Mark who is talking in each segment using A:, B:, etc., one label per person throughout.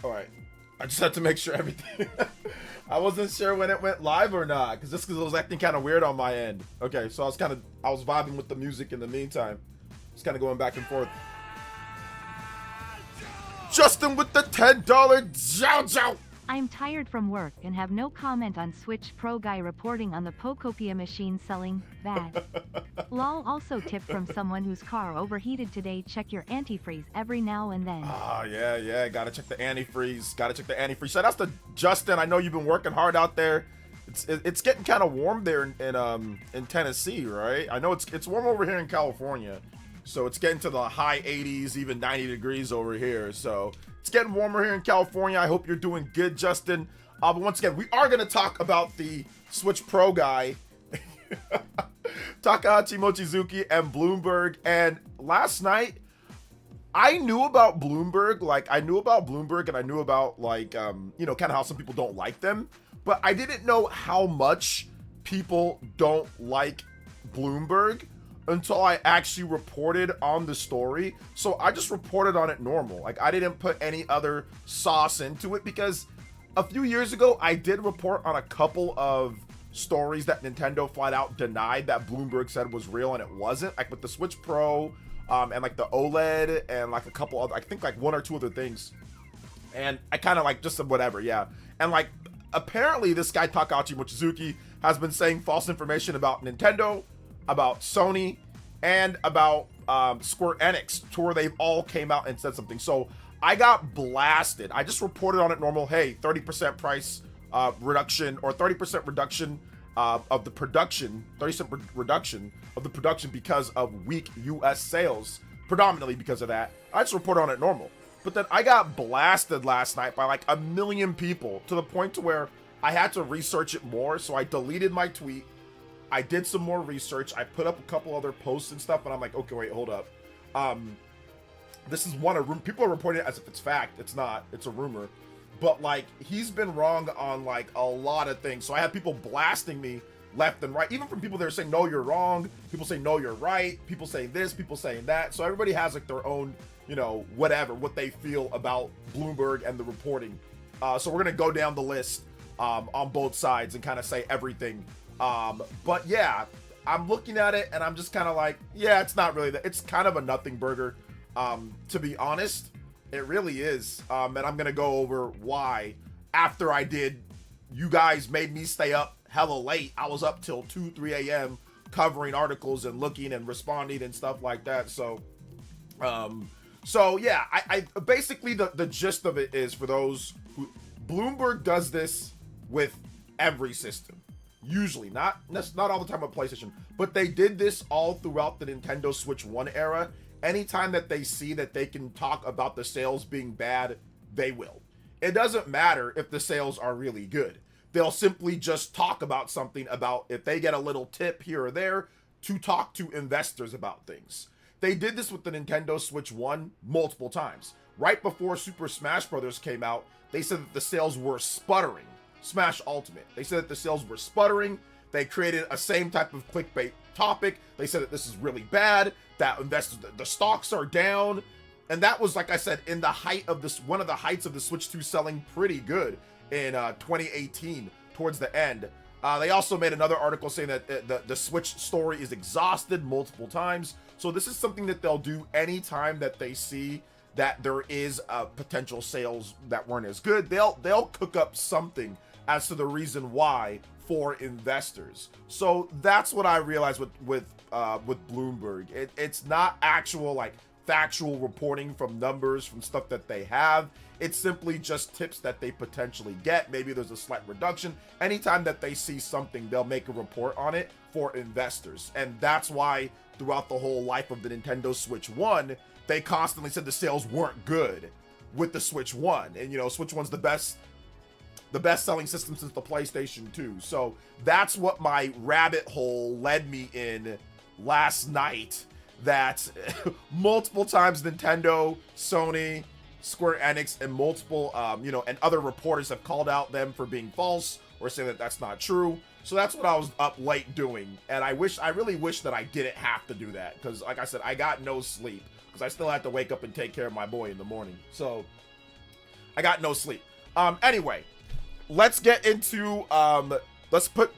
A: All right. I just had to make sure everything. I wasn't sure when it went live or not, because it was acting kind of weird on my end. Okay, so I was vibing with the music in the meantime. Just kind of going back and forth. Justin with the $10 Jow Jow.
B: I'm tired from work and have no comment on Switch Pro guy reporting on the Pocopia machine selling bad. Lol, also tip from someone whose car overheated today, check your antifreeze every now and then.
A: Ah, yeah, gotta check the antifreeze. Shout out to Justin. I know you've been working hard out there. It's getting kind of warm there in Tennessee, right? I know it's warm over here in California. So it's getting to the high 80s, even 90 degrees over here. So it's getting warmer here in California. I hope you're doing good, Justin. But once again, we are going to talk about the Switch Pro guy, Takahashi Mochizuki and Bloomberg. And last night, I knew about Bloomberg. I knew about Bloomberg and I knew about, kind of how some people don't like them. But I didn't know how much people don't like Bloomberg until I actually reported on the story. So I just reported on it normal. I didn't put any other sauce into it, because a few years ago, I did report on a couple of stories that Nintendo flat out denied that Bloomberg said was real, and it wasn't. With the Switch Pro, and the OLED, and a couple other, I think one or two other things. And I kind of just said whatever, yeah. And apparently this guy Takahashi Mochizuki has been saying false information about Nintendo, about Sony, and about Square Enix, to where they've all came out and said something. So I got blasted. I just reported on it normal. Hey, 30% price reduction, or 30% reduction of the production, 30% reduction of the production because of weak US sales, predominantly because of that. I just reported on it normal. But then I got blasted last night by a million people, to the point to where I had to research it more. So I deleted my tweet. I did some more research. I put up a couple other posts and stuff, and I'm like, okay, wait, hold up. This is one, a rumor. People are reporting it as if it's fact. It's not. It's a rumor. But he's been wrong on a lot of things. So I have people blasting me left and right, even from people that are saying, no, you're wrong. People say, no, you're right. People say this, people saying that. So everybody has their own, what they feel about Bloomberg and the reporting. So we're going to go down the list on both sides and kind of say everything. But yeah, I'm looking at it and I'm just kind of yeah, it's not really that. It's kind of a nothing burger. To be honest, it really is. And I'm going to go over why. After I did, you guys made me stay up hella late. I was up till 2, 3 a.m. covering articles and looking and responding and stuff like that. So yeah, I basically the gist of it is, for those who, Bloomberg does this with every system. Usually, not all the time with PlayStation, but they did this all throughout the Nintendo Switch 1 era. Anytime that they see that they can talk about the sales being bad, they will. It doesn't matter if the sales are really good. They'll simply just talk about something, about if they get a little tip here or there, to talk to investors about things. They did this with the Nintendo Switch 1 multiple times. Right before Super Smash Bros. Came out, they said that the sales were sputtering. Smash Ultimate. They said that the sales were sputtering. They created a same type of clickbait topic. They said that this is really bad, that investors, the stocks are down. And that was, like I said, in the height of this, one of the heights of the Switch 2 selling pretty good in 2018, towards the end. They also made another article saying that the Switch story is exhausted multiple times. So this is something that they'll do anytime that they see that there is potential sales that weren't as good. They'll cook up something as to the reason why for investors. So that's what I realized with Bloomberg. It's not actual factual reporting from numbers, from stuff that they have. It's simply just tips that they potentially get. Maybe there's a slight reduction. Anytime that they see something, they'll make a report on it for investors. And that's why throughout the whole life of the Nintendo Switch 1, they constantly said the sales weren't good with the Switch 1. And Switch 1's the best selling system since the PlayStation 2. So that's what my rabbit hole led me in last night, that multiple times Nintendo, Sony, Square Enix, and multiple, and other reporters have called out them for being false or saying that that's not true. So that's what I was up late doing. And I really wish that I didn't have to do that, because like I said, I got no sleep because I still had to wake up and take care of my boy in the morning. So I got no sleep. Anyway, let's get into let's put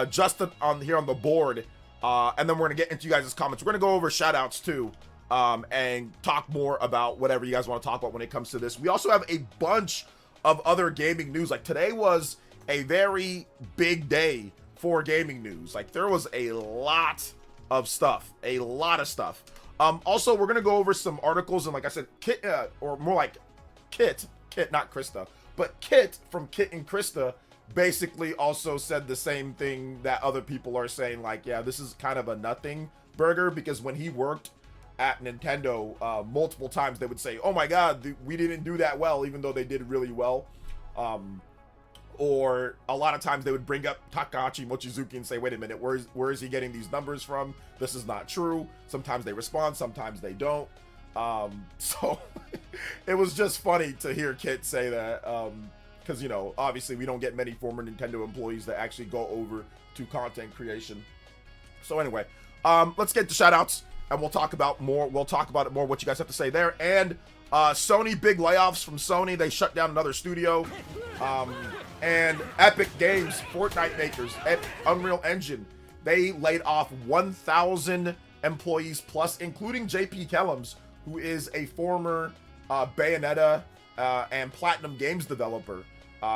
A: Justin on here on the board, and then we're gonna get into you guys' comments. We're gonna go over shout outs too, and talk more about whatever you guys want to talk about when it comes to this. We also have a bunch of other gaming news. Like, today was a very big day for gaming news. Like, there was a lot of stuff. Also, we're gonna go over some articles, and like I said, Kit, or more like Kit, not Krista, but Kit from Kit and Krista basically also said the same thing that other people are saying. Like, yeah, this is kind of a nothing burger, because when he worked at Nintendo, multiple times they would say, oh my god, we didn't do that well, even though they did really well. Or a lot of times they would bring up Takahashi Mochizuki and say, wait a minute, where is he getting these numbers from? This is not true. Sometimes they respond, sometimes they don't. So it was just funny to hear Kit say that, because, you know, obviously we don't get many former Nintendo employees that actually go over to content creation. So anyway, let's get to shout outs, and we'll talk about it more, what you guys have to say there. And Sony, big layoffs from Sony. They shut down another studio. And Epic Games, Fortnite makers, Unreal Engine, they laid off 1,000 employees plus, including JP Kellums, who is a former Bayonetta and Platinum Games developer.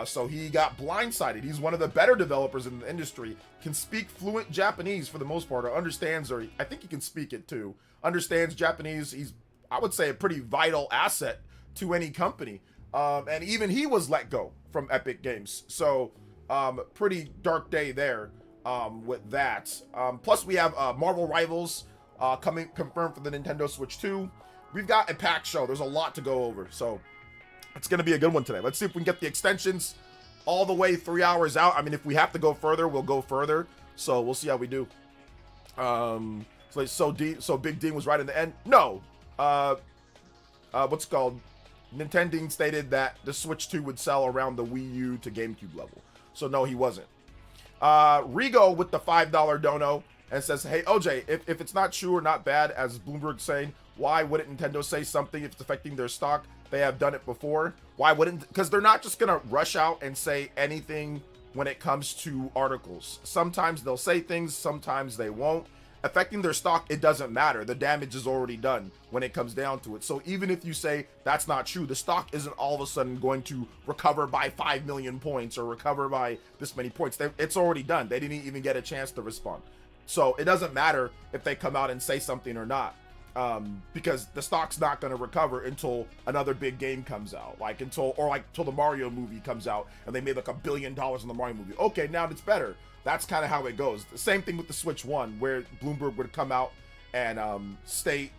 A: So he got blindsided. He's one of the better developers in the industry, can speak fluent Japanese for the most part, or understands, or I think he can speak it too, understands Japanese. He's, I would say, a pretty vital asset to any company. And even he was let go from Epic Games. So pretty dark day there with that. Plus we have Marvel Rivals confirmed for the Nintendo Switch 2. We've got a packed show. There's a lot to go over. So it's going to be a good one today. Let's see if we can get the extensions all the way 3 hours out. I mean, if we have to go further, we'll go further. So we'll see how we do. So Big Dean was right in the end. No. What's it called? Nintendo stated that the Switch 2 would sell around the Wii U to GameCube level. So no, he wasn't. Rigo with the $5 dono and says, hey, OJ, if it's not true or not bad, as Bloomberg saying, why wouldn't Nintendo say something if it's affecting their stock? They have done it before. Why wouldn't? Because they're not just going to rush out and say anything when it comes to articles. Sometimes they'll say things, sometimes they won't. Affecting their stock, it doesn't matter. The damage is already done when it comes down to it. So even if you say that's not true, the stock isn't all of a sudden going to recover by 5 million points or recover by this many points. It's already done. They didn't even get a chance to respond. So it doesn't matter if they come out and say something or not, because the stock's not going to recover until another big game comes out, until the Mario movie comes out and they made like $1 billion on the Mario movie. Okay, now it's better. That's kind of how it goes. The same thing with the Switch 1, where Bloomberg would come out and state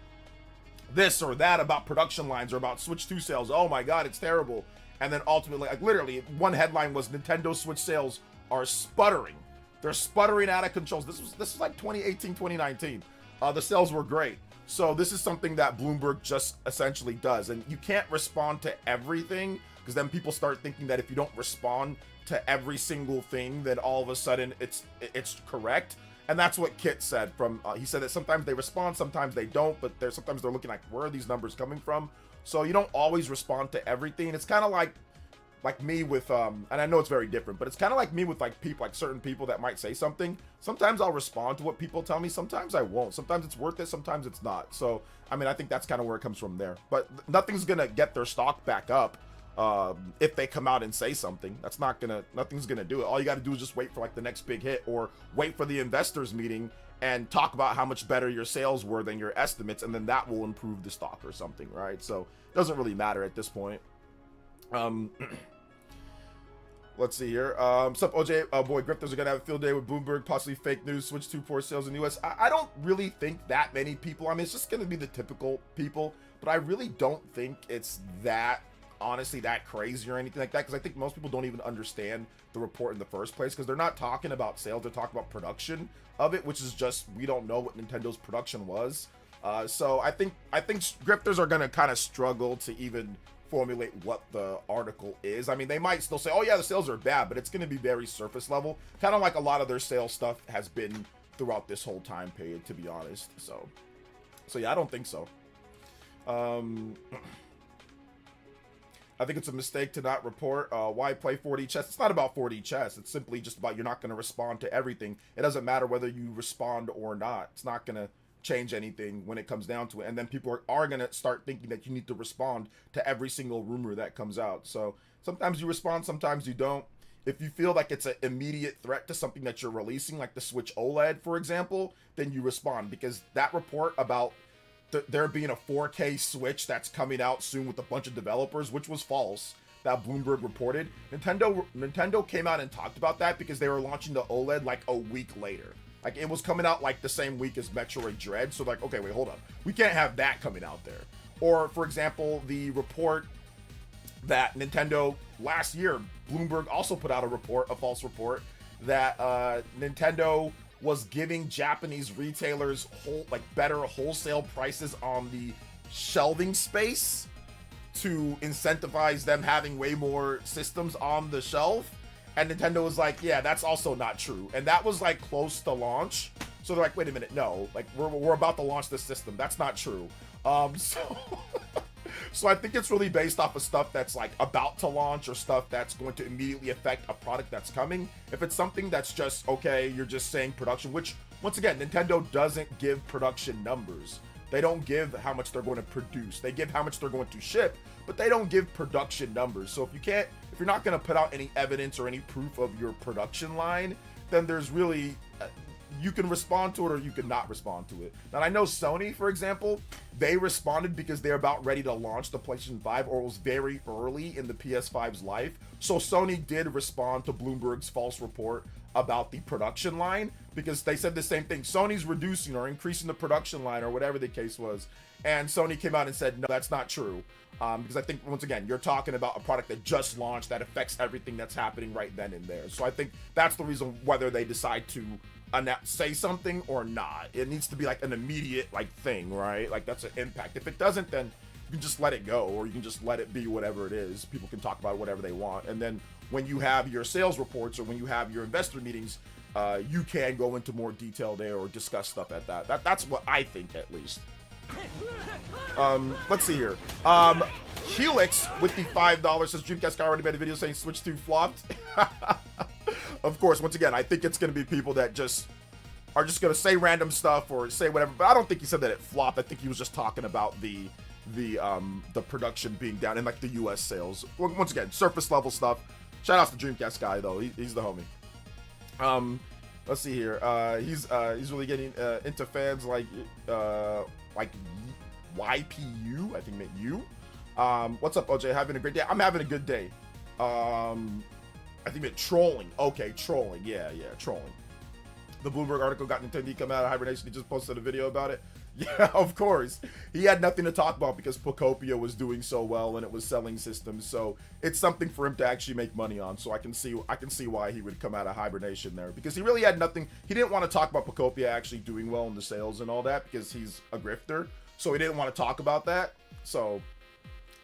A: this or that about production lines or about Switch 2 sales. Oh my god, it's terrible. And then ultimately, like literally, one headline was Nintendo Switch sales are sputtering. They're sputtering out of control. This was like 2018, 2019. The sales were great. So this is something that Bloomberg just essentially does. And you can't respond to everything, because then people start thinking that if you don't respond to every single thing, then all of a sudden it's correct. And that's what Kit said. He said that sometimes they respond, sometimes they don't, but sometimes they're looking like, where are these numbers coming from? So you don't always respond to everything. It's kind of like me with and I know it's very different, but it's kind of like me with like people, like certain people that might say something. Sometimes I'll respond to what people tell me, sometimes I won't. Sometimes it's worth it, sometimes it's not. So I mean, I think that's kind of where it comes from there. But nothing's gonna get their stock back up if they come out and say something. Nothing's gonna do it. All you got to do is just wait for like the next big hit, or wait for the investors meeting and talk about how much better your sales were than your estimates, and then that will improve the stock or something, right? So it doesn't really matter at this point. Let's see here. What's up, OJ? Boy, grifters are gonna have a field day with Bloomberg, possibly fake news, Switch 2 poor sales in the US. I don't really think that many people. I mean, it's just gonna be the typical people, but I really don't think it's that, honestly, that crazy or anything like that, because I think most people don't even understand the report in the first place, because they're not talking about sales, they're talking about production of it, which is just, we don't know what Nintendo's production was. So I think grifters are gonna kind of struggle to even formulate what the article is. I mean, they might still say, oh yeah, the sales are bad, but it's going to be very surface level, kind of like a lot of their sales stuff has been throughout this whole time period, to be honest. So yeah, I don't think so. I think it's a mistake to not report. Why play 4D chess? It's not about 4D chess. It's simply just about you're not going to respond to everything. It doesn't matter whether you respond or not. It's not going to change anything when it comes down to it. And then people are going to start thinking that you need to respond to every single rumor that comes out. So sometimes you respond, sometimes you don't. If you feel like it's an immediate threat to something that you're releasing, like the Switch OLED, for example, then you respond, because that report about there being a 4K Switch that's coming out soon with a bunch of developers, which was false, that Bloomberg reported. Nintendo came out and talked about that because they were launching the OLED like a week later. Like, it was coming out like the same week as Metroid Dread. So like, okay, wait, hold up. We can't have that coming out there. Or, for example, the report that Nintendo last year, Bloomberg also put out a false report, that Nintendo was giving Japanese retailers better wholesale prices on the shelving space to incentivize them having way more systems on the shelf. And Nintendo was like, yeah, that's also not true. And that was like close to launch. So they're like, wait a minute, no, like we're about to launch this system. That's not true. So I think it's really based off of stuff that's like about to launch or stuff that's going to immediately affect a product that's coming. If it's something that's just, okay, you're just saying production, which once again, Nintendo doesn't give production numbers. They don't give how much they're going to produce. They give how much they're going to ship, but they don't give production numbers. So if you're not going to put out any evidence or any proof of your production line, then there's really, you can respond to it or you can not respond to it. Now, I know Sony, for example, they responded because they're about ready to launch the PlayStation 5, or it was very early in the PS5's life. So Sony did respond to Bloomberg's false report about the production line, because they said the same thing. Sony's reducing or increasing the production line or whatever the case was. And Sony came out and said, no, that's not true. Because I think, once again, you're talking about a product that just launched that affects everything that's happening right then and there. So I think that's the reason whether they decide to say something or not. It needs to be like an immediate thing, right? Like, that's an impact. If it doesn't, then you can just let it go, or you can just let it be whatever it is. People can talk about whatever they want. And then when you have your sales reports or when you have your investor meetings, you can go into more detail there or discuss stuff at that's what I think, at least. Let's see here. Helix with the $5 says Dreamcast guy already made a video saying Switch 2 flopped. Of course, once again, I think it's going to be people that just are just going to say random stuff or say whatever, but I don't think he said that it flopped. I think he was just talking about the production being down in like the US sales. Once again, surface level stuff. Shout out to Dreamcast guy though. He's the homie. Let's see here. He's really getting into fans like YPU. I think meant you. What's up, OJ? Having a great day? I'm having a good day. I think meant trolling. Okay, trolling. Yeah, trolling. The Bloomberg article got Nintendo come out of hibernation. He just posted a video about it. Yeah, of course. He had nothing to talk about because Pocopia was doing so well and it was selling systems. So it's something for him to actually make money on. So I can see why he would come out of hibernation there, because he really had nothing. He didn't want to talk about Pocopia actually doing well in the sales and all that because he's a grifter. So he didn't want to talk about that. So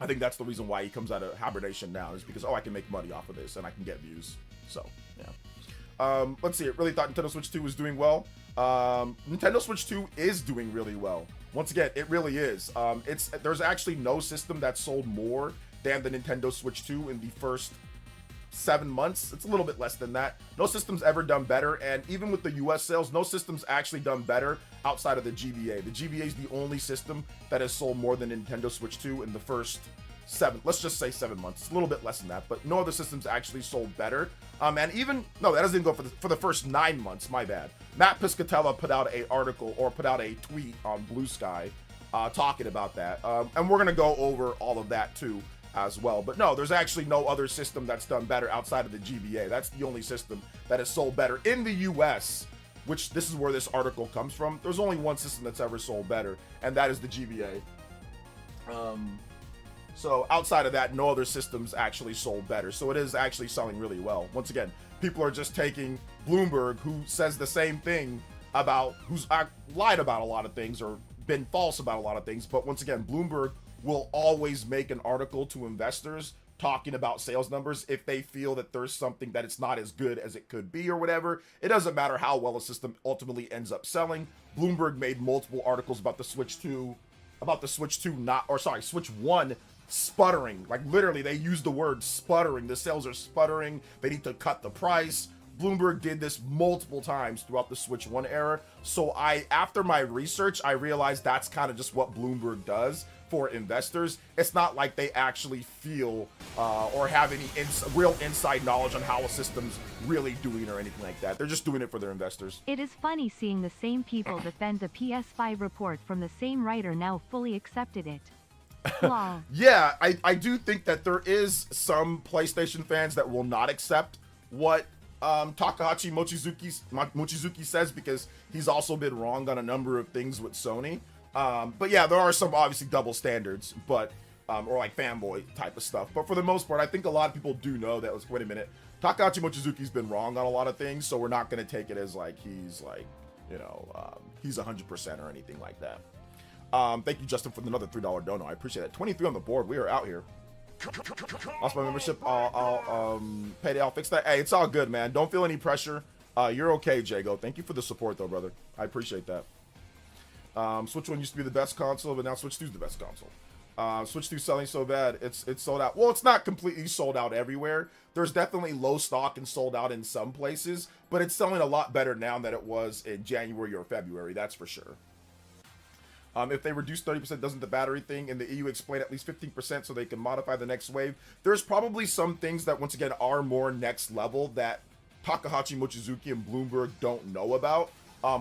A: I think that's the reason why he comes out of hibernation now, is because, I can make money off of this and I can get views. So, yeah. Let's see. I really thought Nintendo Switch 2 was doing well. Nintendo Switch 2 is doing really well. Once again, it really is. There's actually no system that sold more than the Nintendo Switch 2 in the first 7 months. It's a little bit less than that. No system's ever done better, and even with the US sales, no system's actually done better outside of the GBA. The GBA is the only system that has sold more than Nintendo Switch 2 in the first 7, let's just say 7 months. It's a little bit less than that, but no other systems actually sold better. And even, no, that doesn't even go for the first 9 months, my bad. Matt Piscatella put out a article, or put out a tweet on Blue Sky talking about that. And we're going to go over all of that too as well. But no, there's actually no other system that's done better outside of the GBA. That's the only system that has sold better in the US, which this is where this article comes from. There's only one system that's ever sold better, and that is the GBA. So outside of that, no other systems actually sold better. So it is actually selling really well. Once again, people are just taking Bloomberg, who says the same thing who's lied about a lot of things or been false about a lot of things. But once again, Bloomberg will always make an article to investors talking about sales numbers if they feel that there's something that it's not as good as it could be or whatever. It doesn't matter how well a system ultimately ends up selling. Bloomberg made multiple articles about the Switch 2 about the Switch 2 Switch 1 sputtering. Like literally, they used the word sputtering. The sales are sputtering. They need to cut the price. Bloomberg did this multiple times throughout the Switch 1 era. So after my research, I realized that's kind of just what Bloomberg does for investors. It's not like they actually feel or have any real inside knowledge on how a system's really doing or anything like that. They're just doing it for their investors.
B: It is funny seeing the same people defend the PS5 report from the same writer now fully accepted it. Lol.
A: Yeah, I do think that there is some PlayStation fans that will not accept what Takahashi Mochizuki says, because he's also been wrong on a number of things with Sony. But yeah, there are some obviously double standards, but or like fanboy type of stuff. But for the most part, I think a lot of people do know that. Wait a minute, Takahashi Mochizuki's been wrong on a lot of things, so we're not going to take it as like he's like, you know, he's 100% or anything like that. Thank you, Justin, for another $3 dono. I appreciate it. 23 on the board. We are out here. Lost my membership. I'll payday. I'll fix that. Hey, it's all good, man. Don't feel any pressure. You're okay, Jago. Thank you for the support, though, brother. I appreciate that. Switch 1 used to be the best console, but now Switch 2 is the best console. Switch 2 selling so bad, it's sold out. Well, it's not completely sold out everywhere. There's definitely low stock and sold out in some places, but it's selling a lot better now than it was in January or February. That's for sure. If they reduce 30%, doesn't the battery thing in the EU explain at least 15% so they can modify the next wave? There's probably some things that, once again, are more next level that Takahashi Mochizuki and Bloomberg don't know about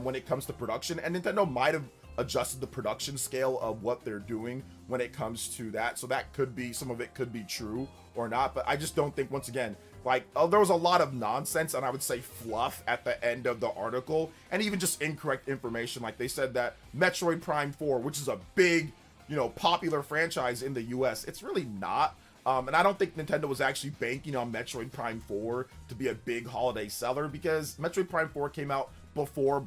A: when it comes to production. And Nintendo might have adjusted the production scale of what they're doing when it comes to that. So that could be, some of it could be true or not. But I just don't think, once again, like, there was a lot of nonsense and I would say fluff at the end of the article, and even just incorrect information. Like they said that Metroid Prime 4, which is a big, you know, popular franchise in the US, it's really not. And I don't think Nintendo was actually banking on Metroid Prime 4 to be a big holiday seller, because Metroid Prime 4 came out before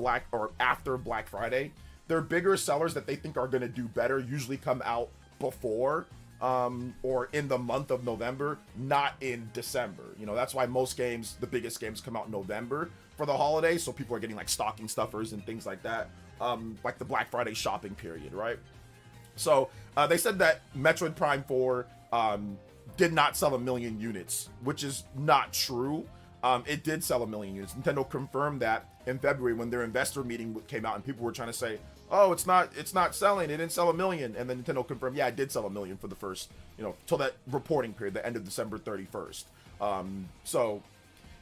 A: after Black Friday. Their bigger sellers that they think are going to do better usually come out before or in the month of November, not in December. You know, that's why most games, the biggest games, come out in November for the holidays, so people are getting like stocking stuffers and things like that, like the Black Friday shopping period, right? So they said that Metroid Prime 4 did not sell 1 million units, which is not true. It did sell 1 million units. Nintendo confirmed that in February when their investor meeting came out and people were trying to say, oh, it's not selling, it didn't sell 1 million. And then Nintendo confirmed, yeah, it did sell 1 million for the first, you know, till that reporting period, the end of December 31st. So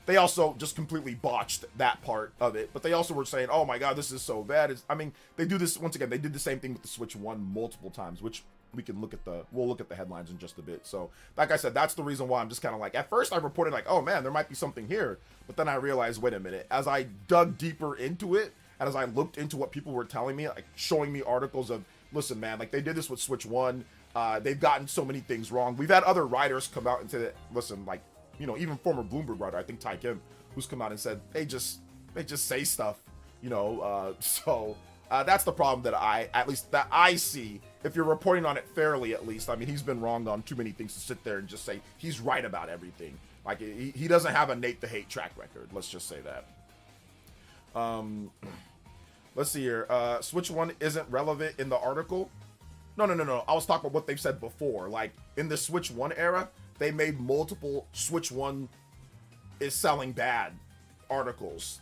A: they also just completely botched that part of it, but they also were saying, oh my God, this is so bad. I mean, they do this, once again, they did the same thing with the Switch 1 multiple times, which we'll look at the headlines in just a bit. So like I said, that's the reason why I'm just kind of like, at first I reported like, oh man, there might be something here. But then I realized, wait a minute, as I dug deeper into it, and as I looked into what people were telling me, like showing me articles of, listen, man, like they did this with Switch 1. They've gotten so many things wrong. We've had other writers come out and say that, listen, like, you know, even former Bloomberg writer, I think Ty Kim, who's come out and said, they just say stuff, you know, so that's the problem that I see. If you're reporting on it fairly, at least, I mean, he's been wrong on too many things to sit there and just say he's right about everything. Like, he doesn't have a Nate the Hate track record. Let's just say that. Let's see here. Switch 1 isn't relevant in the article. No. I was talking about what they've said before. Like, in the Switch 1 era, they made multiple Switch 1 is selling bad articles.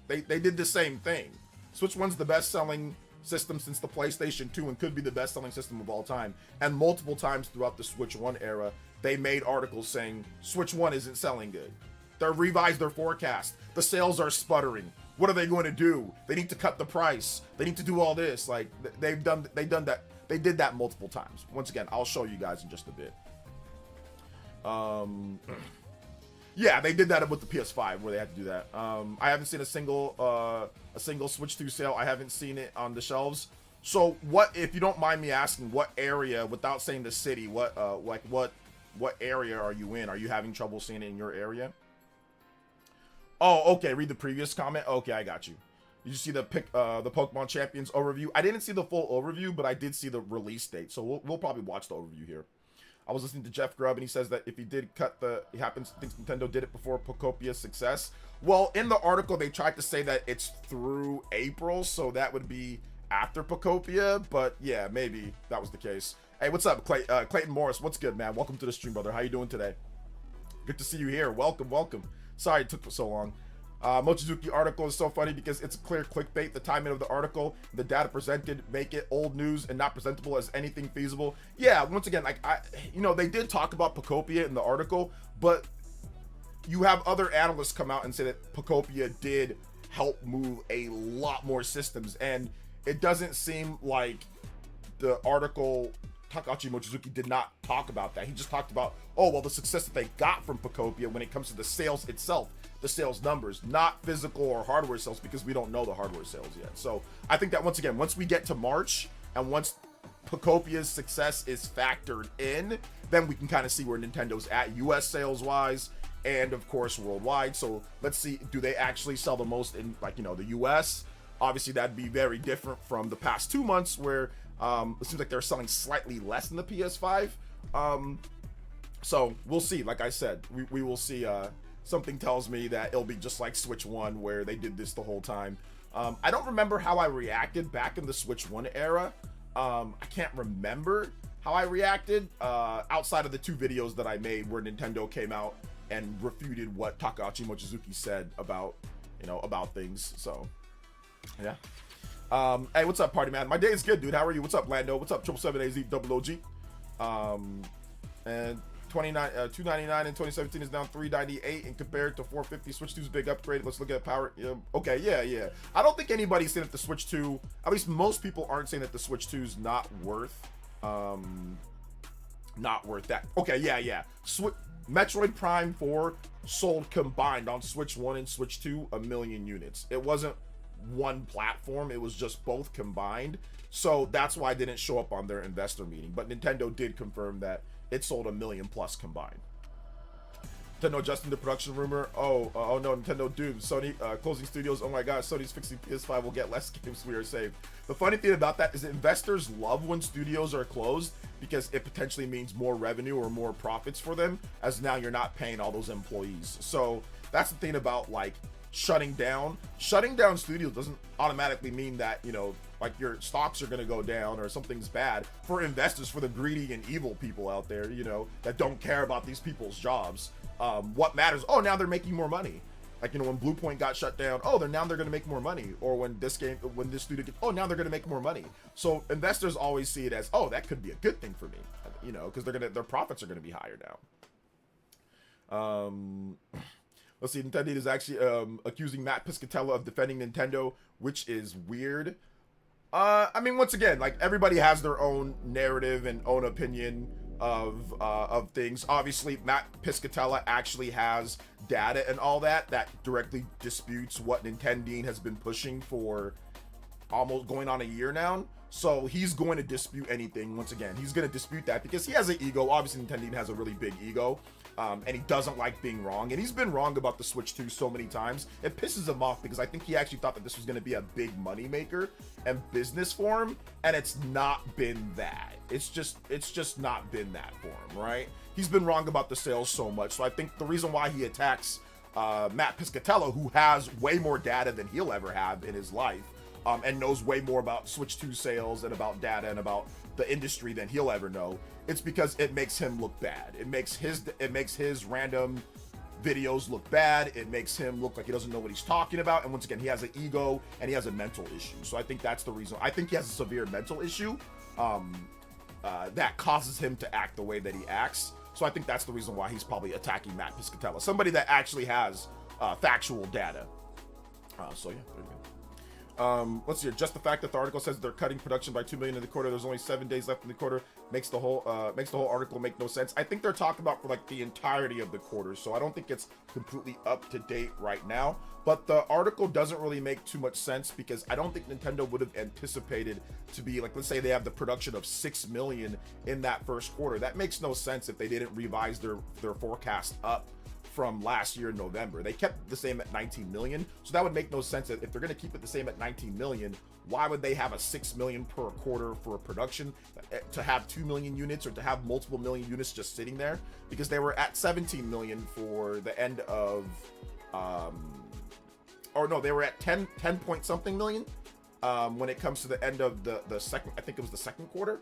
A: They did the same thing. Switch 1's the best-selling system since the PlayStation 2 and could be the best-selling system of all time. And multiple times throughout the Switch 1 era, they made articles saying Switch 1 isn't selling good. They revised their forecast. The sales are sputtering. What are they going to do? They need to cut the price. They need to do all this. Like, they've done that. They did that multiple times. Once again, I'll show you guys in just a bit. Yeah, they did that with the PS5 where they had to do that. I haven't seen a single Switch 2 sale. I haven't seen it on the shelves. So what, if you don't mind me asking, what area, without saying the city, what area are you in? Are you having trouble seeing it in your area? Oh, okay. Read the previous comment. Okay, I got you. Did you see the Pokemon Champions overview? I didn't see the full overview, but I did see the release date. So we'll probably watch the overview here. I was listening to Jeff Grubb, and he says that if he did cut thinks Nintendo did it before Pocopia's success. Well, in the article, they tried to say that it's through April, so that would be after Pocopia, but yeah, maybe that was the case. Hey, what's up, Clayton Morris? What's good, man? Welcome to the stream, brother. How you doing today? Good to see you here. Welcome, welcome. Sorry it took so long. Mochizuki article is so funny because it's a clear clickbait. The timing of the article, the data presented make it old news and not presentable as anything feasible. Yeah, once again, like they did talk about Pocopia in the article, but you have other analysts come out and say that Pocopia did help move a lot more systems, and it doesn't seem like the article, Takashi Mochizuki did not talk about that. He just talked about, oh, well, the success that they got from Pocopia when it comes to the sales itself, the sales numbers, not physical or hardware sales, because we don't know the hardware sales yet. So I think that once again, once we get to March and once Pocopia's success is factored in, then we can kind of see where Nintendo's at US sales wise and of course worldwide. So let's see, do they actually sell the most in the US? Obviously that'd be very different from the past 2 months where it seems like they're selling slightly less than the PS5. So we'll see. Like I said, we will see. Something tells me that it'll be just like Switch 1 where they did this the whole time. I don't remember how I reacted back in the Switch 1 era. I can't remember how I reacted outside of the 2 videos that I made where Nintendo came out and refuted what Takashi Mochizuki said about things. So yeah. Hey, what's up, party man? My day is good, dude. How are you? What's up, Lando? What's up, 777AZ OOG? And 299 in 2017 is now 398, and compared to 450, Switch 2's big upgrade. Let's look at power. Okay, yeah. I don't think anybody's saying that the Switch 2, at least most people aren't saying that the Switch 2's not worth that. Okay, yeah. Metroid Prime 4 sold combined on Switch 1 and Switch 2 1 million units. It wasn't one platform, it was just both combined. So that's why it didn't show up on their investor meeting. But Nintendo did confirm that it sold 1 million plus combined. Nintendo adjusting the production rumor. Oh no, Nintendo doomed. Sony closing studios. Oh my god, Sony's fixing PS5 will get less games. We are saved. The funny thing about that is that investors love when studios are closed because it potentially means more revenue or more profits for them, as now you're not paying all those employees. So that's the thing about like shutting down studios doesn't automatically mean that like your stocks are going to go down or something's bad. For investors, for the greedy and evil people out there that don't care about these people's jobs, what matters, oh, now they're making more money. Like when Bluepoint got shut down, oh, now they're going to make more money. Or when this studio gets, oh, now they're going to make more money. So investors always see it as, oh, that could be a good thing for me, because their profits are going to be higher now. Let's see, Nintendo is actually accusing Matt Piscatella of defending Nintendo, which is weird. I mean, once again, like everybody has their own narrative and own opinion of things. Obviously, Matt Piscatella actually has data and all that directly disputes what Nintendo has been pushing for almost going on a year now. So he's going to dispute anything. Once again, he's going to dispute that because he has an ego. Obviously, Nintendo has a really big ego. And he doesn't like being wrong. And he's been wrong about the Switch 2 so many times. It pisses him off because I think he actually thought that this was going to be a big money maker and business for him. And it's not been that. It's just not been that for him, right? He's been wrong about the sales so much. So I think the reason why he attacks Matt Piscatella, who has way more data than he'll ever have in his life, and knows way more about Switch 2 sales and about data and about the industry than he'll ever know, it's because it makes him look bad. It makes his random videos look bad. It makes him look like he doesn't know what he's talking about. And once again, he has an ego and he has a mental issue. So I think that's the reason. I think he has a severe mental issue that causes him to act the way that he acts. So I think that's the reason why he's probably attacking Matt Piscatella, somebody that actually has factual data. So yeah, there you go. Let's see here. Just the fact that the article says they're cutting production by 2 million in the quarter, there's only 7 days left in the quarter, makes the whole article make no sense. I think they're talking about for like the entirety of the quarter, so I don't think it's completely up to date right now. But the article doesn't really make too much sense because I don't think Nintendo would have anticipated to be like, let's say they have the production of 6 million in that first quarter. That makes no sense if they didn't revise their forecast up from last year in November. They kept the same at 19 million, so that would make no sense. If they're going to keep it the same at 19 million, why would they have a 6 million per quarter for a production to have 2 million units or to have multiple million units just sitting there? Because they were at 17 million for the end of or no, they were at 10 point something million when it comes to the end of the second, I think it was the second quarter.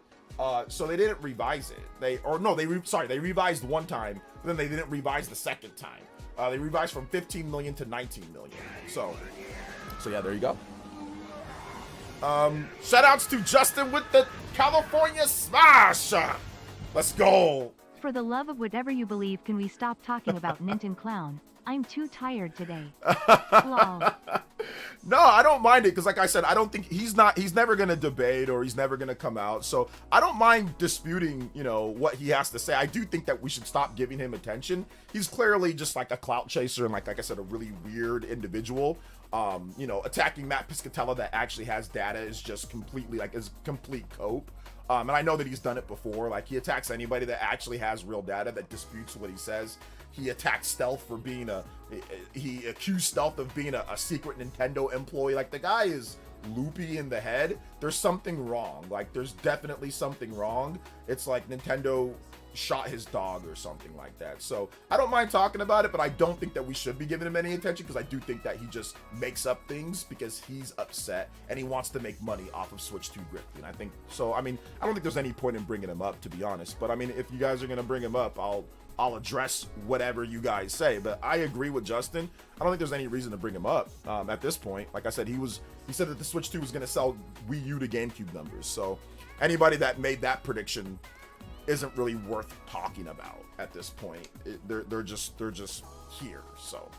A: So they didn't revise it. They revised one time, but then they didn't revise the second time. They revised from 15 million to 19 million. So yeah, there you go. Shout outs to Justin with the California Smash. Let's go.
B: For the love of whatever you believe, can we stop talking about Ninten Clown? I'm too tired today. Lol.
A: No, I don't mind it because, like I said, I don't think he's never gonna debate or he's never gonna come out. So I don't mind disputing, what he has to say. I do think that we should stop giving him attention. He's clearly just like a clout chaser and like I said, a really weird individual. Attacking Matt Piscatella that actually has data is just completely is complete cope. And I know that he's done it before. Like, he attacks anybody that actually has real data that disputes what he says. He attacked Stealth for being he accused Stealth of being a secret Nintendo employee. Like, the guy is loopy in the head. There's something wrong. Like, there's definitely something wrong. It's like Nintendo shot his dog or something like that. So I don't mind talking about it, but I don't think that we should be giving him any attention because I do think that he just makes up things because he's upset and he wants to make money off of Switch 2 grifting. I think so. I mean, I don't think there's any point in bringing him up, to be honest, but I mean, if you guys are going to bring him up, I'll address whatever you guys say. But I agree with Justin. I don't think there's any reason to bring him up at this point. Like I said, he said that the Switch 2 was going to sell Wii U to GameCube numbers. So anybody that made that prediction isn't really worth talking about at this point. They're just here. So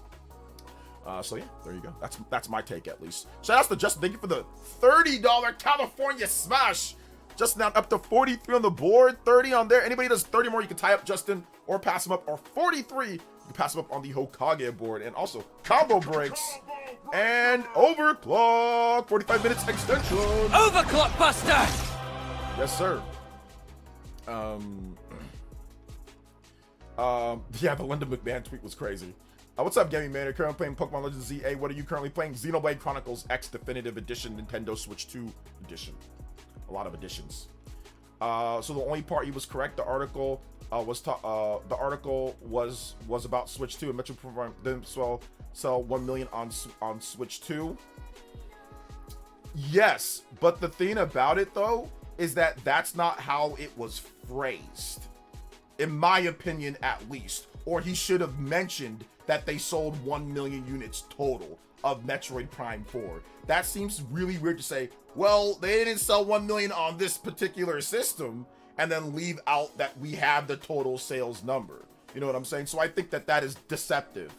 A: yeah, there you go. That's my take, at least. Shout out to Justin. Thank you for the $30 California Smash. Justin now up to 43 on the board, 30 on there. Anybody does 30 more, you can tie up Justin or pass him up, or 43, you can pass him up on the Hokage board. And also combo breaks and overclock, 45 minutes extension.
C: Overclock buster.
A: Yes, sir. Yeah, the Linda McMahon tweet was crazy. What's up, Gaming Man? You're currently playing Pokemon Legends ZA. What are you currently playing? Xenoblade Chronicles X Definitive Edition, Nintendo Switch 2 edition. A lot of editions. So the only part he was correct. The article was about Switch 2 and Metro Prime didn't sell 1 million on Switch 2. Yes, but the thing about it though is that that's not how it was phrased, in my opinion, at least. Or he should have mentioned that they sold 1 million units total of Metroid Prime 4. That seems really weird to say, well, they didn't sell 1 million on this particular system, and then leave out that we have the total sales number. You know what I'm saying? So I think that is deceptive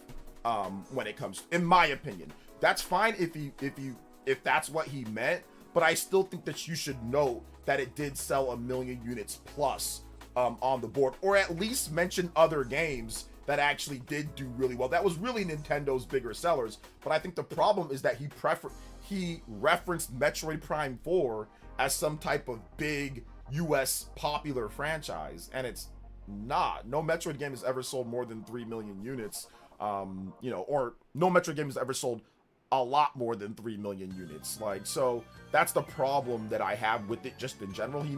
A: when it comes, in my opinion. That's fine if that's what he meant, but I still think that you should note that it did sell 1 million units plus on the board, or at least mention other games that actually did do really well. That was really Nintendo's bigger sellers, but I think the problem is that he referenced Metroid Prime 4 as some type of big US popular franchise, and it's not. No Metroid game has ever sold more than 3 million units, or no Metroid game has ever sold a lot more than 3 million units. Like, so that's the problem that I have with it just in general. He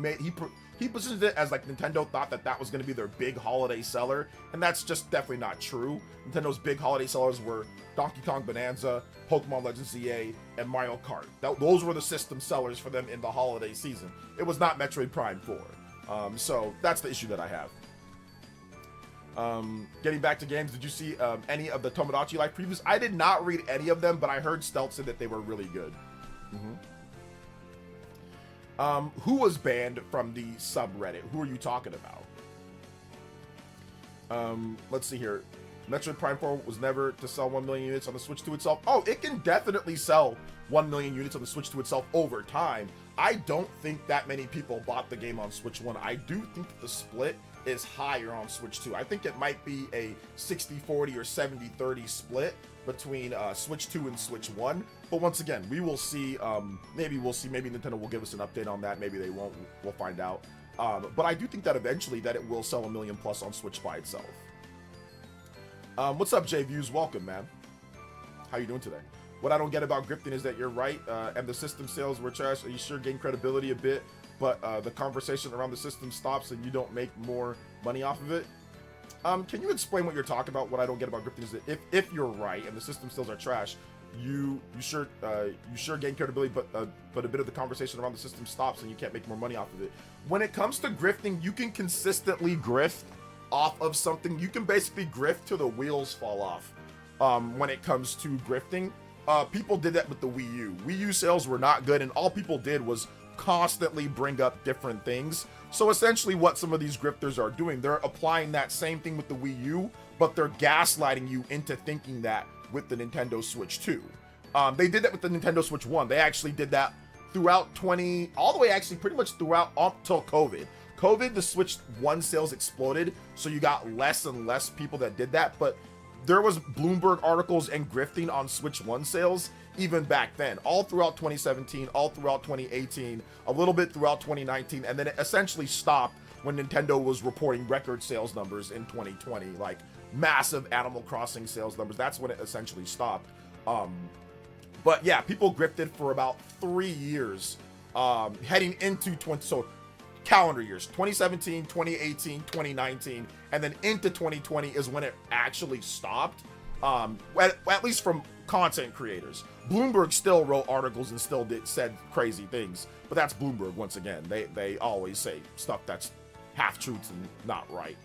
A: positioned it as like Nintendo thought that was going to be their big holiday seller, and that's just definitely not true. Nintendo's big holiday sellers were Donkey Kong Bonanza, Pokemon Legends ZA, and Mario Kart. Those were the system sellers for them in the holiday season. It was not Metroid Prime 4. So that's the issue that I have. Getting back to games, did you see any of the Tomodachi Life previews? I did not read any of them, but I heard Stealth say that they were really good. Who was banned from the subreddit? Who are you talking about? Let's see here. Metroid Prime 4 was never to sell 1 million units on the Switch 2 itself. Oh, it can definitely sell 1 million units on the Switch 2 itself over time. I don't think that many people bought the game on Switch 1. I do think that the split is higher on Switch 2. I think it might be a 60-40 or 70-30 split between Switch 2 and Switch 1. But once again, we will see. Maybe Nintendo will give us an update on that. Maybe they won't. We'll find out. But I do think that eventually that it will sell 1 million plus on Switch by itself. What's up, J-Views? Welcome, man. How you doing today? What I don't get about grifting is that you're right, and the system sales were trash. You sure gain credibility a bit, but the conversation around the system stops and you don't make more money off of it. Can you explain what you're talking about? What I don't get about grifting is that if you're right and the system sales are trash, you sure gain credibility, but a bit of the conversation around the system stops and you can't make more money off of it. When it comes to grifting, you can consistently grift off of something. You can basically grift till the wheels fall off. When it comes to grifting, people did that with the Wii U. Wii U sales were not good, and all people did was constantly bring up different things. So essentially what some of these grifters are doing, they're applying that same thing with the Wii U, but they're gaslighting you into thinking that with the Nintendo Switch 2. They did that with the Nintendo Switch 1. They actually did that throughout all the way actually pretty much throughout up till COVID. The Switch 1 sales exploded, so you got less and less people that did that, but there was Bloomberg articles and grifting on Switch 1 sales even back then, all throughout 2017, all throughout 2018, a little bit throughout 2019, and then it essentially stopped when Nintendo was reporting record sales numbers in 2020, like massive Animal Crossing sales numbers. That's when it essentially stopped. But yeah, people grifted for about 3 years, heading into calendar years, 2017, 2018, 2019, and then into 2020 is when it actually stopped, at least from content creators. Bloomberg still wrote articles and still said crazy things, but that's Bloomberg once again. They always say stuff that's half-truths and not right.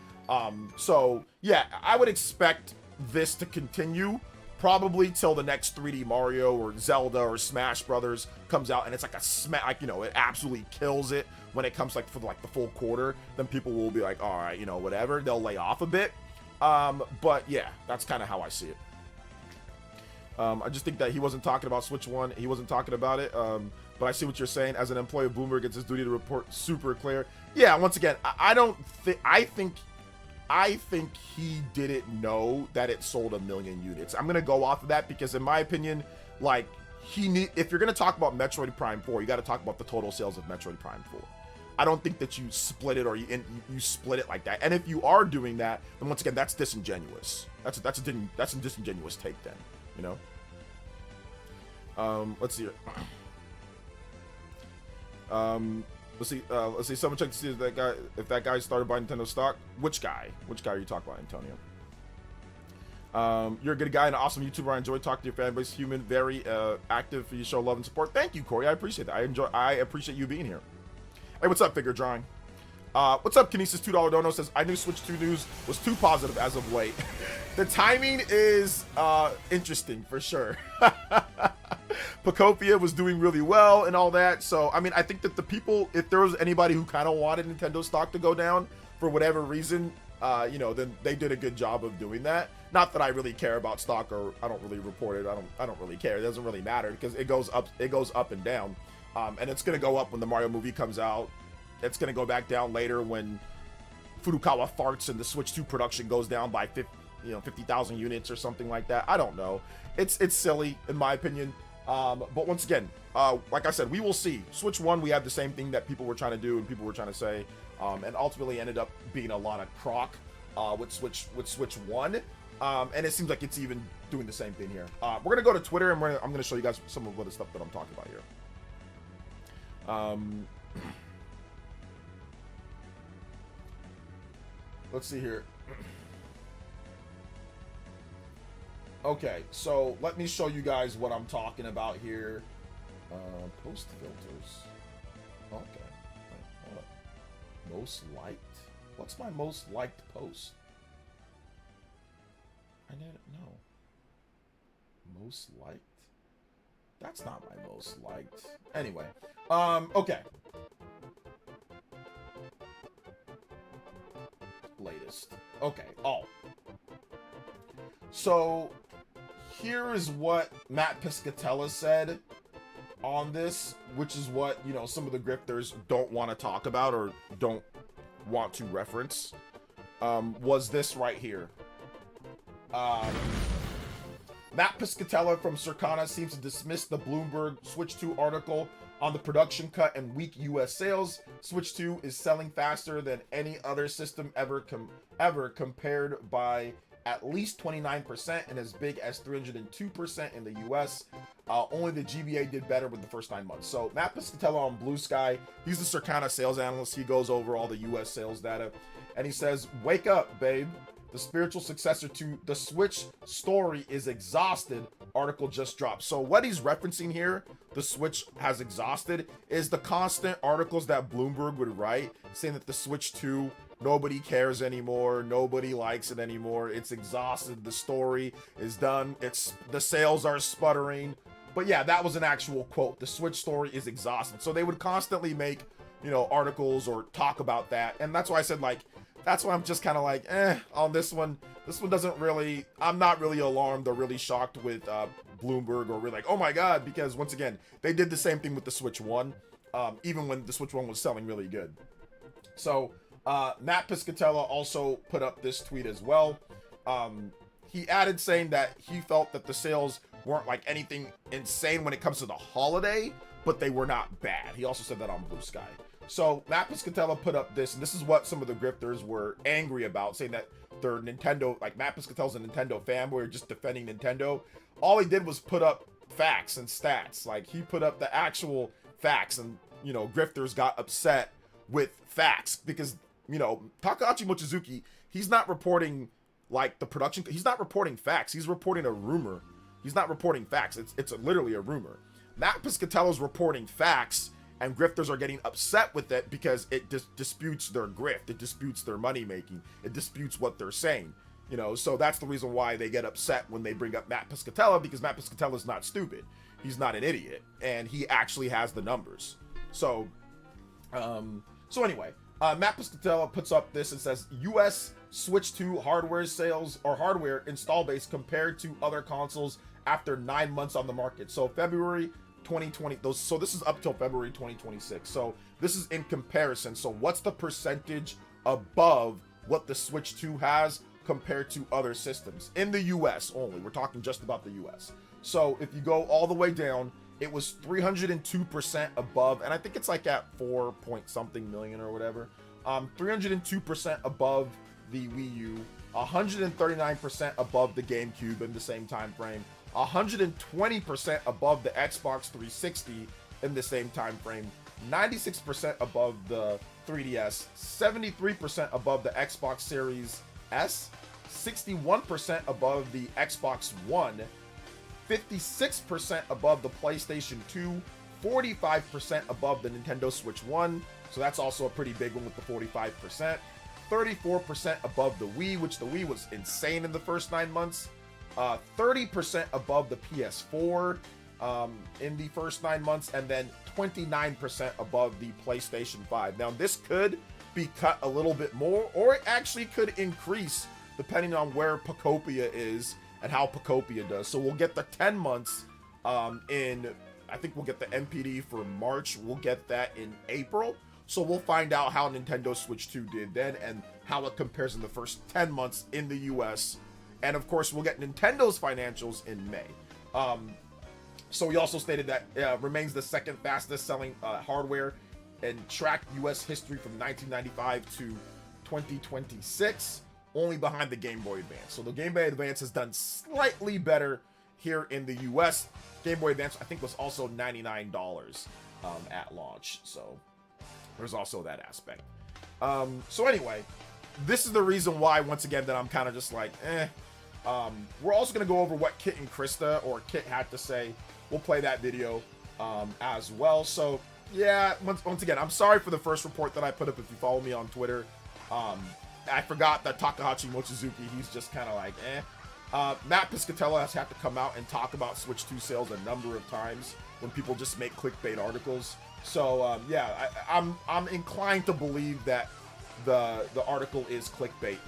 A: So yeah, I would expect this to continue probably till the next 3D Mario or Zelda or Smash Brothers comes out, and it's like it absolutely kills it when it comes for the full quarter. Then people will be like, all right, whatever. They'll lay off a bit. But yeah, that's kind of how I see it. I just think that he wasn't talking about Switch 1. He wasn't talking about it. But I see what you're saying. As an employee of Bloomberg, it's his duty to report super clear. Yeah, once again, I think he didn't know that it sold 1 million units. I'm gonna go off of that because, in my opinion, if you're gonna talk about Metroid Prime 4, you got to talk about the total sales of Metroid Prime 4. I don't think that you split it or you split it like that. And if you are doing that, then once again, that's disingenuous. That's a disingenuous take then. Let's see here. Let's see. Someone check to see if that guy started buying Nintendo stock. Which guy? Which guy are you talking about, Antonio? You're a good guy and an awesome YouTuber. I enjoy talking to your fan base. Human, very active. You show love and support. Thank you, Corey. I appreciate that. I appreciate you being here. Hey, what's up, Figure Drawing? What's up, Kinesis $2 Dono says, I knew Switch 2 news was too positive as of late. The timing is interesting for sure. Pocopia was doing really well and all that. So, I mean, I think that the people, if there was anybody who kind of wanted Nintendo stock to go down for whatever reason, then they did a good job of doing that. Not that I really care about stock, or I don't really report it. I don't really care. It doesn't really matter because it goes up and down. And it's going to go up when the Mario movie comes out. It's going to go back down later when Furukawa farts and the Switch 2 production goes down by 50,000 units or something like that. I don't know. It's silly in my opinion. But once again, like I said, we will see. Switch 1, we have the same thing that people were trying to do and people were trying to say, and ultimately ended up being a lot of crock with Switch 1. And it seems like it's even doing the same thing here. We're gonna go to Twitter and I'm gonna show you guys some of the stuff that I'm talking about here. Let's see here. Okay, so let me show you guys what I'm talking about here. Post filters. Okay. Wait, hold up. Most liked? What's my most liked post? I didn't know. Most liked? That's not my most liked. Anyway. Okay. Latest. Okay. Oh. So, here is what Matt Piscatella said on this, which is what, some of the grifters don't want to talk about or don't want to reference, was this right here. Matt Piscatella from Circana seems to dismiss the Bloomberg Switch 2 article on the production cut and weak US sales. Switch 2 is selling faster than any other system ever compared by at least 29% and as big as 302% in the US. Only the GBA did better with the first 9 months. So Matt Piscatella on Blue Sky, he's the Circana sales analyst. He goes over all the US sales data and he says, wake up, babe. The spiritual successor to the Switch story is exhausted. article just dropped. So what he's referencing here, the Switch has exhausted, is the constant articles that Bloomberg would write saying that the Switch 2, nobody cares anymore, nobody likes it anymore, it's exhausted, the story is done, the sales are sputtering. But yeah, that was an actual quote. The Switch story is exhausted. So they would constantly make, you know, articles or talk about that. And that's why I said, like, that's why I'm just kind of like, on this one. This one doesn't really, I'm not really alarmed or really shocked with Bloomberg or really like, oh my God, because once again, they did the same thing with the Switch 1, even when the Switch 1 was selling really good. So Matt Piscatella also put up this tweet as well. He added saying that he felt that the sales weren't like anything insane when it comes to the holiday, but they were not bad. He also said that on Blue Sky. So Matt Piscatella put up this, and this is what some of the grifters were angry about, saying that their Nintendo, like Matt Piscatella's a Nintendo fanboy, just defending Nintendo. All he did was put up facts and stats. Like, he put up the actual facts, and, you know, grifters got upset with facts because, you know, Takahashi Mochizuki, he's not reporting like the production, he's not reporting facts, he's reporting a rumor. He's not reporting facts, it's literally a rumor. Matt Piscatella's reporting facts, and grifters are getting upset with it because it disputes their grift, it disputes their money making, it disputes what they're saying, you know. So that's the reason why they get upset when they bring up Matt Piscatella, because Matt Piscatella is not stupid, he's not an idiot, and he actually has the numbers. So anyway, Matt Piscatella puts up this and says US Switch 2 hardware sales or hardware install base compared to other consoles after 9 months on the market. So February 2020, so this is up till February 2026. So this is in comparison. So what's the percentage above what the Switch 2 has compared to other systems in the US only? We're talking just about the US. So if you go all the way down, it was 302% above, and I think it's like at 4 point something million or whatever. 302% above the Wii U, 139% above the GameCube in the same time frame, 120% above the Xbox 360 in the same time frame, 96% above the 3DS, 73% above the Xbox Series S, 61% above the Xbox One, 56% above the PlayStation 2, 45% above the Nintendo Switch 1, so that's also a pretty big one with the 45%, 34% above the Wii, which the Wii was insane in the first 9 months, 30% above the PS4 in the first 9 months, and then 29% above the PlayStation 5. Now, this could be cut a little bit more, or it actually could increase depending on where Pocopia is and how Pocopia does. So we'll get the 10 months I think we'll get the MPD for March. We'll get that in April. So we'll find out how Nintendo Switch 2 did then and how it compares in the first 10 months in the US. And of course, we'll get Nintendo's financials in May. So we also stated that remains the second fastest selling hardware in tracked US history from 1995 to 2026, only behind the Game Boy Advance. So the Game Boy Advance has done slightly better here in the US. Game Boy Advance, I think, was also $99 at launch. So there's also that aspect. So anyway, this is the reason why, once again, that I'm kind of just like, we're also going to go over what Kit and Krista, or Kit, had to say. We'll play that video as well. So yeah, once again, I'm sorry for the first report that I put up. If you follow me on Twitter, I forgot that Takahashi Mochizuki, he's just kind of like, Matt Piscatella has had to come out and talk about Switch 2 sales a number of times when people just make clickbait articles. So yeah, I'm inclined to believe that the article is clickbait.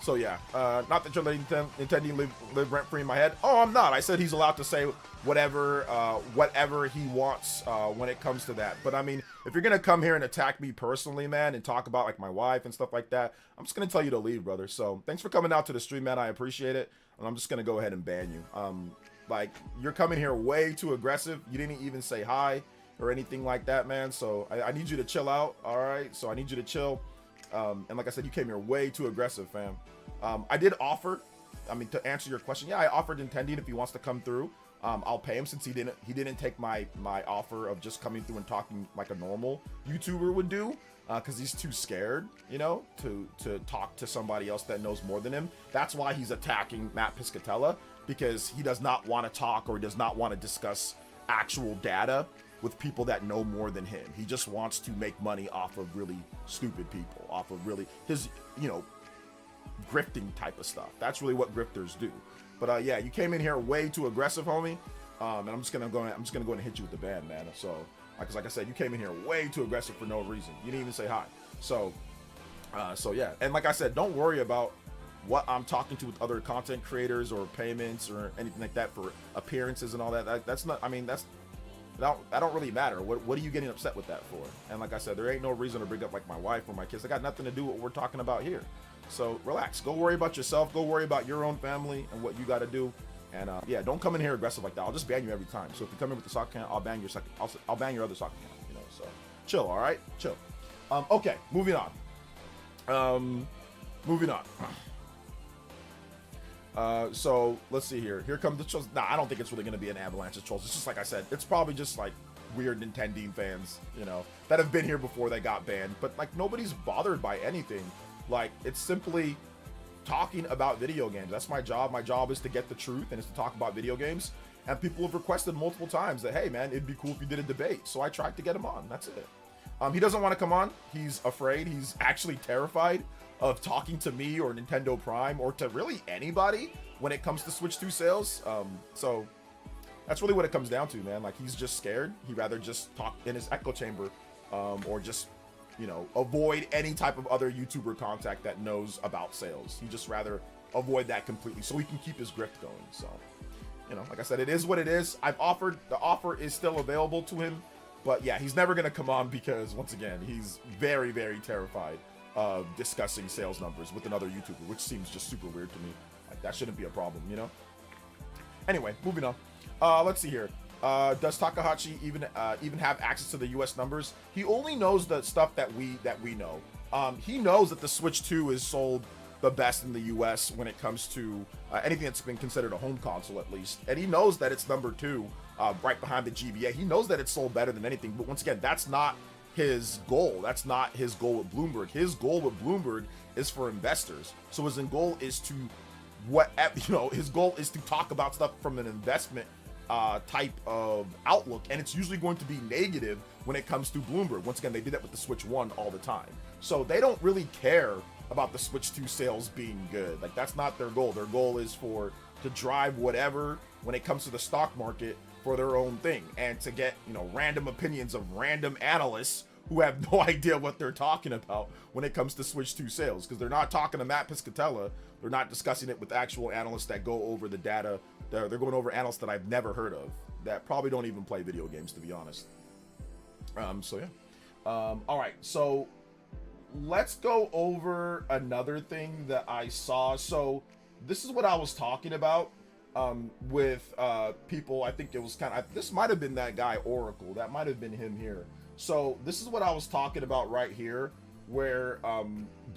A: So yeah, not that you're letting Nintendo live rent free in my head. Oh, I'm not. I said he's allowed to say whatever he wants when it comes to that. But I mean, if you're gonna come here and attack me personally, man, and talk about like my wife and stuff like that, I'm just gonna tell you to leave, brother. So thanks for coming out to the stream, man. I appreciate it, and I'm just gonna go ahead and ban you. Like, you're coming here way too aggressive. You didn't even say hi or anything like that, man. So I need you to chill out. All right. So I need you to chill. And like I said, you came here way too aggressive, fam. I did offer, I mean, to answer your question, yeah, I offered Nintendo if he wants to come through. I'll pay him since he didn't take my offer of just coming through and talking like a normal YouTuber would do, because he's too scared, you know, to talk to somebody else that knows more than him. That's why he's attacking Matt Piscatella, because he does not want to talk, or he does not want to discuss actual data with people that know more than him. He just wants to make money off of really stupid people, off of really his, you know, grifting type of stuff. That's really what grifters do. But yeah, you came in here way too aggressive, homie. And I'm just gonna go and hit you with the ban, man. So, because like I said, you came in here way too aggressive for no reason. You didn't even say hi. So yeah. And like I said, don't worry about what I'm talking to with other content creators or payments or anything like that for appearances and all that. That's not. I mean, that don't really matter. What are you getting upset with that for? And like I said, there ain't no reason to bring up like my wife or my kids. They got nothing to do with what we're talking about here. So relax. Go worry about yourself. Go worry about your own family and what you got to do. And yeah, don't come in here aggressive like that. I'll just ban you every time. So if you come in with the sock account, I'll ban your second. I'll ban your other sock account. You know. So chill. All right. Chill. Okay. Moving on. So let's see here. Here come the trolls. Nah, I don't think it's really going to be an avalanche of trolls. It's just like I said, it's probably just like weird Nintendo fans, you know, that have been here before they got banned. But like nobody's bothered by anything. Like it's simply talking about video games. That's my job. My job is to get the truth and is to talk about video games. And people have requested multiple times that, hey man, it'd be cool if you did a debate. So I tried to get him on. That's it. He doesn't want to come on. He's afraid. He's actually terrified of talking to me or Nintendo Prime or to really anybody when it comes to Switch 2 sales. So that's really what it comes down to, man. Like he's just scared. He'd rather just talk in his echo chamber, or just, you know, avoid any type of other YouTuber contact that knows about sales. He'd just rather avoid that completely so he can keep his grift going. So, you know, like I said, it is what it is. The offer is still available to him, but yeah, he's never going to come on because once again, he's very, very terrified of discussing sales numbers with another YouTuber, which seems just super weird to me. Like that shouldn't be a problem, you know? Anyway, moving on. Let's see here. Does Takahashi even have access to the US numbers? He only knows the stuff that we know. He knows that the Switch 2 is sold the best in the US when it comes to anything that's been considered a home console, at least. And he knows that it's number 2, right behind the GBA. He knows that it's sold better than anything, but once again, that's not his goal. That's not his goal with Bloomberg. His goal with Bloomberg is for investors. So his goal is to his goal is to talk about stuff from an investment type of outlook, and it's usually going to be negative when it comes to Bloomberg. Once again, they did that with the Switch 1 all the time. So they don't really care about the Switch 2 sales being good. Like that's not their goal. Their goal is to drive whatever when it comes to the stock market for their own thing, and to get, you know, random opinions of random analysts who have no idea what they're talking about when it comes to Switch 2 sales, because they're not talking to Matt Piscatella. They're not discussing it with actual analysts that go over the data. They're going over analysts that I've never heard of, that probably don't even play video games, to be honest. So yeah. All right, so let's go over another thing that I saw. So this is what I was talking about with people. I think it was this might have been that guy Oracle. That might have been him here. So this is what I was talking about right here, where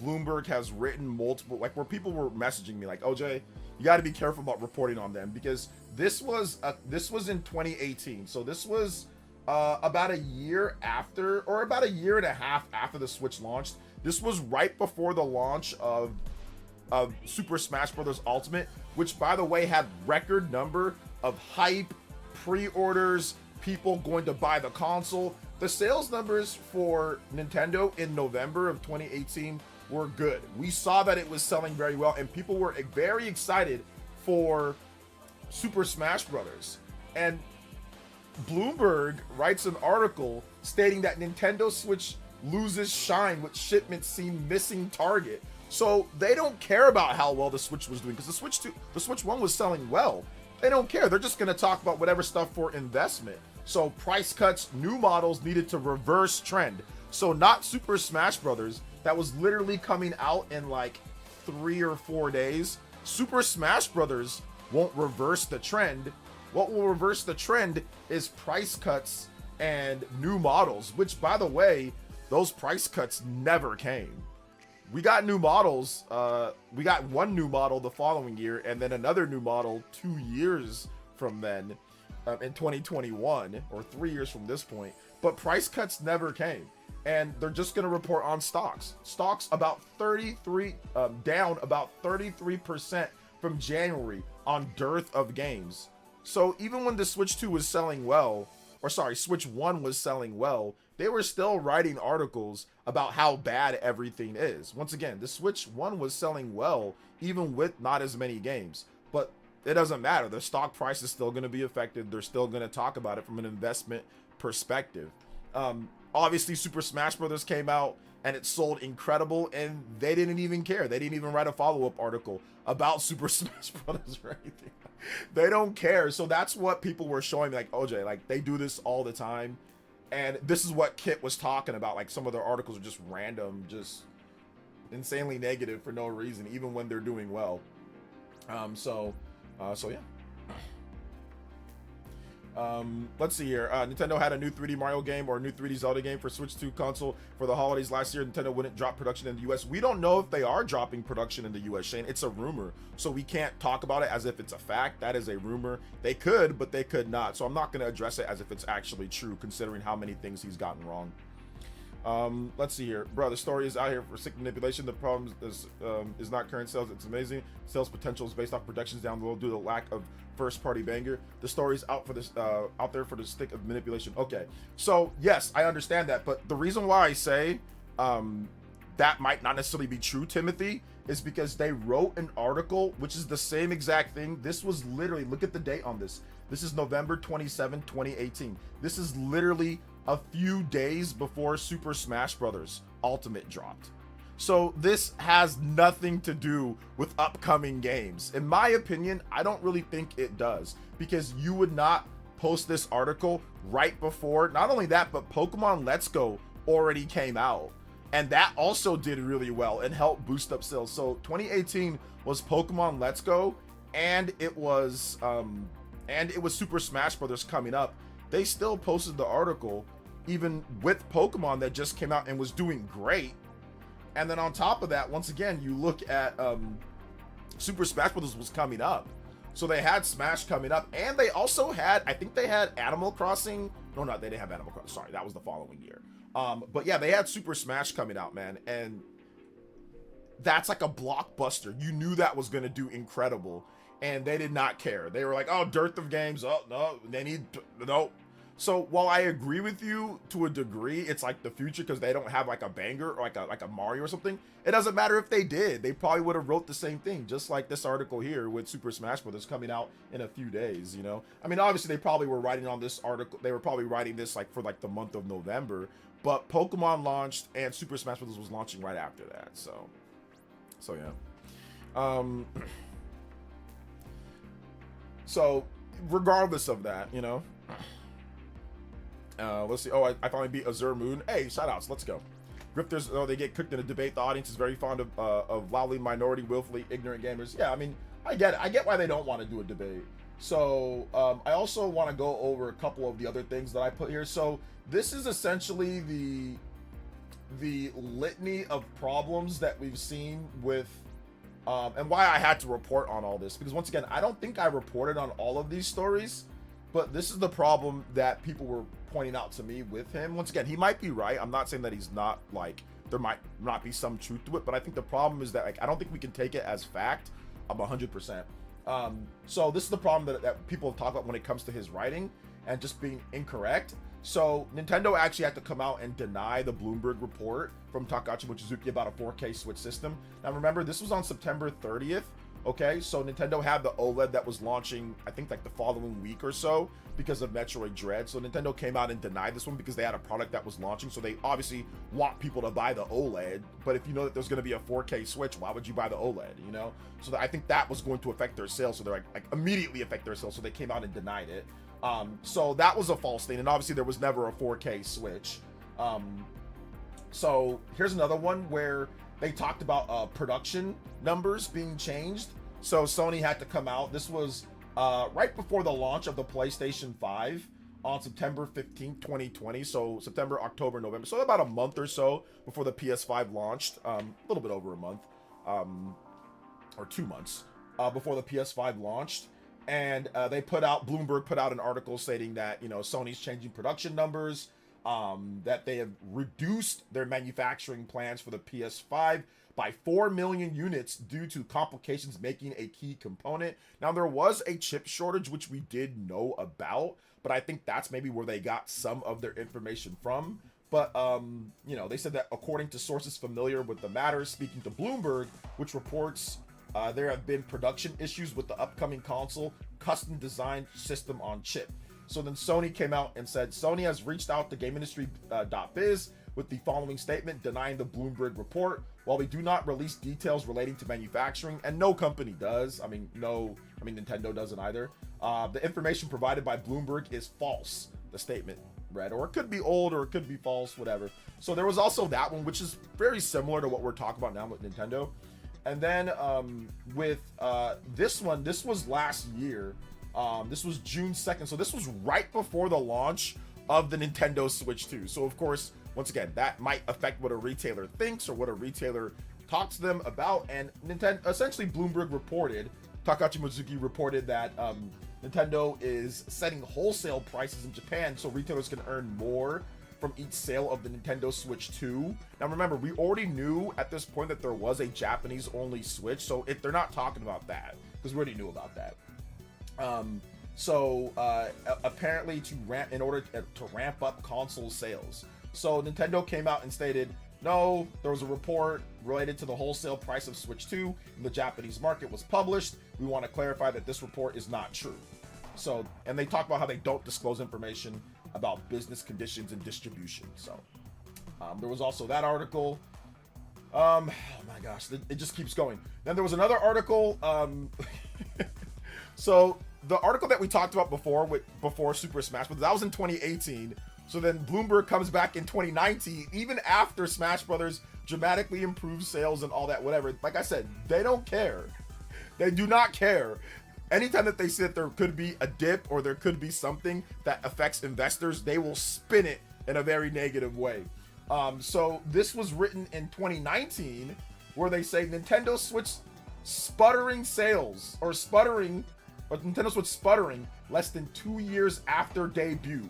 A: Bloomberg has written multiple, like where people were messaging me like, OJ, you got to be careful about reporting on them, because this was in 2018. So this was about a year after, or about a year and a half after the Switch launched. This was right before the launch of Super Smash Bros. Ultimate, which by the way had record number of hype, pre-orders, people going to buy the console. The sales numbers for Nintendo in November of 2018 were good. We saw that it was selling very well, and people were very excited for Super Smash Bros. And Bloomberg writes an article stating that Nintendo Switch loses shine with shipments seen missing target. So they don't care about how well the Switch was doing, because the Switch 1 was selling well. They don't care. They're just going to talk about whatever stuff for investment. So price cuts, new models needed to reverse trend. So not Super Smash Brothers, that was literally coming out in like 3 or 4 days. Super Smash Brothers won't reverse the trend. What will reverse the trend is price cuts and new models, which by the way, those price cuts never came. We got new models. We got one new model the following year, and then another new model 2 years from then. in 2021, or 3 years from this point, but price cuts never came. And they're just going to report on stocks. Stocks about 33, down about 33% from January on dearth of games. So even when the Switch 2 was selling well, or sorry, Switch 1 was selling well, they were still writing articles about how bad everything is. Once again, the Switch 1 was selling well, even with not as many games. But it doesn't matter. The stock price is still going to be affected. They're still going to talk about it from an investment perspective. Obviously, Super Smash Bros. Came out and it sold incredible, and they didn't even care. They didn't even write a follow-up article about Super Smash Bros. Or anything. They don't care. So that's what people were showing me, like, OJ, like, they do this all the time. And this is what Kit was talking about. Like, some of their articles are just random, just insanely negative for no reason, even when they're doing well. So yeah. Let's see here. Nintendo had a new 3D Mario game or a new 3D Zelda game for Switch 2 console for the holidays last year. Nintendo wouldn't drop production in the US. We don't know if they are dropping production in the US, Shane. It's a rumor, so we can't talk about it as if it's a fact. That is a rumor. They could, but they could not. So I'm not going to address it as if it's actually true, considering how many things he's gotten wrong. Let's see here. Bro, the story is out here for sick manipulation. The problem is not current sales. It's amazing. Sales potential is based off projections down the road due to the lack of first-party banger. The story's out for this, out there for the stick of manipulation. Okay, so yes, I understand that, but the reason why I say that might not necessarily be true, Timothy, is because they wrote an article which is the same exact thing. This was literally, look at the date on this. This is November 27, 2018. This is literally a few days before Super Smash Bros. Ultimate dropped. So this has nothing to do with upcoming games. In my opinion, I don't really think it does, because you would not post this article right before, not only that, but Pokemon Let's Go already came out. And that also did really well and helped boost up sales. So 2018 was Pokemon Let's Go, and it was Super Smash Bros. Coming up. They still posted the article, even with Pokemon that just came out and was doing great. And then on top of that, once again, you look at Super Smash Bros. Was coming up. So they had Smash coming up, and they also had, I think they had Animal Crossing. No, they didn't have Animal Crossing. Sorry, that was the following year. But yeah, they had Super Smash coming out, man. And that's like a blockbuster. You knew that was going to do incredible. And they did not care. They were like, oh, dearth of games. Oh, no, they need, no. So while I agree with you to a degree, it's like the future because they don't have like a banger or like a Mario or something. It doesn't matter if they did. They probably would have wrote the same thing, just like this article here with Super Smash Bros. Coming out in a few days, you know? I mean, obviously they probably were writing on this article. They were probably writing this like for like the month of November, but Pokemon launched and Super Smash Bros. Was launching right after that. So yeah. So regardless of that, you know, let's see. Oh, I finally beat Azure Moon. Hey, shout outs. Let's go. Grifters, oh, they get cooked in a debate. The audience is very fond of loudly minority, willfully ignorant gamers. Yeah, I mean, I get it. I get why they don't want to do a debate. So I also want to go over a couple of the other things that I put here. So this is essentially the litany of problems that we've seen with and why I had to report on all this, because once again, I don't think I reported on all of these stories, but this is the problem that people were pointing out to me with him. Once again, he might be right. I'm not saying that he's not, like, there might not be some truth to it, but I think the problem is that, like, I don't think we can take it as fact. I'm 100%. So this is the problem that people talk about when it comes to his writing and just being incorrect. So Nintendo actually had to come out and deny the Bloomberg report from Takashi Mochizuki about a 4K Switch system. Now remember, this was on September 30th. Okay, so Nintendo had the OLED that was launching, I think, like the following week or so because of Metroid Dread. So Nintendo came out and denied this one because they had a product that was launching. So they obviously want people to buy the OLED. But if you know that there's going to be a 4K Switch, why would you buy the OLED, you know? So I think that was going to affect their sales. So they're like immediately affect their sales. So they came out and denied it. So that was a false thing. And obviously there was never a 4K Switch. So here's another one where they talked about production numbers being changed. So Sony had to come out. This was right before the launch of the PlayStation 5 on September 15th, 2020. So September, October, November. So about a month or so before the PS5 launched. A little bit over a month, or 2 months before the PS5 launched. And Bloomberg put out an article stating that, you know, Sony's changing production numbers, that they have reduced their manufacturing plans for the PS5 by 4 million units due to complications making a key component. Now, there was a chip shortage, which we did know about, but I think that's maybe where they got some of their information from. But, you know, they said that according to sources familiar with the matter, speaking to Bloomberg, which reports there have been production issues with the upcoming console custom designed system on chip. So then Sony came out and said Sony has reached out to GameIndustry.biz with the following statement denying the Bloomberg report. While we do not release details relating to manufacturing, and no company does, Nintendo doesn't either, the information provided by Bloomberg is false, the statement read, or it could be old or it could be false, whatever. So there was also that one, which is very similar to what we're talking about now with Nintendo. And then with this one, this was last year. This was June 2nd. So this was right before the launch of the Nintendo Switch 2. So of course, once again, that might affect what a retailer thinks or what a retailer talks to them about. And essentially Bloomberg reported, Takashi Mizuki reported that Nintendo is setting wholesale prices in Japan so retailers can earn more from each sale of the Nintendo Switch 2. Now remember, we already knew at this point that there was a Japanese only Switch, so if they're not talking about that, because we already knew about that. Apparently in order to ramp up console sales. So Nintendo came out and stated, no, there was a report related to the wholesale price of Switch 2 in the Japanese market was published. We want to clarify that this report is not true. So, and they talk about how they don't disclose information about business conditions and distribution. So, there was also that article. Oh my gosh, it just keeps going. Then there was another article. So the article that we talked about before Super Smash Bros., that was in 2018. So then Bloomberg comes back in 2019, even after Smash Brothers dramatically improved sales and all that, whatever. Like I said, they don't care. They do not care. Anytime that they say that there could be a dip or there could be something that affects investors, they will spin it in a very negative way. So this was written in 2019, where they say Nintendo Switch sputtering sales, or Nintendo Switch sputtering less than 2 years after debut.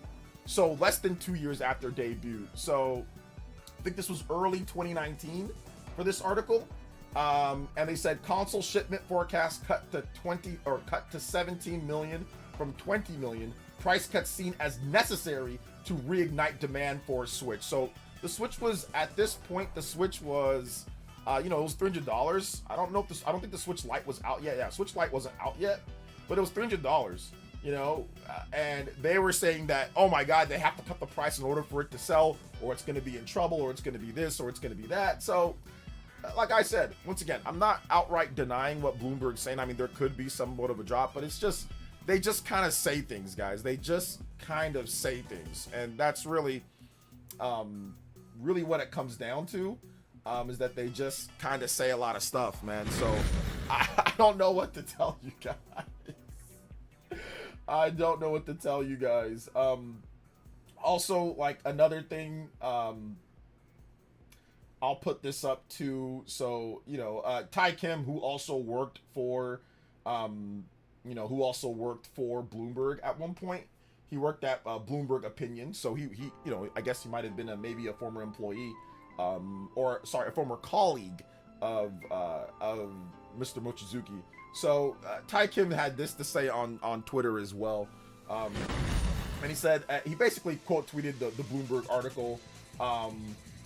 A: So less than 2 years after debut. So I think this was early 2019 for this article. And they said console shipment forecast cut to 17 million from 20 million. Price cuts seen as necessary to reignite demand for Switch. So the Switch was, at this point, it was $300. I don't think the Switch Lite was out yet. Yeah, Switch Lite wasn't out yet, but it was $300. And they were saying that, oh my God, they have to cut the price in order for it to sell, or it's going to be in trouble, or it's going to be this, or it's going to be that. So, like I said, once again, I'm not outright denying what Bloomberg's saying. I mean, there could be somewhat of a drop, but it's just, they just kind of say things, guys. They just kind of say things. And that's really what it comes down to, is that they just kind of say a lot of stuff, man. So, I don't know what to tell you guys. I don't know what to tell you guys. Also, like, another thing, I'll put this up too. So, Ty Kim, who also worked for Bloomberg at one point. He worked at Bloomberg Opinion. So he I guess he might have been maybe a former employee, a former colleague of Mr. Mochizuki. So Ty Kim had this to say on Twitter as well. And he said, he basically quote tweeted the Bloomberg article.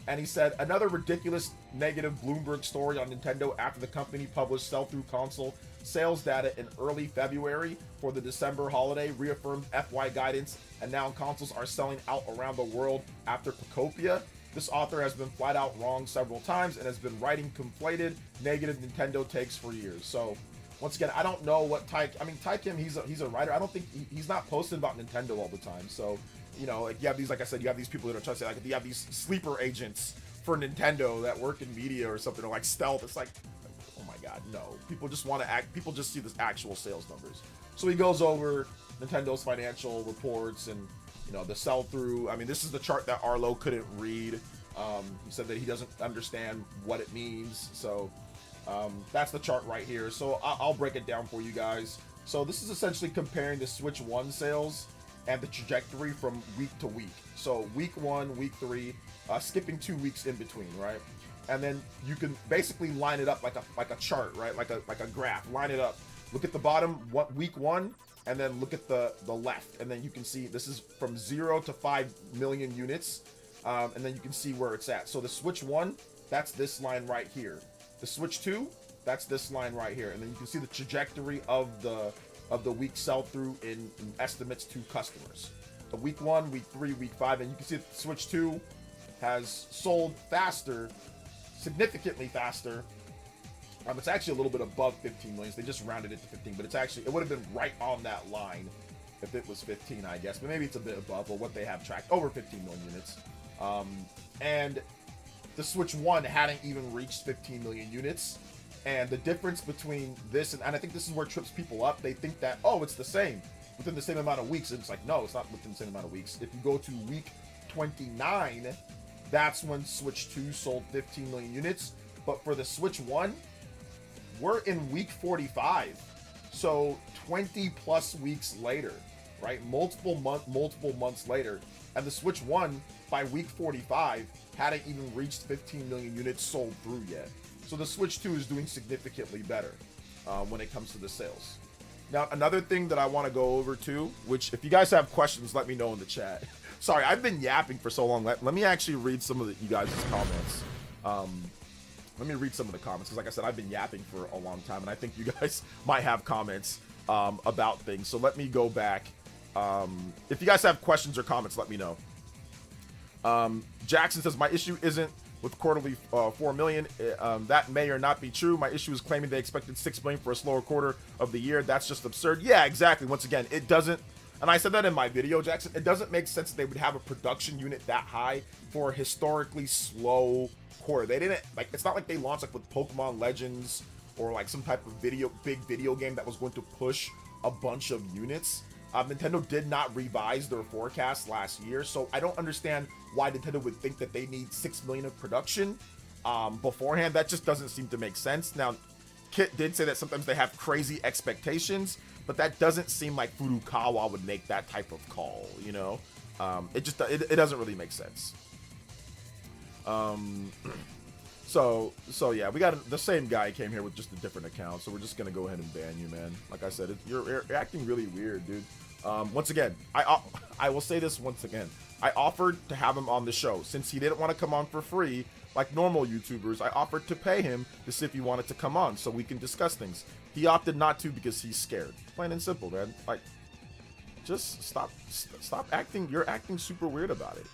A: And he said, another ridiculous negative Bloomberg story on Nintendo after the company published sell-through console sales data in early February for the December holiday, reaffirmed FY guidance, and now consoles are selling out around the world after Pocopia. This author has been flat out wrong several times and has been writing conflated negative Nintendo takes for years. So, once again, I don't know what Ty Kim, he's a writer. I don't think he's not posting about Nintendo all the time. So, like you have these, like I said, you have these people that are trying to say, like, you have these sleeper agents for Nintendo that work in media or something, or like stealth. It's like, oh my God, no. People just see the actual sales numbers. So he goes over Nintendo's financial reports and, the sell-through. I mean, this is the chart that Arlo couldn't read. He said that he doesn't understand what it means. So, that's the chart right here. So I'll break it down for you guys. So this is essentially comparing the Switch 1 sales and the trajectory from week to week. So week 1, week 3, skipping 2 weeks in between, right? And then you can basically line it up like a chart, right? Like a graph. Line it up. Look at the bottom, week 1, and then look at the left, and then you can see this is from 0 to 5 million units, and then you can see where it's at. So the Switch 1, that's this line right here. The Switch 2, that's this line right here, and then you can see the trajectory of the week sell-through in estimates to customers. The week 1, week 3, week 5, and you can see that the Switch 2 has sold faster, significantly faster. It's actually a little bit above 15 million. They just rounded it to 15, but it would have been right on that line if it was 15, I guess. But maybe it's a bit above, or what they have tracked, over 15 million units. And the Switch 1 hadn't even reached 15 million units. And the difference between this and I think this is where it trips people up. They think that, oh, it's the same within the same amount of weeks. And it's like, no, it's not within the same amount of weeks. If you go to week 29, that's when Switch 2 sold 15 million units. But for the Switch 1, we're in week 45. So 20 plus weeks later, right? Multiple months later. And the Switch 1, by week 45, hadn't even reached 15 million units sold through yet. So the Switch 2 is doing significantly better when it comes to the sales. Now, another thing that I want to go over too, which if you guys have questions, let me know in the chat. Sorry, I've been yapping for so long. Let me actually read some of you guys' comments. Let me read some of the comments, because like I said, I've been yapping for a long time, and I think you guys might have comments about things. So let me go back. If you guys have questions or comments, let me know. Jackson says, my issue isn't with quarterly 4 million. That may or not be true. My issue is claiming they expected 6 million for a slower quarter of the year. That's just absurd. Yeah, exactly. Once again, it doesn't, and I said that in my video, Jackson, it doesn't make sense that they would have a production unit that high for a historically slow quarter. They didn't, like, it's not like they launched like with Pokemon Legends or like some type of big video game that was going to push a bunch of units. Nintendo did not revise their forecast last year, so I don't understand why Nintendo would think that they need 6 million of production beforehand. That just doesn't seem to make sense. Now, Kit did say that sometimes they have crazy expectations, but that doesn't seem like Furukawa would make that type of call, you know? It doesn't really make sense. So yeah, we got the same guy came here with just a different account, so we're just gonna go ahead and ban you, man. Like I said, you're acting really weird, dude. Once again, I will say this once again. I offered to have him on the show. Since he didn't want to come on for free, like normal YouTubers, I offered to pay him to see if he wanted to come on so we can discuss things. He opted not to because he's scared. Plain and simple, man. Like, just stop acting. You're acting super weird about it.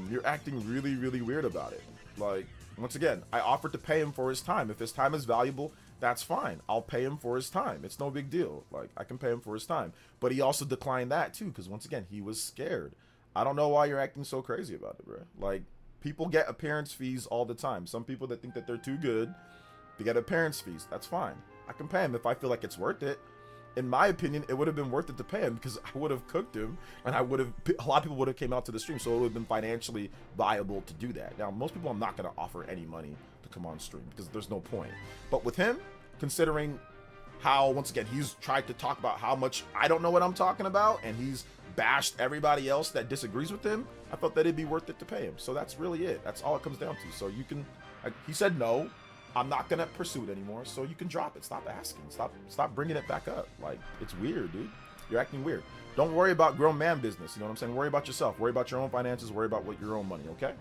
A: You're acting really, really weird about it. Like, once again, I offered to pay him for his time. If his time is valuable, that's fine. I'll pay him for his time. It's no big deal. Like, I can pay him for his time. But he also declined that too, because once again, he was scared. I don't know why you're acting so crazy about it, bro. Like, people get appearance fees all the time. Some people that think that they're too good, they get appearance fees. That's fine. I can pay him if I feel like it's worth it. In my opinion, it would have been worth it to pay him because I would have cooked him, and a lot of people would have came out to the stream, so it would have been financially viable to do that. Now, most people I'm not going to offer any money to come on stream because there's no point. But with him, considering how, once again, he's tried to talk about how much I don't know what I'm talking about, and he's bashed everybody else that disagrees with him, I thought that it'd be worth it to pay him. So that's really it. That's all it comes down to. So you can, he said no. I'm not gonna pursue it anymore, so you can drop it. Stop asking. Stop bringing it back up. Like, it's weird, dude. You're acting weird. Don't worry about grown man business. You know what I'm saying? Worry about yourself. Worry about your own finances. Worry about your own money. Okay?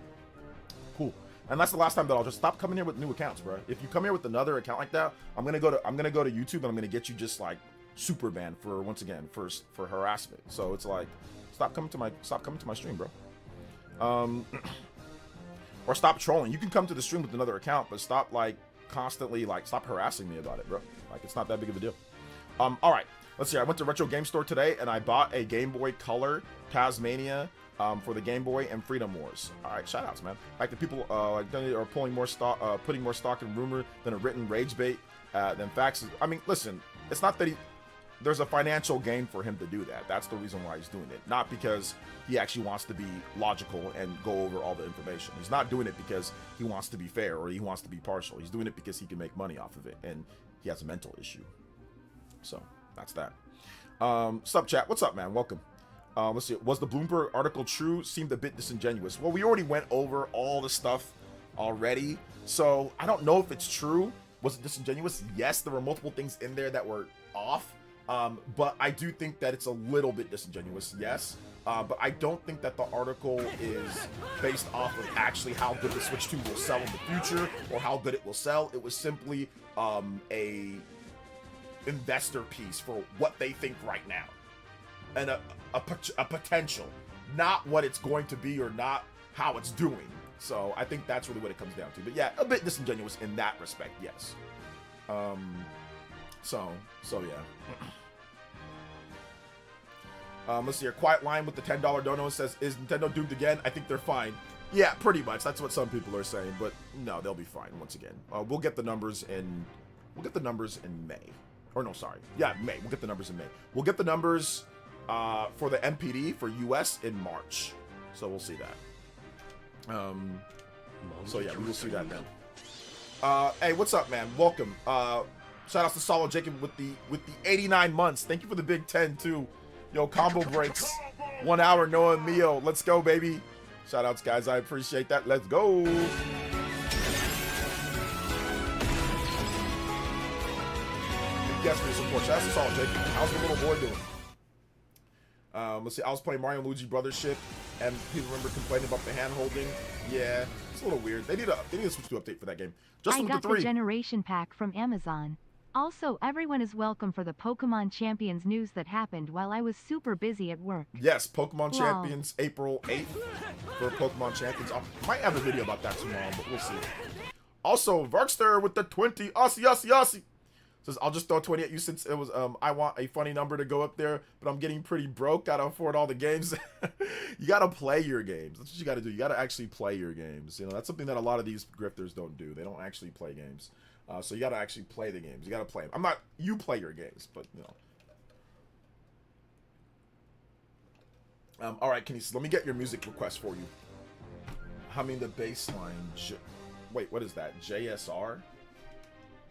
A: Cool. And that's the last time that I'll just stop coming here with new accounts, bro. If you come here with another account like that, I'm gonna go to YouTube and I'm gonna get you just like super banned for, once again, for harassment. So it's like, stop coming to my stream, bro. Or stop trolling. You can come to the stream with another account, but stop like constantly stop harassing me about it, bro. Like, it's not that big of a deal. All right, let's see. I went to Retro Game Store today and I bought a Game Boy Color Tasmania for the Game Boy and Freedom Wars. All right, shout outs, man. Like, the people are putting more stock in rumor than a written rage bait than facts. I mean, listen, it's not that there's a financial gain for him to do that. That's the reason why he's doing it. Not because he actually wants to be logical and go over all the information. He's not doing it because he wants to be fair or he wants to be partial. He's doing it because he can make money off of it, and he has a mental issue. So, that's that. Sub chat, what's up, man? Welcome. Let's see. Was the Bloomberg article true? Seemed a bit disingenuous. Well, we already went over all the stuff already, so I don't know if it's true. Was it disingenuous? Yes, there were multiple things in there that were off, but I do think that it's a little bit disingenuous. Yes. But I don't think that the article is based off of actually how good the Switch 2 will sell in the future or how good it will sell. It was simply a investor piece for what they think right now and a potential, not what it's going to be or not how it's doing. So I think that's really what it comes down to. But yeah, a bit disingenuous in that respect, yes. So yeah. Let's see here. Quiet line with the $10 dono says, is Nintendo doomed again? I think they're fine. Yeah, pretty much. That's what some people are saying, but no, they'll be fine once again. We'll get the numbers in May. Or no, sorry. Yeah, May. We'll get the numbers in May. We'll get the numbers for the MPD for US in March. So we'll see that. So yeah, we will see that then. Hey, what's up, man? Welcome. Shout out to Solid Jacob with the 89 months. Thank you for the big 10 too. Yo, combo breaks. 1 hour, Noah and Mio. Let's go, baby. Shout outs, guys. I appreciate that. Let's go. Yes, for your support. Shout out to Solid Jacob. How's the little boy doing? Let's see. I was playing Mario and Luigi Brothership, and people remember complaining about the hand holding. Yeah, it's a little weird. They need a Switch 2 update for that game. Just
B: I got the generation pack from Amazon. Also, everyone is welcome for the Pokemon Champions news that happened while I was super busy at work.
A: Yes, Pokemon Champions, April 8th for Pokemon Champions. I might have a video about that tomorrow, but we'll see. Also, Varkster with the 20. Aussie. Says, I'll just throw 20 at you since it was, I want a funny number to go up there, but I'm getting pretty broke. Gotta afford all the games. You gotta play your games. That's what you gotta do. You gotta actually play your games. You know, that's something that a lot of these grifters don't do. They don't actually play games. So you gotta actually play the games. You gotta play them. You play your games, but you know. All right, let me get your music request for you. Humming the bass line. Wait, what is that? JSR?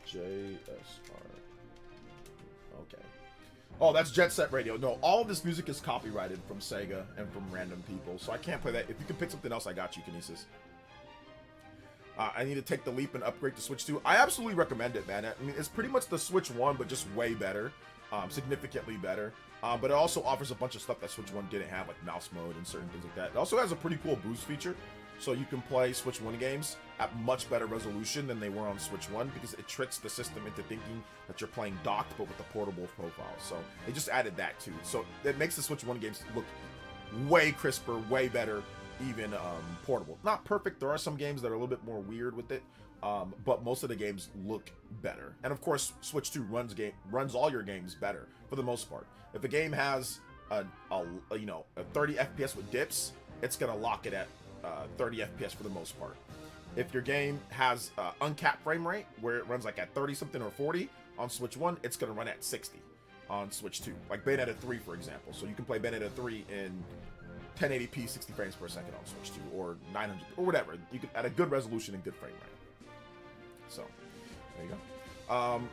A: JSR. Okay. Oh, that's Jet Set Radio. No, all of this music is copyrighted from Sega and from random people, so I can't play that. If you can pick something else, I got you, Kinesis. I need to take the leap and upgrade to Switch 2. I absolutely recommend it, man. I mean, it's pretty much the Switch 1, but just way better. Significantly better. But it also offers a bunch of stuff that Switch 1 didn't have, like mouse mode and certain things like that. It also has a pretty cool boost feature. So you can play Switch 1 games at much better resolution than they were on Switch 1 because it tricks the system into thinking that you're playing docked but with a portable profile. So they just added that too. So it makes the Switch 1 games look way crisper, way better, even portable. Not perfect. There are some games that are a little bit more weird with it, but most of the games look better. And of course, Switch 2 runs all your games better for the most part. If a game has a 30 FPS with dips, it's gonna lock it at 30 FPS for the most part. If your game has uncapped frame rate, where it runs like at 30 something or 40 on Switch 1, it's gonna run at 60 on Switch 2. Like Bayonetta 3, for example. So you can play Bayonetta 3 in 1080p 60 frames per second on Switch 2 or 900 or whatever. You can at a good resolution and good frame rate. So there you go.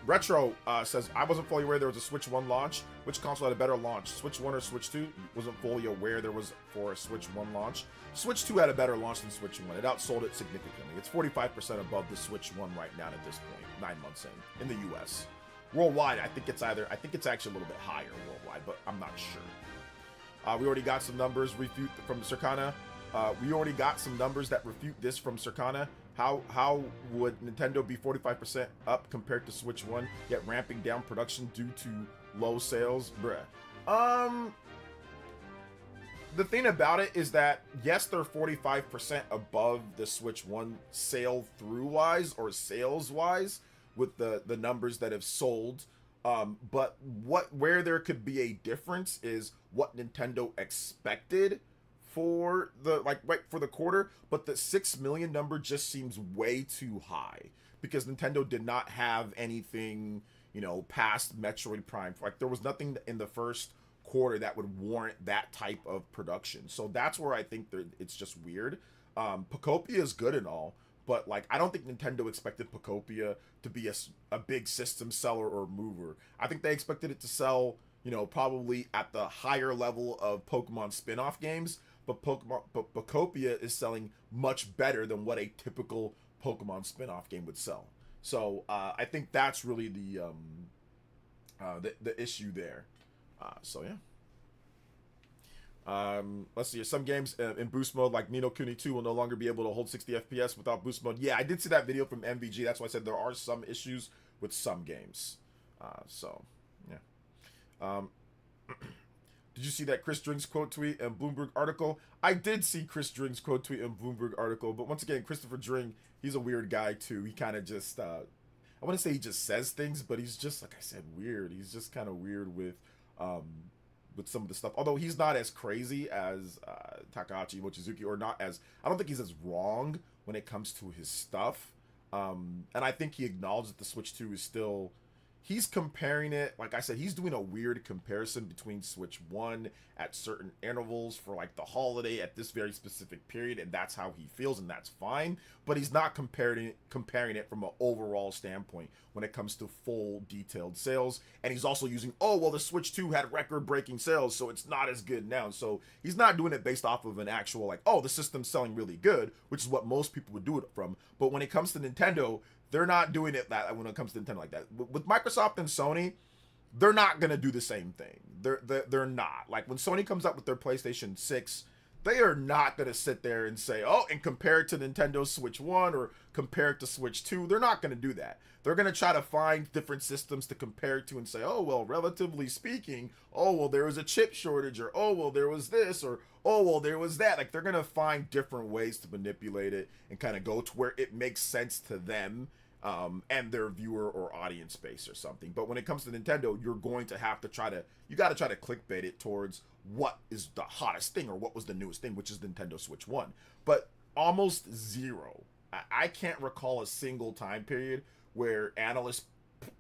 A: Retro says, I wasn't fully aware there was a Switch 1 launch. Which console had a better launch, Switch 1 or Switch 2? Wasn't fully aware there was for a Switch 1 launch. Switch 2 had a better launch than Switch 1. It outsold it significantly. It's 45% above the Switch 1 right now at this point, 9 months in the US. Worldwide, I think it's actually a little bit higher worldwide, but I'm not sure. We already got some numbers from Circana. We already got some numbers that refute this from Circana. How would Nintendo be 45% up compared to Switch 1, yet ramping down production due to low sales? Bruh. The thing about it is that, yes, they're 45% above the Switch 1 sales-wise with the numbers that have sold. But where there could be a difference is what Nintendo expected for the quarter, but the 6 million number just seems way too high because Nintendo did not have anything, past Metroid Prime. Like there was nothing in the first quarter that would warrant that type of production. So that's where I think that it's just weird. Pocopia is good and all, but like I don't think Nintendo expected Pocopia to be a big system seller or mover. I think they expected it to sell, you know, probably at the higher level of Pokemon spin-off games, but Pocopia is selling much better than what a typical Pokemon spin-off game would sell. So I think that's really the issue there. So yeah. Let's see. Some games in boost mode, like Ni no Kuni 2, will no longer be able to hold 60 FPS without boost mode. Yeah, I did see that video from MVG. That's why I said there are some issues with some games. So yeah. Did you see that Chris Dring's quote tweet and Bloomberg article? I did see Chris Dring's quote tweet and Bloomberg article, but once again, Christopher Dring, he's a weird guy too. He kind of just, I want to say he just says things, but he's just, like I said, weird. He's just kind of weird with some of the stuff. Although he's not as crazy as Takahashi Mochizuki, or not as, I don't think he's as wrong when it comes to his stuff. And I think he acknowledged that the Switch 2 is still, he's comparing it, like I said, he's doing a weird comparison between Switch 1 at certain intervals for like the holiday at this very specific period, and that's how he feels, and that's fine. But he's not comparing it from an overall standpoint when it comes to full detailed sales. And he's also using, oh, well, the Switch 2 had record-breaking sales, so it's not as good now. So he's not doing it based off of an actual, like, oh, the system's selling really good, which is what most people would do it from. But when it comes to Nintendo, they're not doing it that when it comes to Nintendo like that. With Microsoft and Sony, they're not gonna do the same thing. They're not. Like when Sony comes up with their PlayStation 6, they are not gonna sit there and say, oh, and compare it to Nintendo Switch 1 or compare it to Switch 2. They're not gonna do that. They're gonna try to find different systems to compare it to and say, oh, well, relatively speaking, oh, well, there was a chip shortage, or oh, well, there was this, or oh, well, there was that. Like they're gonna find different ways to manipulate it and kind of go to where it makes sense to them and their viewer or audience base or something. But when it comes to Nintendo, you're going to have to you got to try to clickbait it towards what is the hottest thing or what was the newest thing, which is Nintendo Switch 1. But almost zero. I can't recall a single time period where analysts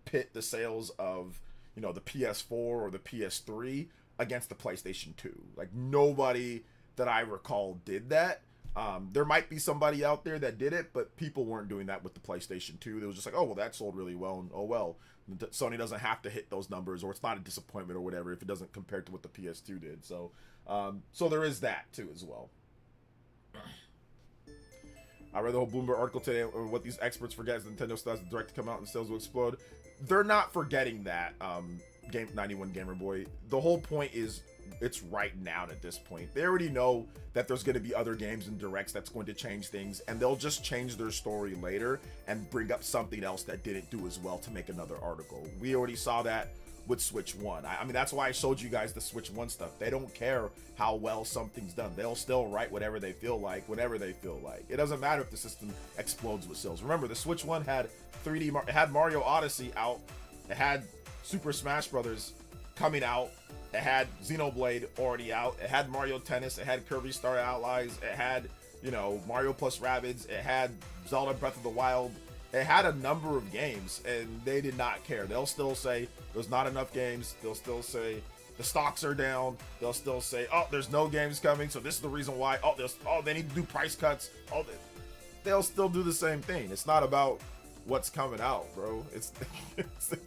A: pit the sales of, you know, the PS4 or the PS3 against the PlayStation 2. Like nobody that I recall did that. There might be somebody out there that did it, but people weren't doing that with the PlayStation 2. It was just like, oh, well, that sold really well, and oh, well, Sony doesn't have to hit those numbers, or it's not a disappointment or whatever if it doesn't compare to what the PS2 did. So, so there is that too as well. I read the whole Bloomberg article today, or what these experts forget is Nintendo still has the direct to come out and sales will explode. They're not forgetting that, Game 91 Gamer Boy. The whole point is, it's right now at this point. They already know that there's going to be other games and directs that's going to change things, and they'll just change their story later and bring up something else that didn't do as well to make another article. We already saw that with Switch 1. I mean, that's why I showed you guys the Switch 1 stuff. They don't care how well something's done. They'll still write whatever they feel like, whenever they feel like. It doesn't matter if the system explodes with sales. Remember, the Switch 1 had it had Mario Odyssey out. It had Super Smash Brothers coming out. It had Xenoblade already out. It had Mario Tennis. It had Kirby Star Allies. It had, you know, Mario plus Rabbids. It had Zelda Breath of the Wild. It had a number of games, and they did not care. They'll still say there's not enough games. They'll still say the stocks are down. They'll still say, oh, there's no games coming, so this is the reason why. Oh, they need to do price cuts. Oh, they'll still do the same thing. It's not about what's coming out, bro. It's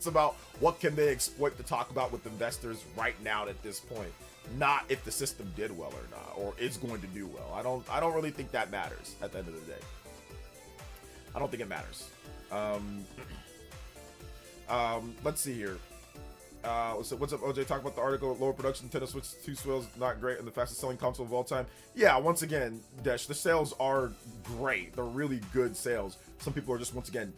A: about what can they exploit to talk about with investors right now at this point, not if the system did well or not, or is going to do well. I don't really think that matters at the end of the day. I don't think it matters. Let's see here. So what's up, OJ? Talk about the article. Lower production, Nintendo Switch 2 sales not great, and the fastest selling console of all time. Yeah, once again, Desh, the sales are great. They're really good sales. Some people are just, once again,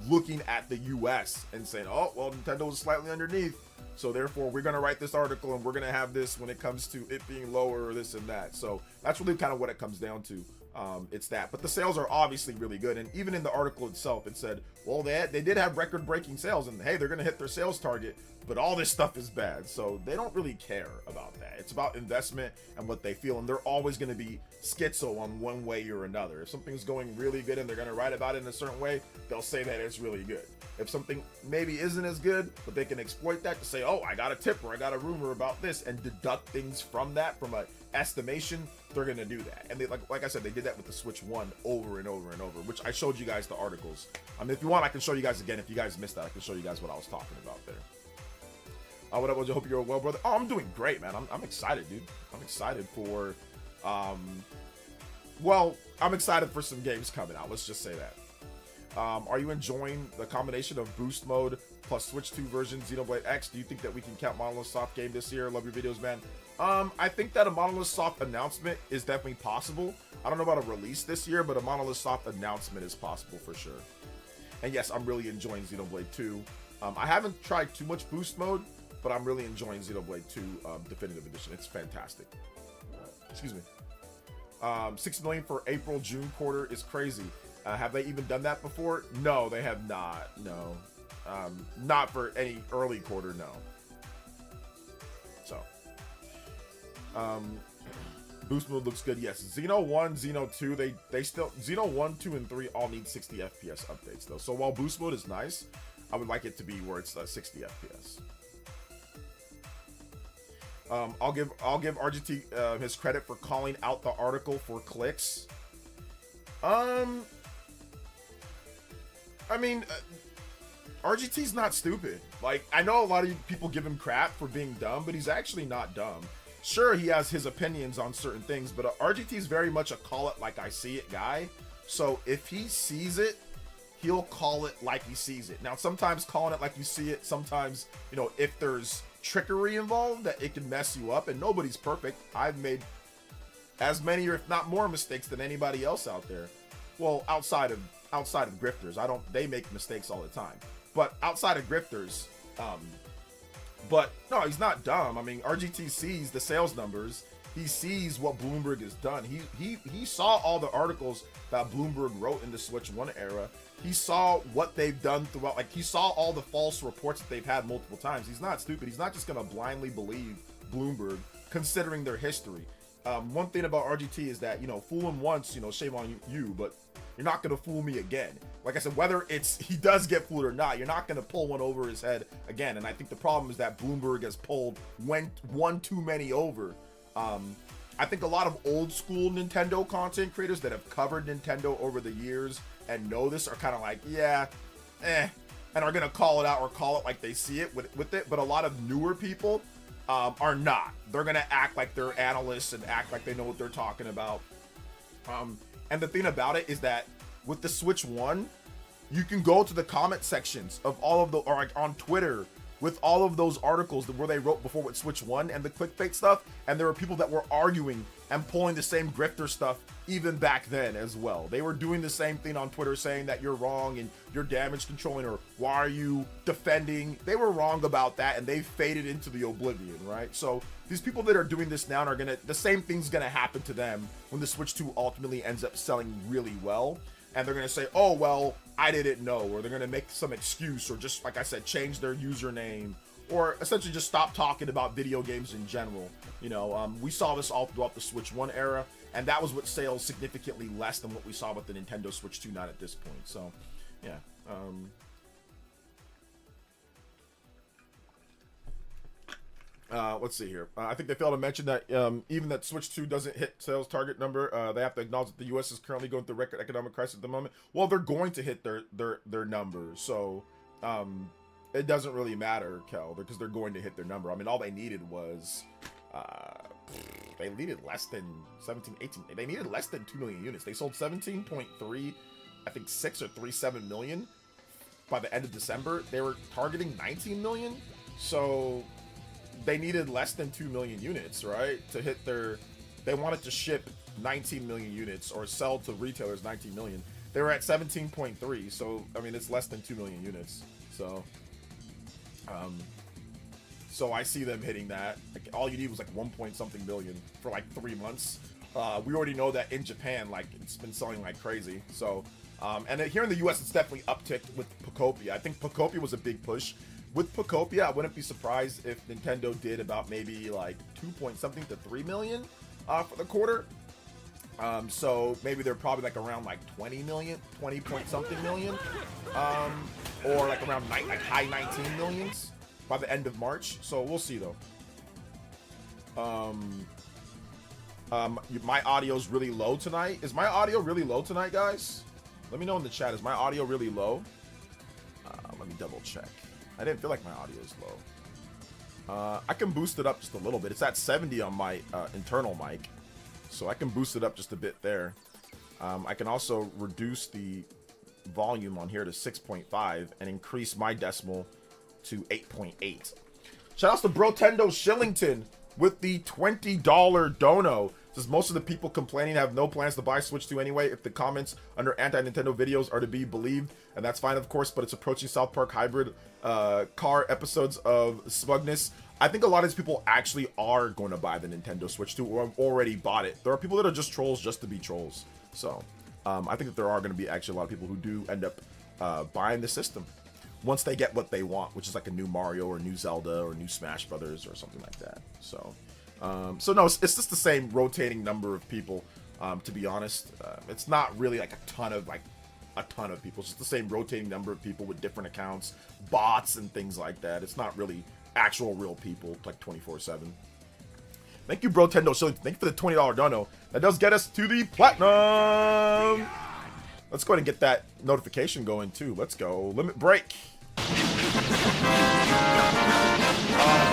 A: looking at the US and saying, oh, well, Nintendo was slightly underneath, so therefore we're going to write this article and we're going to have this when it comes to it being lower or this and that. So that's really kind of what it comes down to. It's that, but the sales are obviously really good. And even in the article itself, it said, well, they did have record-breaking sales, and hey, they're going to hit their sales target, but all this stuff is bad. So they don't really care about that. It's about investment and what they feel, and they're always going to be schizo on one way or another. If something's going really good and they're going to write about it in a certain way, they'll say that it's really good. If something maybe isn't as good, but they can exploit that to say, oh, I got a tip or I got a rumor about this, and deduct things from that from a estimation, they're gonna do that. And they like I said, they did that with the Switch 1 over and over and over, which I showed you guys the articles. If you want, I can show you guys again. If you guys missed that, I can show you guys what I was talking about there. What up, I hope you're well, brother. Oh, I'm doing great, man. I'm excited, dude. I'm excited for, well, I'm excited for some games coming out. Let's just say that. Are you enjoying the combination of boost mode plus Switch 2 version Xenoblade X? Do you think that we can count Monolith Soft game this year? Love your videos, man. I think that a Monolith Soft announcement is definitely possible. I don't know about a release this year, but a Monolith Soft announcement is possible for sure. And yes, I'm really enjoying Xenoblade 2. I haven't tried too much boost mode, but I'm really enjoying Xenoblade 2 Definitive Edition. It's fantastic. Excuse me. 6 million for April-June quarter is crazy. Have they even done that before? No, they have not. No. Not for any early quarter, no. So. Boost mode looks good, yes. Xeno 1, Xeno 2, they still... Xeno 1, 2, and 3 all need 60 FPS updates, though. So while boost mode is nice, I would like it to be where it's 60 FPS. I'll give RGT his credit for calling out the article for clicks. I mean, RGT's not stupid. Like, I know a lot of people give him crap for being dumb, but he's actually not dumb. Sure, he has his opinions on certain things, but RGT's very much a call it like I see it guy. So if he sees it, he'll call it like he sees it. Now, sometimes calling it like you see it, sometimes, you know, if there's trickery involved, that it can mess you up, and nobody's perfect. I've made as many or if not more mistakes than anybody else out there. Well, outside of grifters, they make mistakes all the time. But outside of grifters, but no, he's not dumb. I mean, RGT sees the sales numbers. He sees what Bloomberg has done. He saw all the articles that Bloomberg wrote in the Switch 1 era. He saw what they've done throughout. Like, he saw all the false reports that they've had multiple times. He's not stupid. He's not just going to blindly believe Bloomberg, considering their history. One thing about RGT is that, you know, fool him once, you know, shame on you, but you're not going to fool me again. Like I said, whether he does get fooled or not, you're not going to pull one over his head again. And I think the problem is that Bloomberg has pulled one too many over. I think a lot of old school Nintendo content creators that have covered Nintendo over the years and know this are kind of like, yeah, and are going to call it out or call it like they see it with it. But a lot of newer people are not. They're going to act like they're analysts and act like they know what they're talking about. And the thing about it is that with the Switch 1, you can go to the comment sections of all of the, or like on Twitter, with all of those articles where they wrote before with Switch 1 and the clickbait stuff, and there were people that were arguing and pulling the same grifter stuff even back then as well. They were doing the same thing on Twitter, saying that you're wrong and you're damage controlling, or why are you defending? They were wrong about that, and they faded into the oblivion, right? So these people that are doing this now are the same thing's gonna happen to them when the Switch 2 ultimately ends up selling really well. And they're going to say, oh, well, I didn't know. Or they're going to make some excuse, or just, like I said, change their username, or essentially just stop talking about video games in general. You know, we saw this all throughout the Switch 1 era, and that was what sales significantly less than what we saw with the Nintendo Switch 2 not at this point. So, yeah. Let's see here. I think they failed to mention that even that Switch 2 doesn't hit sales target number, they have to acknowledge that the U.S. is currently going through record economic crisis at the moment. Well, they're going to hit their numbers, so it doesn't really matter, Kel, because they're going to hit their number. I mean, all they needed was they needed less than 17, 18. They needed less than 2 million units. They sold 17.3, I think 6 or 37 million by the end of December. They were targeting 19 million, so they needed less than 2 million units, right, to hit they wanted to ship 19 million units or sell to retailers 19 million. They were at 17.3, so I mean, it's less than 2 million units. So so I see them hitting that. Like, all you need was like 1 point something billion for like 3 months. We already know that in Japan, like, it's been selling like crazy. So and here in the US, it's definitely upticked with Pocopia. I think Pocopia was a big push. With Pocopia, I wouldn't be surprised if Nintendo did about maybe like 2 point something to 3 million for the quarter. So maybe they're probably like around like 20 point something million, or like around like high 19 millions by the end of March. So we'll see though. My audio's really low tonight. Is my audio really low tonight, guys? Let me know in the chat. Is my audio really low? Let me double check. I didn't feel like my audio is low. I can boost it up just a little bit. It's at 70 on my internal mic, so I can boost it up just a bit there. I can also reduce the volume on here to 6.5 and increase my decimal to 8.8. Shout outs to Brotendo Shillington with the $20 dono. Says most of the people complaining have no plans to buy Switch 2 anyway if the comments under anti-Nintendo videos are to be believed, and that's fine of course, but it's approaching South Park hybrid car episodes of smugness. I think a lot of these people actually are going to buy the Nintendo Switch 2 or have already bought it. There are people that are just trolls just to be trolls. So I think that there are going to be actually a lot of people who do end up buying the system once they get what they want, which is like a new Mario or new Zelda or new Smash Brothers or something like that. So no, it's just the same rotating number of people. To be honest, it's not really like a ton of people. It's just the same rotating number of people with different accounts, bots and things like that. It's not really actual real people like 24/7. Thank you, Brotendo. So thank you for the $20 dono. That does get us to the platinum. Let's go ahead and get that notification going too. Let's go. Limit break.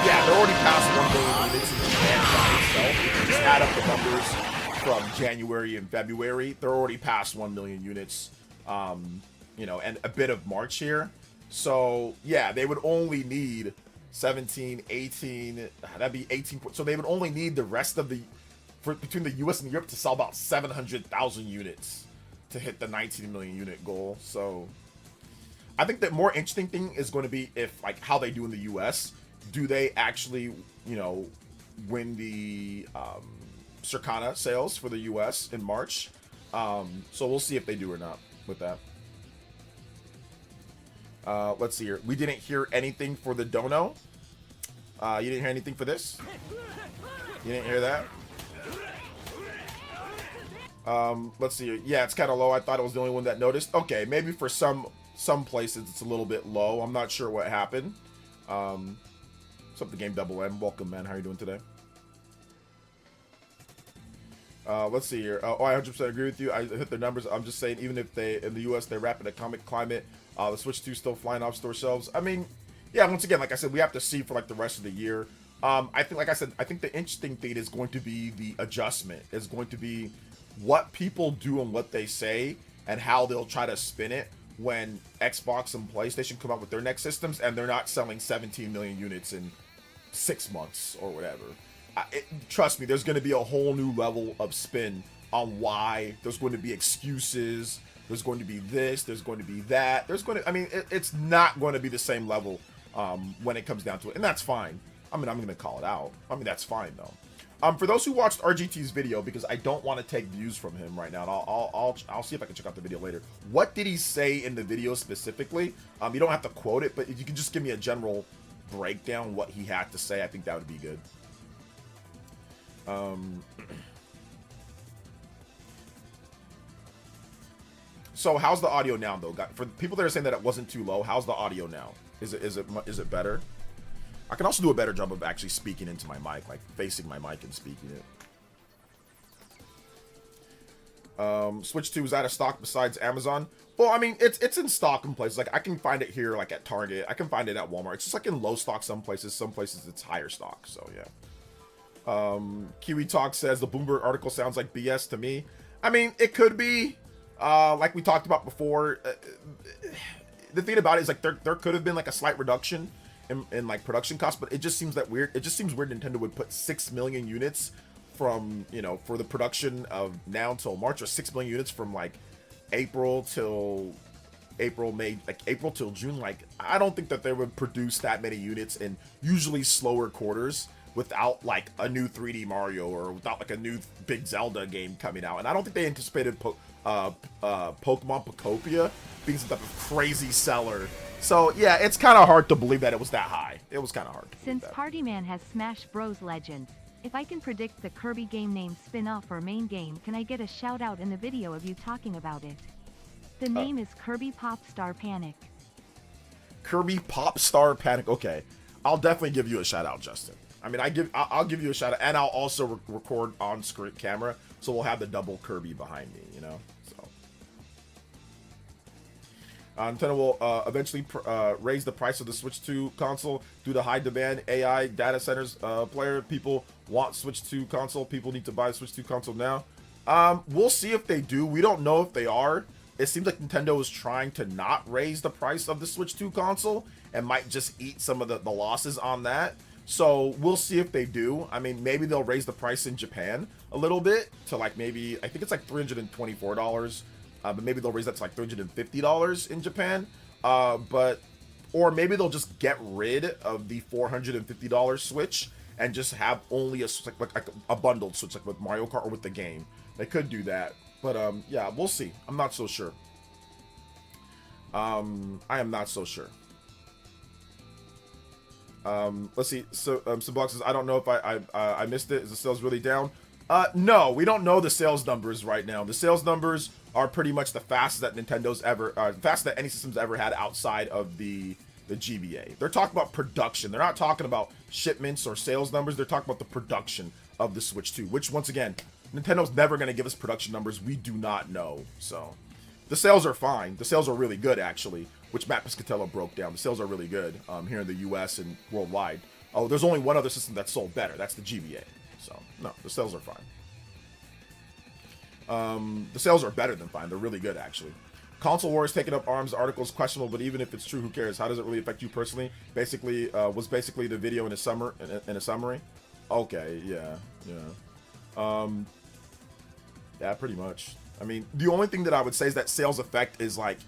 A: Yeah, they're already past 1 million units in Japan by itself. Just add up the numbers from January and February. They're already past 1 million units, you know, and a bit of March here. So, yeah, they would only need 17, 18, that'd be 18. So they would only need the rest of between the US and Europe to sell about 700,000 units to hit the 19 million unit goal. So I think the more interesting thing is going to be if, like, how they do in the US. Do they actually, you know, win the Circana sales for the US in March? So we'll see if they do or not with that. Let's see here. We didn't hear anything for the dono. You didn't hear anything for this? You didn't hear that? Let's see here. Yeah, it's kind of low. I thought I was the only one that noticed. Okay, maybe for some places it's a little bit low. I'm not sure what happened. What's up, the game Double M? Welcome, man. How are you doing today? Let's see here. Oh, I 100% agree with you. I hit their numbers. I'm just saying, even if they in the US they rapid economic climate, the Switch 2 still flying off store shelves. I mean, yeah. Once again, like I said, we have to see for like the rest of the year. I think, like I said, I think the interesting thing is going to be the adjustment. Is going to be what people do and what they say and how they'll try to spin it when Xbox and PlayStation come out with their next systems and they're not selling 17 million units in 6 months or whatever. Trust me, there's going to be a whole new level of spin on why. There's going to be excuses. There's going to be this. There's going to be that. I mean, it's not going to be the same level when it comes down to it. And that's fine. I mean, I'm going to call it out. I mean, that's fine, though. For those who watched RGT's video, because I don't want to take views from him right now, and I'll see if I can check out the video later. What did he say in the video specifically? You don't have to quote it, but if you can just give me a general breakdown what he had to say, I think that would be good. So how's the audio now, though? For people that are saying that it wasn't too low, how's the audio now? Is it better? I can also do a better job of actually speaking into my mic, like facing my mic and speaking it. Switch 2 is out of stock besides Amazon. Well, I mean, it's in stock in places. Like, I can find it here, like, at Target. I can find it at Walmart. It's just, like, in low stock some places. Some places it's higher stock, so, yeah. Kiwi Talk says, the Bloomberg article sounds like BS to me. I mean, it could be. Like we talked about before. The thing about it is, like, there could have been, like, a slight reduction in like production costs, but it just seems weird Nintendo would put 6 million units from, you know, for the production of now until March, or 6 million units from like April till June. Like, I don't think that they would produce that many units in usually slower quarters without like a new 3D Mario or without like a new big Zelda game coming out. And I don't think they anticipated Pokemon Pocopia being some type of crazy seller. So, yeah, it's kind of hard to believe that it was that high. It was kind of hard to believe
B: Since Partyman has Smash Bros. Legends, if I can predict the Kirby game name spin-off or main game, can I get a shout-out in the video of you talking about it? The name is Kirby Pop Star Panic.
A: Kirby Pop Star Panic. Okay. I'll definitely give you a shout-out, Justin. I mean, I'll give you a shout out, and I'll also record on screen camera, so we'll have the double Kirby behind me, you know. So Nintendo will eventually raise the price of the Switch 2 console due to high demand. AI data centers, people want Switch 2 console. People need to buy Switch 2 console now. We'll see if they do. We don't know if they are. It seems like Nintendo is trying to not raise the price of the Switch 2 console and might just eat some of the losses on that. So we'll see if they do. I mean, maybe they'll raise the price in Japan a little bit to like maybe, I think it's like $324, but maybe they'll raise that to like $350 in Japan. Or maybe they'll just get rid of the $450 Switch and just have only like a bundled Switch, like with Mario Kart or with the game. They could do that, but yeah, we'll see. I'm not so sure. I am not so sure. Let's see. So Subox says, I don't know if I missed it. Is the sales really down? No, we don't know the sales numbers right now. The sales numbers are pretty much the fastest that Nintendo's ever, fastest that any system's ever had outside of the GBA. They're talking about production. They're not talking about shipments or sales numbers. They're talking about the production of the Switch 2, which once again, Nintendo's never going to give us production numbers. We do not know. So the sales are fine. The sales are really good, actually, which Matt Piscatella broke down. The sales are really good here in the US and worldwide. Oh, there's only one other system that's sold better. That's the GBA. So no, the sales are fine. The sales are better than fine. They're really good, actually. Console wars taking up arms. The article is questionable, but even if it's true, who cares? How does it really affect you personally? Basically, was basically the video in a summary. Okay, yeah. Yeah, pretty much. I mean, the only thing that I would say is that sales effect is like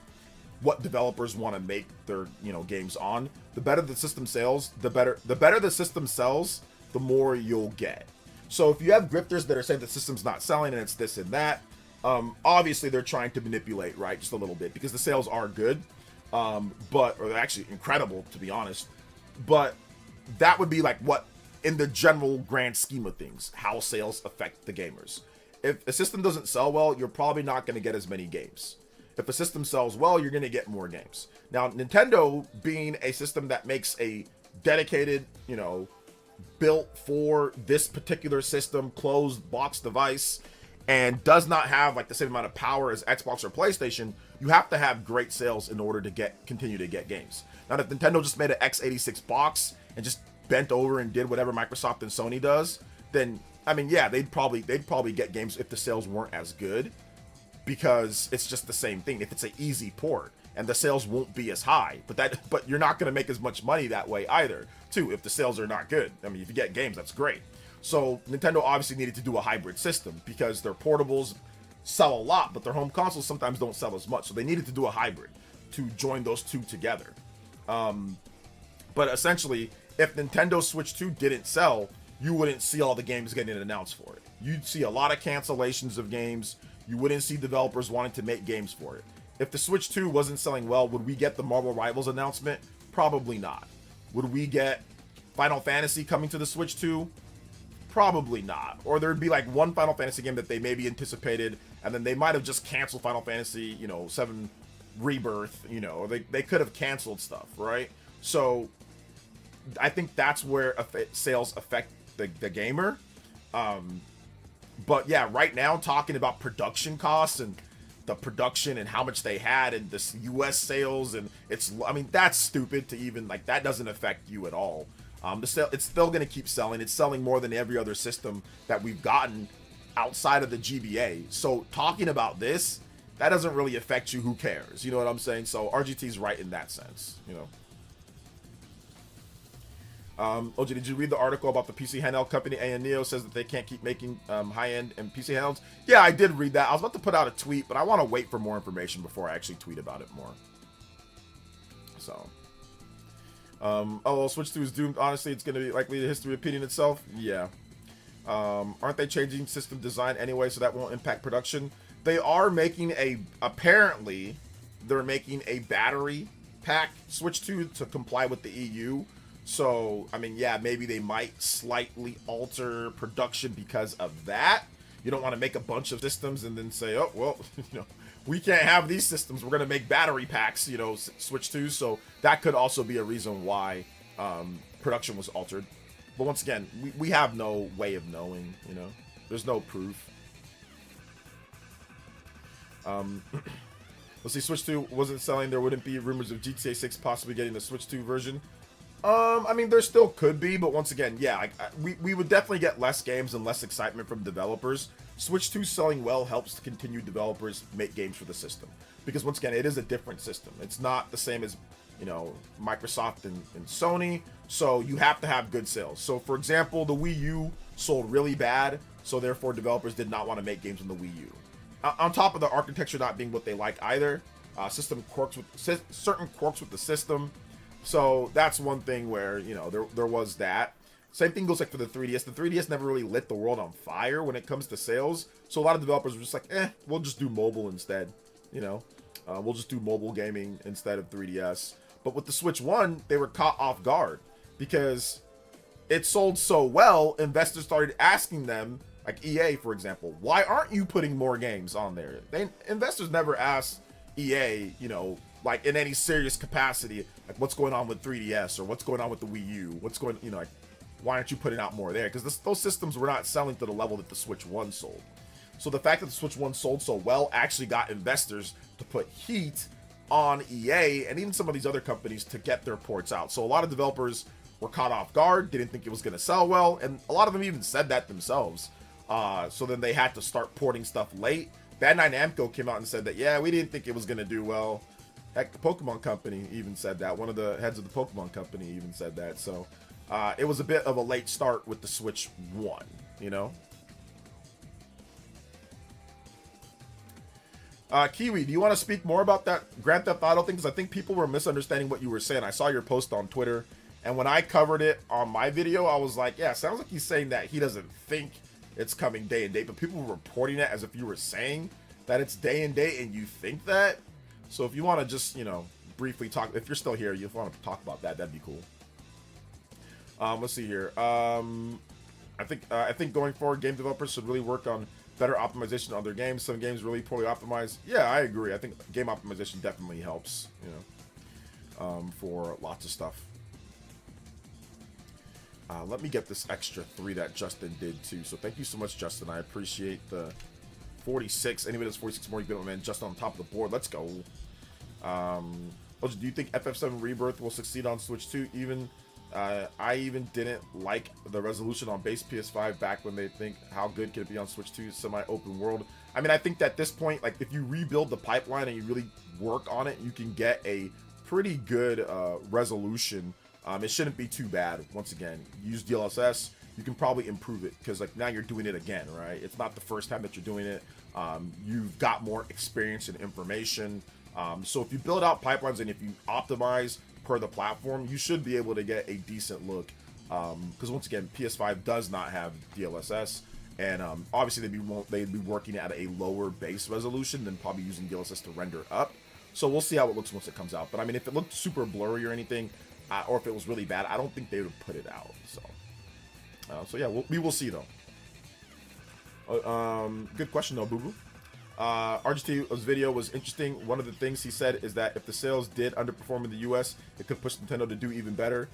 A: what developers want to make their, games on. The better the system sells, the better the system sells, the more you'll get. So if you have grifters that are saying the system's not selling and it's this and that, obviously they're trying to manipulate, right? Just a little bit, because the sales are good, or they're actually incredible, to be honest. But that would be like what, in the general grand scheme of things, how sales affect the gamers. If a system doesn't sell well, you're probably not going to get as many games. If a system sells well, you're going to get more games. Now, Nintendo being a system that makes a dedicated, built for this particular system, closed box device, and does not have like the same amount of power as Xbox or PlayStation, you have to have great sales in order to continue to get games. Now, if Nintendo just made an x86 box and just bent over and did whatever Microsoft and Sony does, then I mean, yeah, they'd probably get games if the sales weren't as good, because it's just the same thing. If it's an easy port, and the sales won't be as high, but you're not going to make as much money that way either, too, if the sales are not good. I mean, if you get games, that's great. So Nintendo obviously needed to do a hybrid system, because their portables sell a lot, but their home consoles sometimes don't sell as much. So they needed to do a hybrid to join those two together. But essentially, if Nintendo Switch 2 didn't sell, you wouldn't see all the games getting announced for it. You'd see a lot of cancellations of games. You wouldn't see developers wanting to make games for it. If the Switch 2 wasn't selling well, would we get the Marvel Rivals announcement? Probably not. Would we get Final Fantasy coming to the Switch 2? Probably not. Or there'd be like one Final Fantasy game that they maybe anticipated, and then they might have just canceled Final Fantasy, 7 Rebirth, or they could have canceled stuff, right? So I think that's where sales affect the gamer. But yeah, right now, talking about production costs and the production and how much they had and this US sales, and that's stupid to even, like, that doesn't affect you at all. It's still going to keep selling. It's selling more than every other system that we've gotten outside of the GBA. So talking about this, that doesn't really affect you. Who cares? You know what I'm saying? So RGT's right in that sense, OJ, did you read the article about the PC handheld company? Neo says that they can't keep making high-end and PC handhelds. Yeah, I did read that. I was about to put out a tweet, but I want to wait for more information before I actually tweet about it more. So, Switch 2 is doomed. Honestly, it's going to be likely the history repeating itself. Yeah. Aren't they changing system design anyway, so that won't impact production? They are making apparently, they're making a battery pack Switch 2 to comply with the EU. So, I mean, yeah, maybe they might slightly alter production because of that. You don't want to make a bunch of systems and then say, oh, well, we can't have these systems. We're going to make battery packs, Switch 2. So that could also be a reason why production was altered. But once again, we have no way of knowing, you know. There's no proof. Let's see, Switch 2 wasn't selling. There wouldn't be rumors of GTA 6 possibly getting the Switch 2 version. I mean, there still could be, but once again, yeah, like, we would definitely get less games and less excitement from developers. Switch 2 selling well helps to continue developers make games for the system. Because once again, it is a different system. It's not the same as, you know, Microsoft and Sony, so you have to have good sales. So, for example, the Wii U sold really bad, so therefore developers did not want to make games on the Wii U. On top of the architecture not being what they like either, certain quirks with the system. So that's one thing where, you know, there was that. Same thing goes like for the 3DS. The 3DS never really lit the world on fire when it comes to sales. So a lot of developers were just like, we'll just do mobile instead. You know, we'll just do mobile gaming instead of 3DS. But with the Switch 1, they were caught off guard because it sold so well. Investors started asking them, like EA, for example, why aren't you putting more games on there? Investors never ask EA, you know, like in any serious capacity, like what's going on with 3DS or what's going on with the Wii U, what's going, you know, like why aren't you putting out more there? Because those systems were not selling to the level that the Switch 1 sold. So the fact that the Switch 1 sold so well actually got investors to put heat on EA and even some of these other companies to get their ports out. So a lot of developers were caught off guard, didn't think it was going to sell well, and a lot of them even said that themselves. So then they had to start porting stuff late. Bandai Namco came out and said that, yeah, we didn't think it was going to do well. Heck, the Pokemon Company even said that. One of the heads of the Pokemon Company even said that. So it was a bit of a late start with the Switch 1, you know? Kiwi, do you want to speak more about that Grand Theft Auto thing? Because I think people were misunderstanding what you were saying. I saw your post on Twitter, and when I covered it on my video, I was like, yeah, sounds like he's saying that he doesn't think it's coming day and date, but people were reporting it as if you were saying that it's day and date and you think that. So if you want to just, you know, briefly talk, if you're still here, you want to talk about that, that'd be cool. Let's see here. I think going forward, game developers should really work on better optimization on their games. Some games really poorly optimized. Yeah, I agree. I think game optimization definitely helps, you know, for lots of stuff. Let me get this extra 3 that Justin did too. So thank you so much, Justin. I appreciate the 46. Anybody that's 46 more, you get, man, just on top of the board. Let's go. Do you think FF7 Rebirth will succeed on Switch 2? I even didn't like the resolution on base PS5 back when they think how good can it be on Switch 2 semi-open world. I mean, I think that at this point, like if you rebuild the pipeline and you really work on it, you can get a pretty good resolution. It shouldn't be too bad. Once again, use DLSS. You can probably improve it because like now you're doing it again, right? It's not the first time that you're doing it. You've got more experience and information. So if you build out pipelines and if you optimize per the platform, you should be able to get a decent look. Because once again, PS5 does not have DLSS, and obviously they'd be working at a lower base resolution than probably using DLSS to render up. So we'll see how it looks once it comes out. But I mean, if it looked super blurry or anything, or if it was really bad, I don't think they would put it out. So yeah, we will see though. Good question though, Boo Boo. RGT's video was interesting. One of the things he said is that if the sales did underperform in the US, it could push Nintendo to do even better.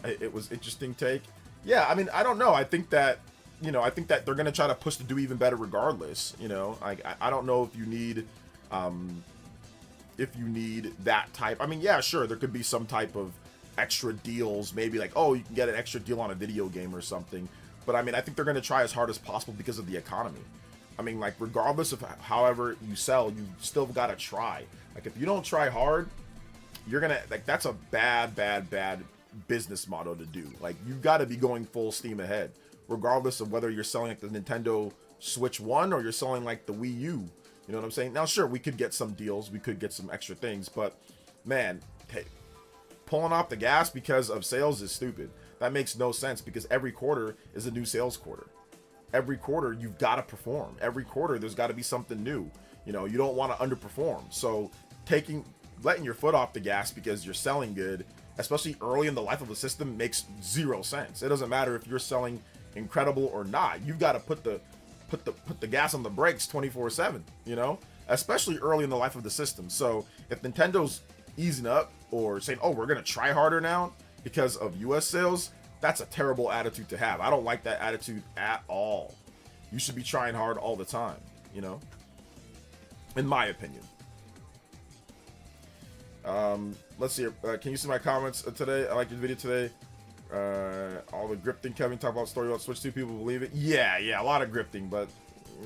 A: It was interesting take. Yeah, I mean, I don't know. I think that, you know, I think that they're gonna try to push to do even better regardless. You know, I don't know if you need that type. I mean, yeah, sure, there could be some type of extra deals, maybe like, oh, you can get an extra deal on a video game or something. But I mean, I think they're gonna try as hard as possible because of the economy. I mean, like, regardless of however you sell, you still gotta try. Like, if you don't try hard, you're gonna, like, that's a bad business model to do. Like, you've got to be going full steam ahead, regardless of whether you're selling like the Nintendo Switch 1 or you're selling like the Wii U. You know what I'm saying? Now, sure, we could get some deals, we could get some extra things, but man, hey, pulling off the gas because of sales is stupid. That makes no sense because every quarter is a new sales quarter. Every quarter you've got to perform. Every quarter there's got to be something new. You know, you don't want to underperform. So letting your foot off the gas because you're selling good, especially early in the life of the system, makes zero sense. It doesn't matter if you're selling incredible or not. You've got to put the gas on the brakes 24/7, you know, especially early in the life of the system. So if Nintendo's easing up or saying, oh, we're going to try harder now because of US sales, That's a terrible attitude to have. I don't like that attitude at all. You should be trying hard all the time, you know, in my opinion. Let's see. Can you see my comments today? I like your video today. All the grifting Kevin talk about story about Switch 2, people believe it. Yeah, a lot of grifting, but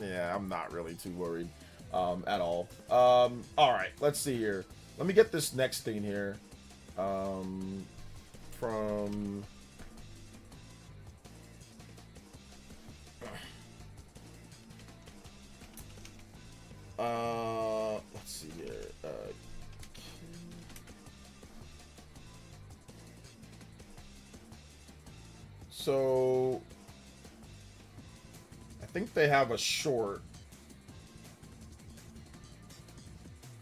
A: yeah, I'm not really too worried at all. All right, let's see here. Let me get this next thing here from let's see here. So I think they have a short.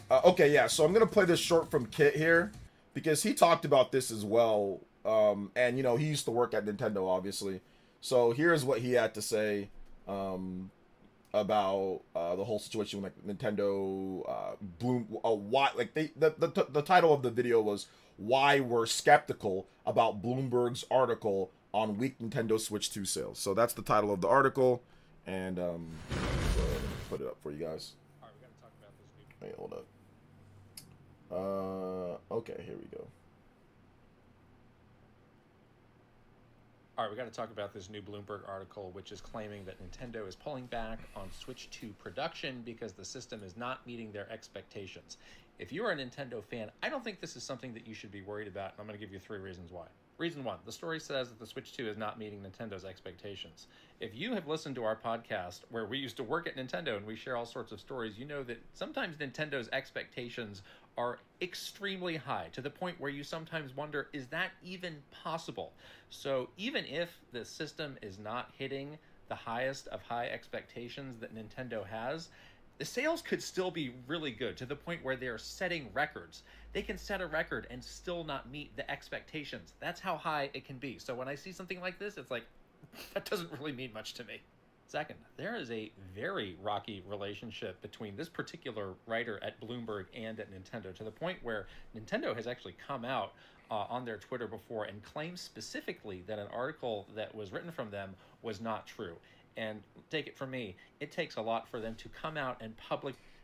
A: Okay, yeah. So I'm gonna play this short from Kit here because he talked about this as well. And you know, he used to work at Nintendo, obviously. So here's what he had to say about the whole situation with like Nintendo why like the title of the video was why we're skeptical about Bloomberg's article on weak Nintendo Switch 2 sales. So that's the title of the article, and put it up for you guys.
D: All right, we got to talk about this.
A: Wait, hold up. Okay, here we go.
D: All right, we got to talk about this new Bloomberg article, which is claiming that Nintendo is pulling back on Switch 2 production because the system is not meeting their expectations. If you are a Nintendo fan, I don't think this is something that you should be worried about, and I'm going to give you 3 reasons why. Reason 1, the story says that the Switch 2 is not meeting Nintendo's expectations. If you have listened to our podcast where we used to work at Nintendo and we share all sorts of stories, you know that sometimes Nintendo's expectations are extremely high to the point where you sometimes wonder, is that even possible? So even if the system is not hitting the highest of high expectations that Nintendo has, the sales could still be really good to the point where they're setting records. They can set a record and still not meet the expectations. That's how high it can be. So when I see something like this, it's like, that doesn't really mean much to me. Second, there is a very rocky relationship between this particular writer at Bloomberg and at Nintendo, to the point where Nintendo has actually come out on their Twitter before and claimed specifically that an article that was written from them was not true. And take it from me, it takes a lot for them to come out and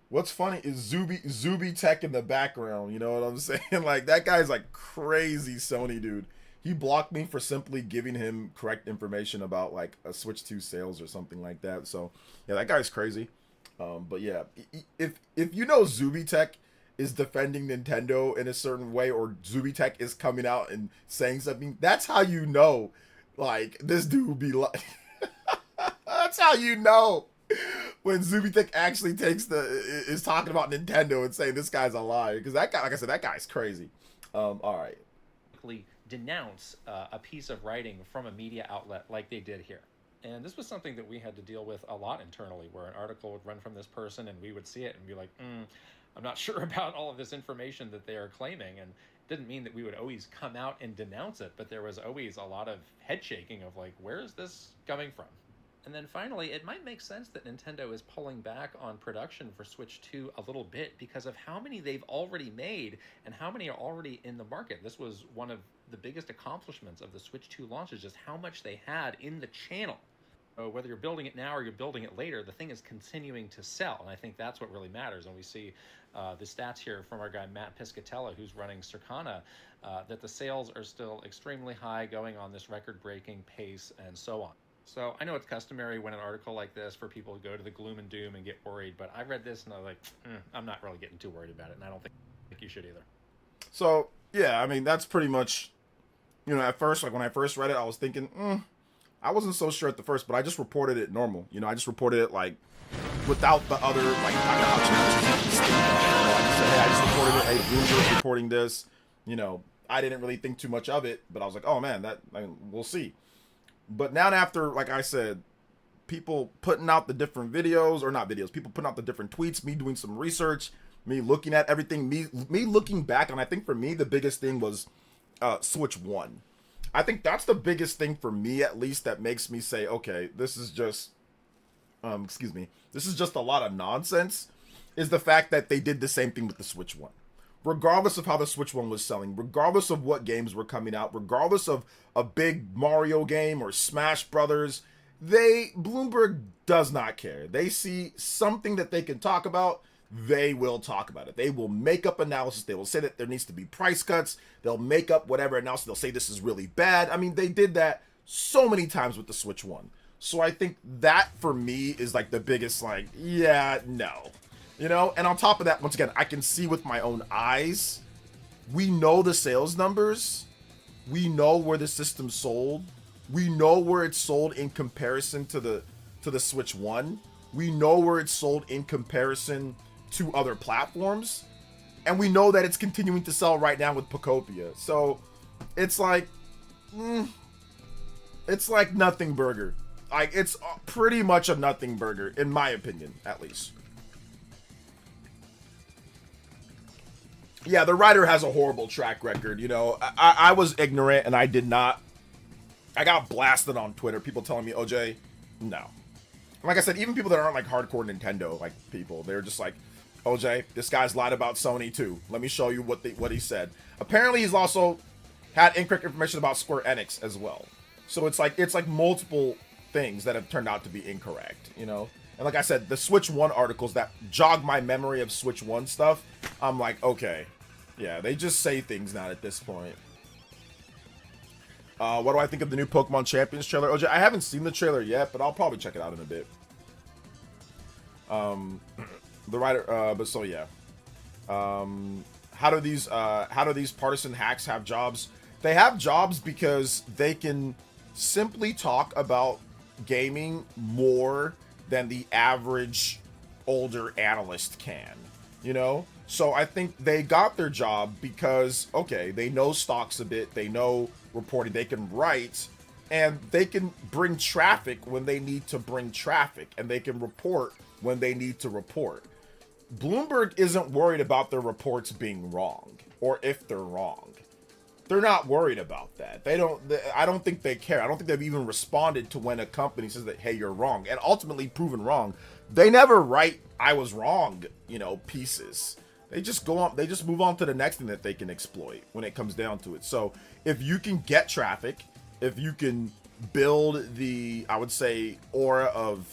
A: What's funny is Zuby Tech in the background. You know what I'm saying? Like, that guy's like crazy Sony dude. He blocked me for simply giving him correct information about like a Switch 2 sales or something like that. So yeah, that guy's crazy. But yeah, if you know Zuby Tech is defending Nintendo in a certain way, or Zuby Tech is coming out and saying something, that's how you know, like, this dude will be like. That's how you know when Zubitech actually is talking about Nintendo and saying this guy's a liar, because that guy, like I said, that guy's crazy. All right.
D: Denounce a piece of writing from a media outlet like they did here. And this was something that we had to deal with a lot internally, where an article would run from this person and we would see it and be like, I'm not sure about all of this information that they are claiming. And it didn't mean that we would always come out and denounce it, but there was always a lot of head shaking of like, where is this coming from? And then finally, it might make sense that Nintendo is pulling back on production for Switch 2 a little bit because of how many they've already made and how many are already in the market. This was one of the biggest accomplishments of the Switch 2 launch, is just how much they had in the channel. So whether you're building it now or you're building it later, the thing is continuing to sell. And I think that's what really matters. And we see the stats here from our guy Matt Piscatella, who's running Circana, that the sales are still extremely high, going on this record-breaking pace and so on. So I know it's customary when an article like this for people to go to the gloom and doom and get worried, but I read this and I was like, I'm not really getting too worried about it, and I don't think you should either.
A: So yeah, I mean, that's pretty much, you know, at first, like when I first read it, I was thinking, I wasn't so sure at the first, but I just reported it normal. You know, I just reported it like without the other, like, I got chances. You know, I just said, hey, I just reported it. Hey, Bloomberg's reporting this. You know, I didn't really think too much of it, but I was like, oh man, we'll see. But now after, like I said, people putting out the different videos, or not videos, people putting out the different tweets, me doing some research, me looking at everything, me looking back, and I think for me the biggest thing was Switch 1. I think that's the biggest thing for me, at least, that makes me say, okay, this is just, this is just a lot of nonsense, is the fact that they did the same thing with the Switch 1. regardless of how the Switch 1 was selling, regardless of what games were coming out, regardless of a big Mario game or Smash Brothers, Bloomberg does not care. They see something that they can talk about, they will talk about it. They will make up analysis. They will say that there needs to be price cuts. They'll make up whatever analysis. They'll say this is really bad. I mean, they did that so many times with the Switch 1. So I think that for me is like the biggest, like, yeah, no. You know, and on top of that, once again, I can see with my own eyes. We know the sales numbers. We know where the system sold. We know where it's sold in comparison to the Switch 1. We know where it's sold in comparison to other platforms. And we know that it's continuing to sell right now with Pocopia. So it's like nothing burger. Like, it's pretty much a nothing burger, in my opinion, at least. Yeah, the writer has a horrible track record. You know, I was ignorant and I did not. I got blasted on Twitter. People telling me, OJ, no. Like I said, even people that aren't like hardcore Nintendo like people, they're just like, OJ, this guy's lied about Sony too. Let me show you what he said. Apparently, he's also had incorrect information about Square Enix as well. So it's like multiple things that have turned out to be incorrect. You know. And like I said, the Switch 1 articles that jog my memory of Switch 1 stuff, I'm like, okay. Yeah, they just say things now at this point. What do I think of the new Pokemon Champions trailer? OJ, I haven't seen the trailer yet, but I'll probably check it out in a bit. The writer, but so yeah. How do these partisan hacks have jobs? They have jobs because they can simply talk about gaming more than the average older analyst can, you know? So I think they got their job because, okay, they know stocks a bit, they know reporting, they can write, and they can bring traffic when they need to bring traffic, and they can report when they need to report. Bloomberg isn't worried about their reports being wrong, or if they're wrong. They're not worried about that. I don't think they care. I don't think they've even responded to when a company says that, hey, you're wrong, and ultimately proven wrong. They never write, I was wrong, you know, pieces. They just go on, they just move on to the next thing that they can exploit when it comes down to it. So if you can get traffic, if you can build the, I would say, aura of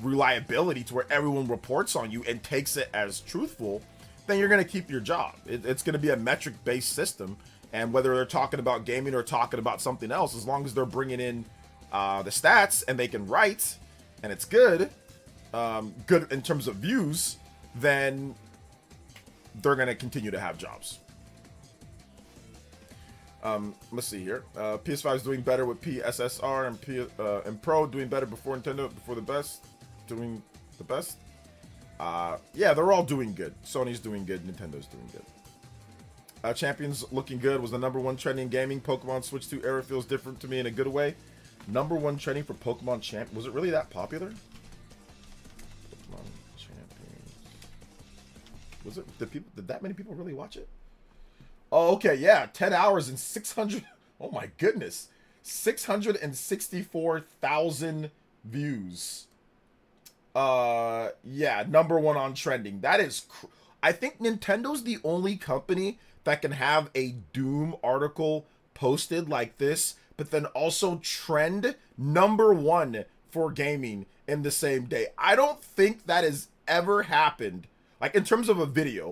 A: reliability to where everyone reports on you and takes it as truthful, then you're going to keep your job. It's going to be a metric-based system. And whether they're talking about gaming or talking about something else, as long as they're bringing in the stats and they can write, and it's good, good in terms of views, then they're going to continue to have jobs. Let's see here. PS5 is doing better with PSSR and Pro doing better before Nintendo, before the best, doing the best. Yeah, they're all doing good. Sony's doing good. Nintendo's doing good. Champions looking good was the #1 trending gaming. Pokemon Switch 2 era feels different to me in a good way. #1 trending for Pokemon Champ. Was it really that popular? Pokemon Champions. Was it? Did that many people really watch it? Oh, okay, yeah. 10 hours and 600. Oh my goodness. 664,000 views. Yeah, #1 on trending. That is. I think Nintendo's the only company that can have a Doom article posted like this, but then also trend #1 for gaming in the same day. I don't think that has ever happened. Like, in terms of a video,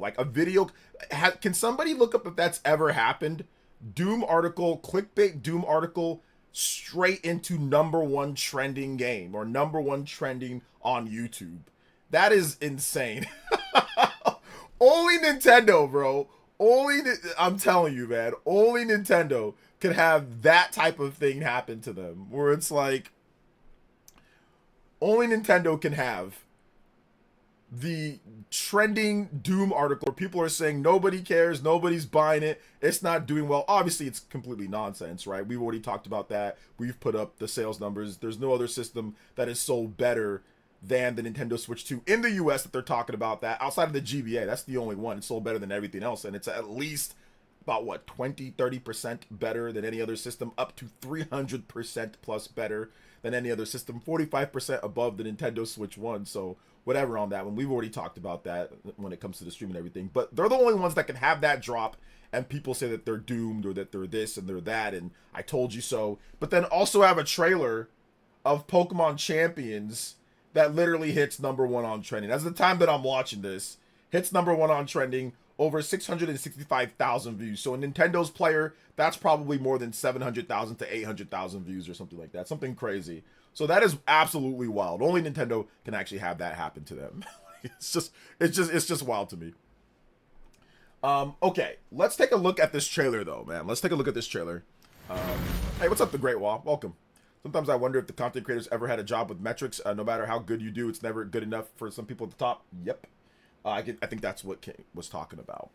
A: can somebody look up if that's ever happened? Doom article, clickbait Doom article, straight into #1 trending game or #1 trending on YouTube. That is insane. Only Nintendo, bro. I'm telling you, man. Only Nintendo could have that type of thing happen to them. Where it's like, only Nintendo can have the trending Doom article where people are saying nobody cares, nobody's buying it, it's not doing well. Obviously, it's completely nonsense, right? We've already talked about that. We've put up the sales numbers. There's no other system that is sold better than the Nintendo Switch 2 in the US that they're talking about that. Outside of the GBA, that's the only one. It's sold better than everything else, and it's at least about, what, 20-30% better than any other system, up to 300% plus better than any other system, 45% above the Nintendo Switch 1. So whatever on that one. We've already talked about that when it comes to the stream and everything. But they're the only ones that can have that drop, and people say that they're doomed or that they're this and they're that, and I told you so. But then also have a trailer of Pokemon Champions that literally hits #1 on trending. As the time that I'm watching this, hits #1 on trending, over 665,000 views. So a Nintendo's player, that's probably more than 700,000 to 800,000 views or something like that. Something crazy. So that is absolutely wild. Only Nintendo can actually have that happen to them. It's just wild to me. Okay, let's take a look at this trailer though, man. Let's take a look at this trailer. Hey, what's up, The Great Wall? Welcome. Sometimes I wonder if the content creators ever had a job with metrics. No matter how good you do, it's never good enough for some people at the top. Yep. I think that's what King was talking about.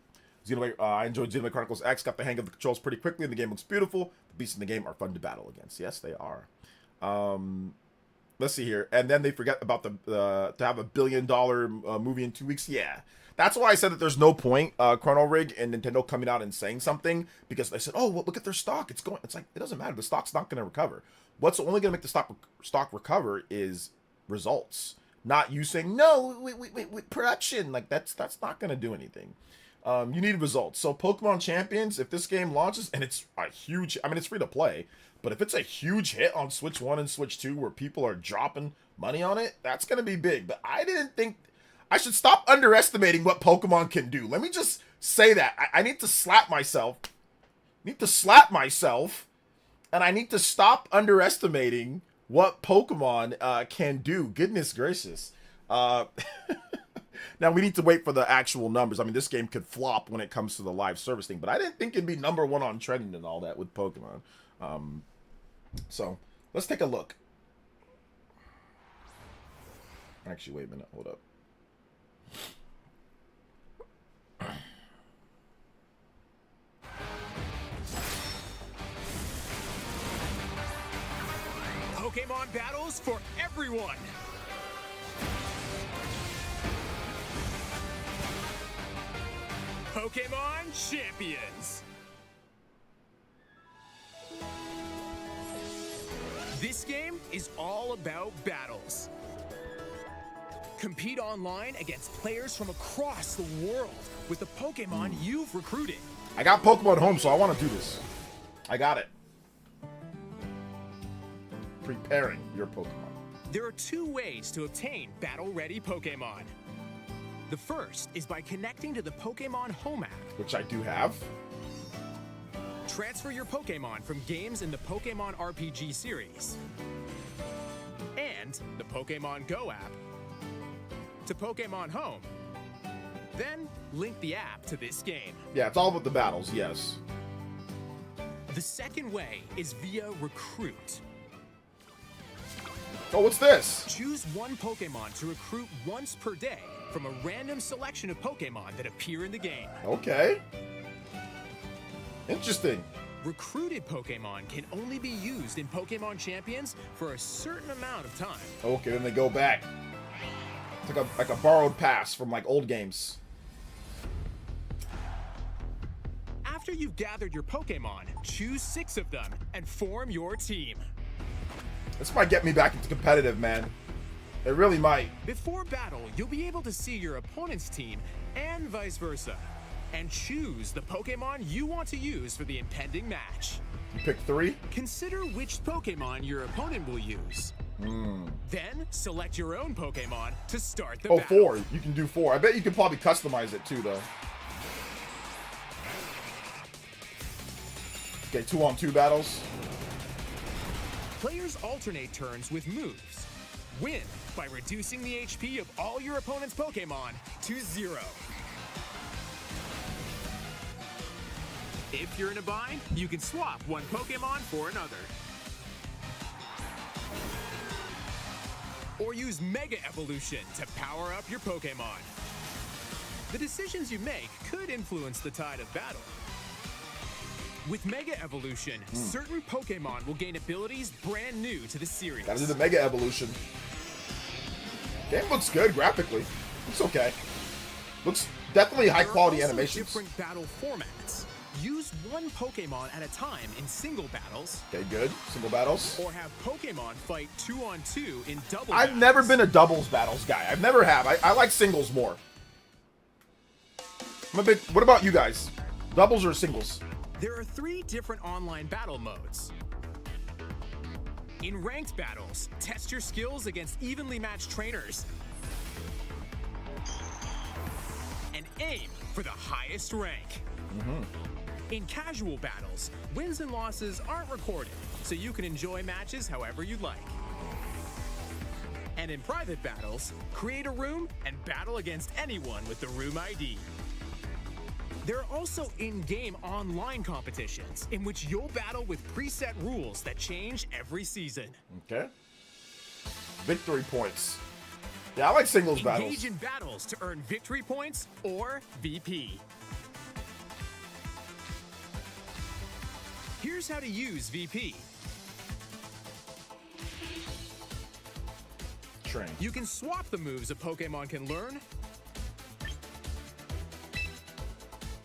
A: Xenoblade, I enjoyed Xenoblade Chronicles X. Got the hang of the controls pretty quickly, and the game looks beautiful. The beasts in the game are fun to battle against. Yes, they are. Let's see here. And then they forget about to have a $1 billion movie in 2 weeks. Yeah. That's why I said that there's no point, Chrono Rig and Nintendo coming out and saying something, because they said, oh, well, look at their stock. It's like, it doesn't matter. The stock's not going to recover. What's only going to make the stock recover is results. Not you saying, no, with production. Like, that's not going to do anything. You need results. So Pokemon Champions, if this game launches, and it's a huge, I mean, it's free to play, but if it's a huge hit on Switch 1 and Switch 2 where people are dropping money on it, that's going to be big. But I didn't think, I should stop underestimating what Pokemon can do. Let me just say that. I need to slap myself. And I need to stop underestimating what Pokemon can do. Goodness gracious. Now we need to wait for the actual numbers. I mean, this game could flop when it comes to the live service thing, but I didn't think it'd be #1 on trending and all that with Pokemon. So let's take a look. Actually, wait a minute. Hold up.
E: Pokemon battles for everyone. Pokemon Champions. This game is all about battles. Compete online against players from across the world with the Pokemon you've recruited.
A: I got Pokemon Home, so I want to do this. I got it. Preparing your Pokemon.
E: There are 2 ways to obtain battle-ready Pokemon. The first is by connecting to the Pokemon Home app,
A: Which I do have.
E: Transfer your Pokemon from games in the Pokemon RPG series and the Pokemon Go app to Pokemon Home. Then link the app to this game.
A: Yeah, it's all about the battles, yes.
E: The second way is via Recruit.
A: Oh, what's this?
E: Choose one Pokemon to recruit once per day from a random selection of Pokemon that appear in the game.
A: Okay. Interesting.
E: Recruited Pokemon can only be used in Pokemon Champions for a certain amount of time.
A: Okay, then they go back. It's like a borrowed pass from like old games.
E: After you've gathered your Pokemon, choose 6 of them and form your team.
A: This might get me back into competitive, man. It really might.
E: Before battle, you'll be able to see your opponent's team and vice versa, and choose the Pokemon you want to use for the impending match.
A: You pick 3?
E: Consider which Pokemon your opponent will use. Then select your own Pokemon to start the battle.
A: 4. You can do 4. I bet you can probably customize it too, though. Okay, 2-on-2 battles.
E: Players alternate turns with moves. Win by reducing the HP of all your opponent's Pokemon to 0. If you're in a bind, you can swap one Pokemon for another. Or use Mega Evolution to power up your Pokemon. The decisions you make could influence the tide of battle. With Mega Evolution, certain Pokemon will gain abilities brand new to the series.
A: Gotta do the Mega Evolution. Game looks good graphically. Looks okay. Looks definitely high quality
E: there are also
A: animations.
E: different battle formats. Use one Pokemon at a time in single battles,
A: Okay, good. Single battles.
E: or have Pokemon fight 2-on-2 in double
A: I've
E: battles.
A: never been a doubles battles guy. I've never have. I like singles more. What about you guys? Doubles or singles?
E: There are 3 different online battle modes. In ranked battles, test your skills against evenly matched trainers and aim for the highest rank. In casual battles, wins and losses aren't recorded, so you can enjoy matches however you'd like. And in private battles, create a room and battle against anyone with the room ID. There are also in-game online competitions in which you'll battle with preset rules that change every season.
A: Okay. Victory points. Yeah, I like singles
E: Engage
A: battles.
E: in battles to earn victory points or VP. Here's how to use VP.
A: Train.
E: You can swap the moves a Pokemon can learn,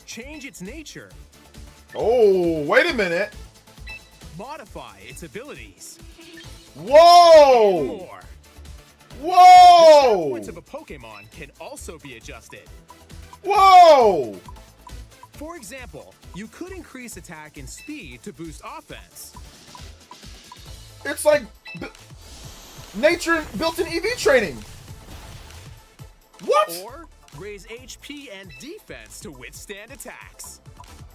E: change its nature,
A: Oh, wait a minute.
E: modify its abilities,
A: Whoa!
E: more.
A: Whoa!
E: Points of a Pokemon can also be adjusted.
A: Whoa!
E: For example, you could increase attack and speed to boost offense.
A: It's like nature built-in EV training. What?
E: Or raise HP and defense to withstand attacks.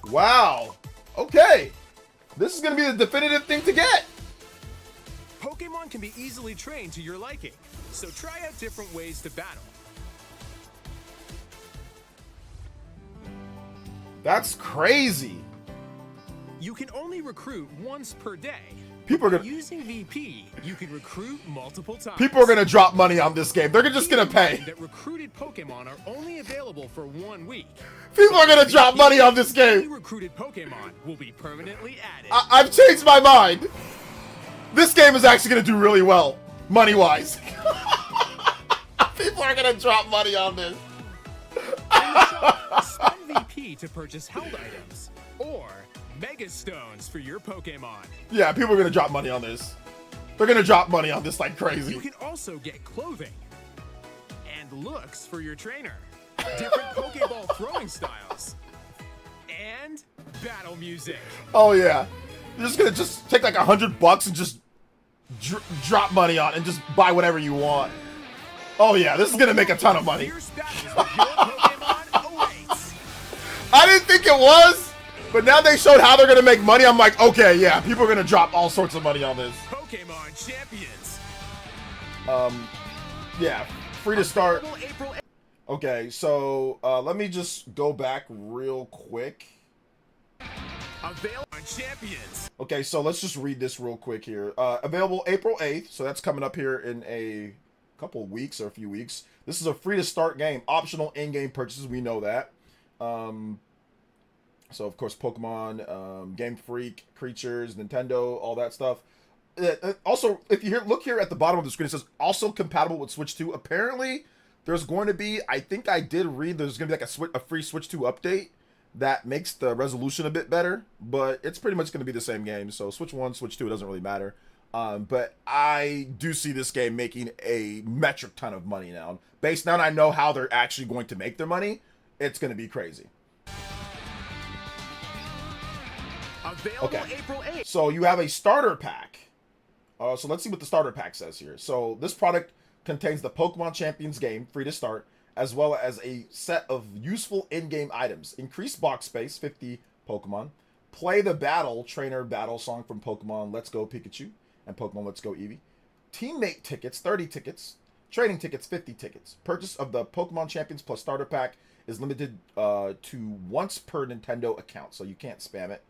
A: Wow. Okay. This is going to be the definitive thing to get.
E: Pokemon can be easily trained to your liking, so try out different ways to battle.
A: That's crazy.
E: You can only recruit once per day.
A: People are gonna
E: Using VP, you can recruit multiple times.
A: people are gonna drop money on this game. They're just gonna
E: Keep in mind
A: pay.
E: that recruited Pokemon are only available for 1 week.
A: People are gonna drop money on this
E: Any
A: game.
E: recruited Pokemon will be permanently added.
A: I've changed my mind. This game is actually gonna do really well, money-wise. People are gonna drop money on this.
E: Spend VP to purchase held items or Mega Stones for your Pokemon.
A: Yeah, people are gonna drop money on this. They're gonna drop money on this like crazy.
E: You can also get clothing and looks for your trainer, different Pokeball throwing styles, and battle music.
A: Oh yeah, you're just gonna take like $100 and just drop money on and just buy whatever you want. Oh yeah, this is gonna make a ton of money.
E: Fierce battles with your Pokemon awaits.
A: I didn't think it was, but now they showed how they're gonna make money. I'm like, okay, yeah, people are gonna drop all sorts of money on this.
E: Pokemon Champions.
A: Yeah, free to start.
E: Available April 8th.
A: Okay, so let me just go back real quick.
E: Available on Champions.
A: Okay, so let's just read this real quick here. Available April 8th, so that's coming up here in a couple weeks or a few weeks. This is a free to start game. Optional in-game purchases, we know that. So of course Pokemon, Game Freak, Creatures, Nintendo, all that stuff. Also, if you look here at the bottom of the screen, it says also compatible with Switch 2. Apparently, there's going to be, I think I did read, there's going to be like a free Switch 2 update that makes the resolution a bit better, but it's pretty much going to be the same game. So Switch 1, Switch 2, it doesn't really matter. But I do see this game making a metric ton of money now. Based now I know how they're actually going to make their money, it's going to be crazy.
E: Available
A: Okay.
E: April 8th.
A: So you have a starter pack. So let's see what the starter pack says here. So this product contains the Pokemon Champions game, free to start, as well as a set of useful in-game items. Increased box space, 50 Pokemon. Play the battle, trainer battle song from Pokemon Let's Go Pikachu and Pokemon Let's Go Eevee. Teammate tickets, 30 tickets. Training tickets, 50 tickets. Purchase of the Pokemon Champions plus starter pack is limited to once per Nintendo account, so you can't spam it.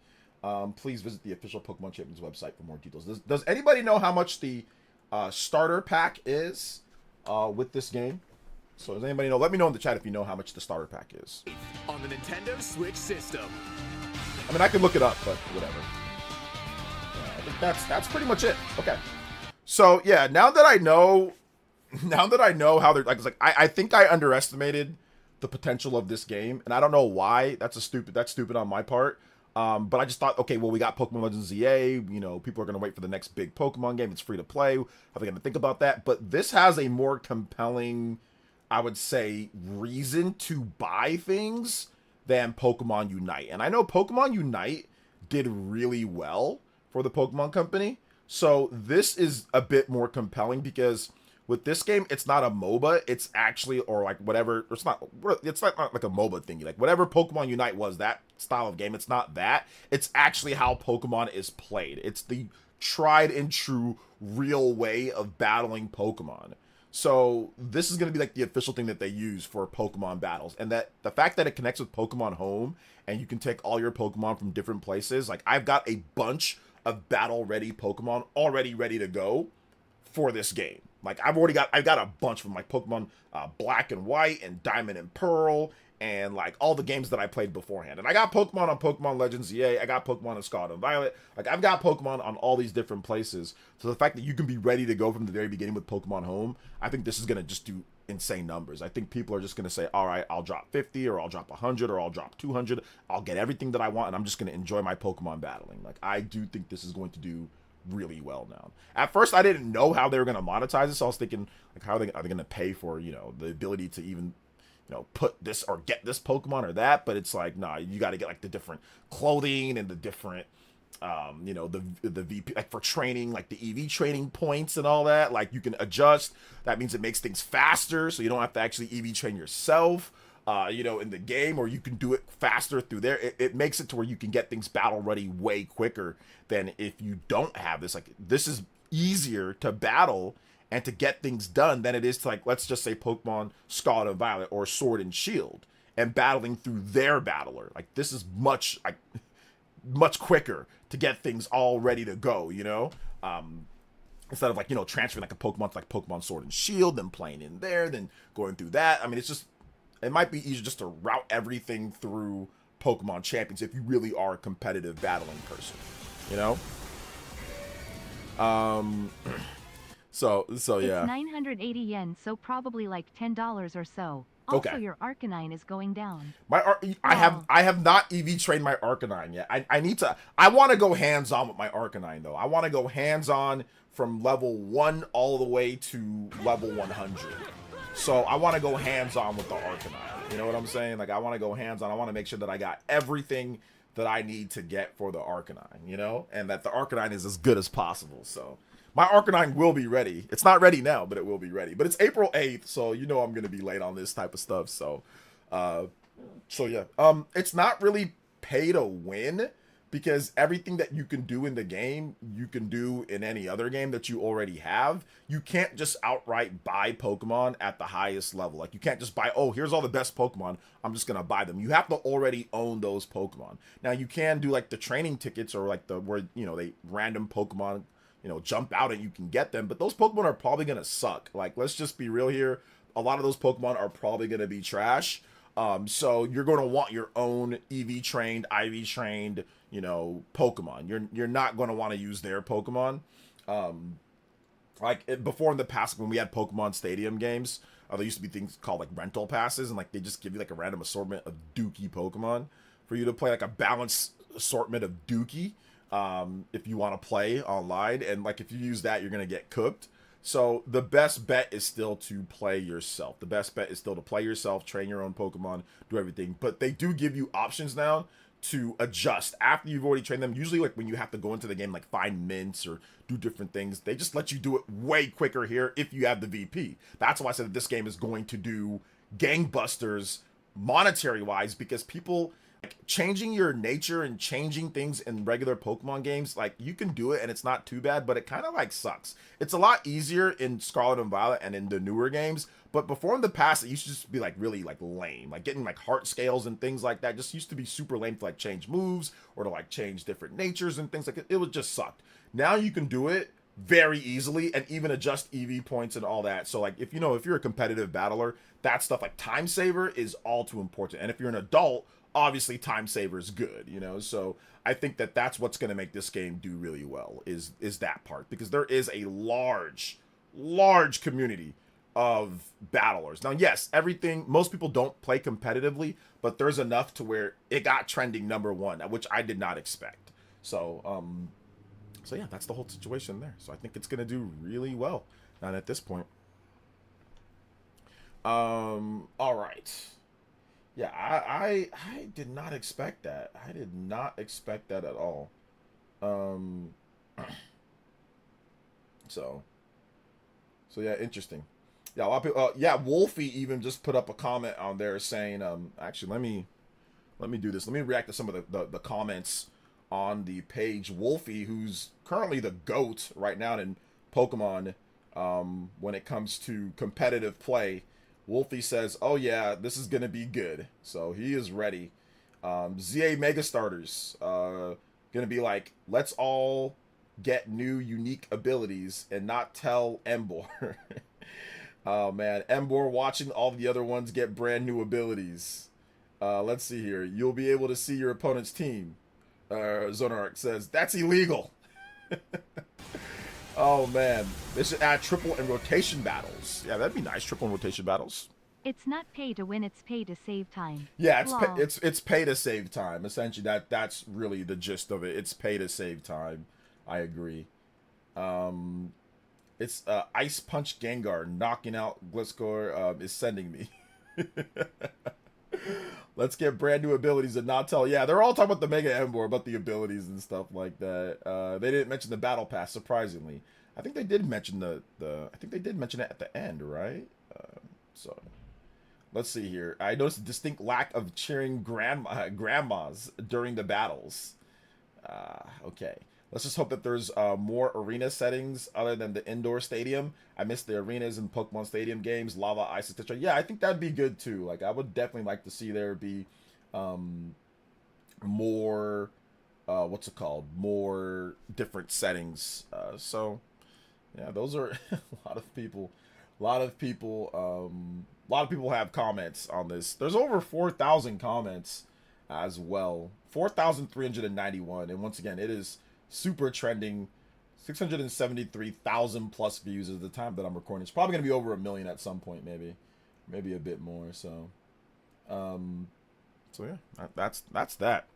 A: Please visit the official Pokemon Champions website for more details. Does anybody know how much the starter pack is with this game? So does anybody know? Let me know in the chat if you know how much the starter pack is.
E: On the Nintendo Switch system.
A: I mean, I could look it up, but whatever. Yeah, I think that's pretty much it. Okay. So yeah, now that I know how they're like, I think I underestimated the potential of this game, and I don't know why. That's stupid on my part. But I just thought, okay, well, we got Pokemon Legends ZA. You know, people are going to wait for the next big Pokemon game. It's free to play. How are they going to think about that? But this has a more compelling, I would say, reason to buy things than Pokemon Unite. And I know Pokemon Unite did really well for the Pokemon Company. So this is a bit more compelling because with this game, it's not a MOBA. It's actually, or like whatever, it's not like a MOBA thingy. Like whatever Pokemon Unite was, that style of game, it's not that. It's actually how Pokemon is played. It's the tried and true real way of battling Pokemon. So this is going to be like the official thing that they use for Pokemon battles. And that the fact that it connects with Pokemon Home and you can take all your Pokemon from different places. Like I've got a bunch of battle ready Pokemon already ready to go for this game. Like I've got a bunch from like Pokemon Black and White and Diamond and Pearl and like all the games that I played beforehand. And I got Pokemon on Pokemon Legends ZA. I got Pokemon in Scarlet and Violet. Like I've got Pokemon on all these different places. So the fact that you can be ready to go from the very beginning with Pokemon Home, I think this is going to just do insane numbers. I think people are just going to say, all right, I'll drop 50 or I'll drop 100 or I'll drop 200. I'll get everything that I want and I'm just going to enjoy my Pokemon battling. Like I do think this is going to do really well now. At first, I didn't know how they were going to monetize this. So I was thinking, like, how are they going to pay for, you know, the ability to even, you know, put this or get this Pokemon or that? But it's like, nah, you got to get like the different clothing and the different, you know, the VP, like for training, like the EV training points and all that. Like you can adjust. That means it makes things faster, so you don't have to actually EV train yourself. You know, in the game, or you can do it faster through there. It makes it to where you can get things battle ready way quicker than if you don't have this. Like this is easier to battle and to get things done than it is to, like, let's just say Pokemon Scarlet and Violet or Sword and Shield and battling through their battler. Like this is much quicker to get things all ready to go, you know? Instead of like, you know, transferring like a Pokemon to like Pokemon Sword and Shield, then playing in there, then going through that. I mean, it might be easier just to route everything through Pokemon Champions if you really are a competitive battling person, you know? So yeah.
B: It's 980 yen, so probably like $10 or so. Also,
A: Okay.
B: your Arcanine is going down.
A: I have not EV trained my Arcanine yet. I want to go hands-on with my Arcanine though. I want to go hands-on from level 1 all the way to level 100. So I want to go hands-on with the Arcanine. You know what I'm saying? Like I want to go hands-on. I want to make sure that I got everything that I need to get for the Arcanine, you know? And that the Arcanine is as good as possible. So my Arcanine will be ready. It's not ready now, but it will be ready. But it's April 8th, so you know I'm going to be late on this type of stuff. So yeah. It's not really pay to win because everything that you can do in the game, you can do in any other game that you already have. You can't just outright buy Pokemon at the highest level. Like you can't just buy, oh, here's all the best Pokemon, I'm just gonna buy them. You have to already own those Pokemon. Now you can do like the training tickets or like where, you know, they random Pokemon, you know, jump out and you can get them, but those Pokemon are probably gonna suck. Like, let's just be real here. A lot of those Pokemon are probably gonna be trash. So you're going to want your own EV trained, IV trained, you know, Pokemon. You're not going to want to use their Pokemon. Before in the past, when we had Pokemon Stadium games, there used to be things called like rental passes, and like they just give you like a random assortment of Dookie Pokemon for you to play, like a balanced assortment of Dookie. If you want to play online, and like if you use that, you're going to get cooked. So the best bet is still to play yourself. The best bet is still to play yourself, train your own Pokemon, do everything. But they do give you options now to adjust after you've already trained them. Usually like when you have to go into the game, like find mints or do different things, they just let you do it way quicker here if you have the VP. That's why I said that this game is going to do gangbusters monetary wise, because people, like, changing your nature and changing things in regular Pokemon games, like you can do it and it's not too bad, but it kind of like sucks. It's a lot easier in Scarlet and Violet and in the newer games, but before in the past it used to just be like really like lame, like getting like heart scales and things like that just used to be super lame to like change moves or to like change different natures and things like it would just suck. Now you can do it very easily and even adjust EV points and all that. So like if you're a competitive battler, that stuff like time saver is all too important. And if you're an adult, obviously time saver is good, you know? So I think that that's what's going to make this game do really well is that part, because there is a large community of battlers. Now, yes, most people don't play competitively, but there's enough to where it got trending #1, which I did not expect. So, so yeah, that's the whole situation there. So I think it's gonna do really well. Not at this point. All right. Yeah, I did not expect that. I did not expect that at all. So yeah, interesting. Yeah, a lot of people. Yeah, Wolfie even just put up a comment on there saying, actually, let me do this. Let me react to some of the comments on the page. Wolfie, who's currently the GOAT right now in Pokemon, when it comes to competitive play. Wolfie says, "Oh yeah, this is gonna be good." So he is ready. ZA Mega Starters, gonna be like, let's all get new unique abilities and not tell Embor. Oh man, Embor watching all the other ones get brand new abilities. Let's see here. You'll be able to see your opponent's team. Zonark says, that's illegal. Oh man, they should add triple and rotation battles. Yeah, that'd be nice. Triple and rotation battles.
B: It's not pay to win, it's pay to save time.
A: Yeah,
B: Lol.
A: it's pay to save time. Essentially, that's really the gist of it. It's pay to save time. I agree. It's Ice Punch Gengar knocking out Gliscor is sending me. Let's get brand new abilities and not tell. Yeah, they're all talking about the Mega Embor, about the abilities and stuff like that. They didn't mention the Battle Pass, surprisingly. I think they did mention I think they did mention it at the end, right? So let's see here. I noticed a distinct lack of cheering grandmas during the battles. Okay. Let's just hope that there's more arena settings other than the indoor stadium. I missed the arenas in Pokemon Stadium games, Lava, Ice, etc. Yeah, I think that'd be good too. Like, I would definitely like to see there be more, what's it called? More different settings. So, yeah, those are a lot of people. A lot of people have comments on this. There's over 4,000 comments as well. 4,391, and once again, it is super trending. 673,000 plus views at the time that I'm recording. It's probably gonna be over 1 million at some point, maybe a bit more. So yeah, that's that.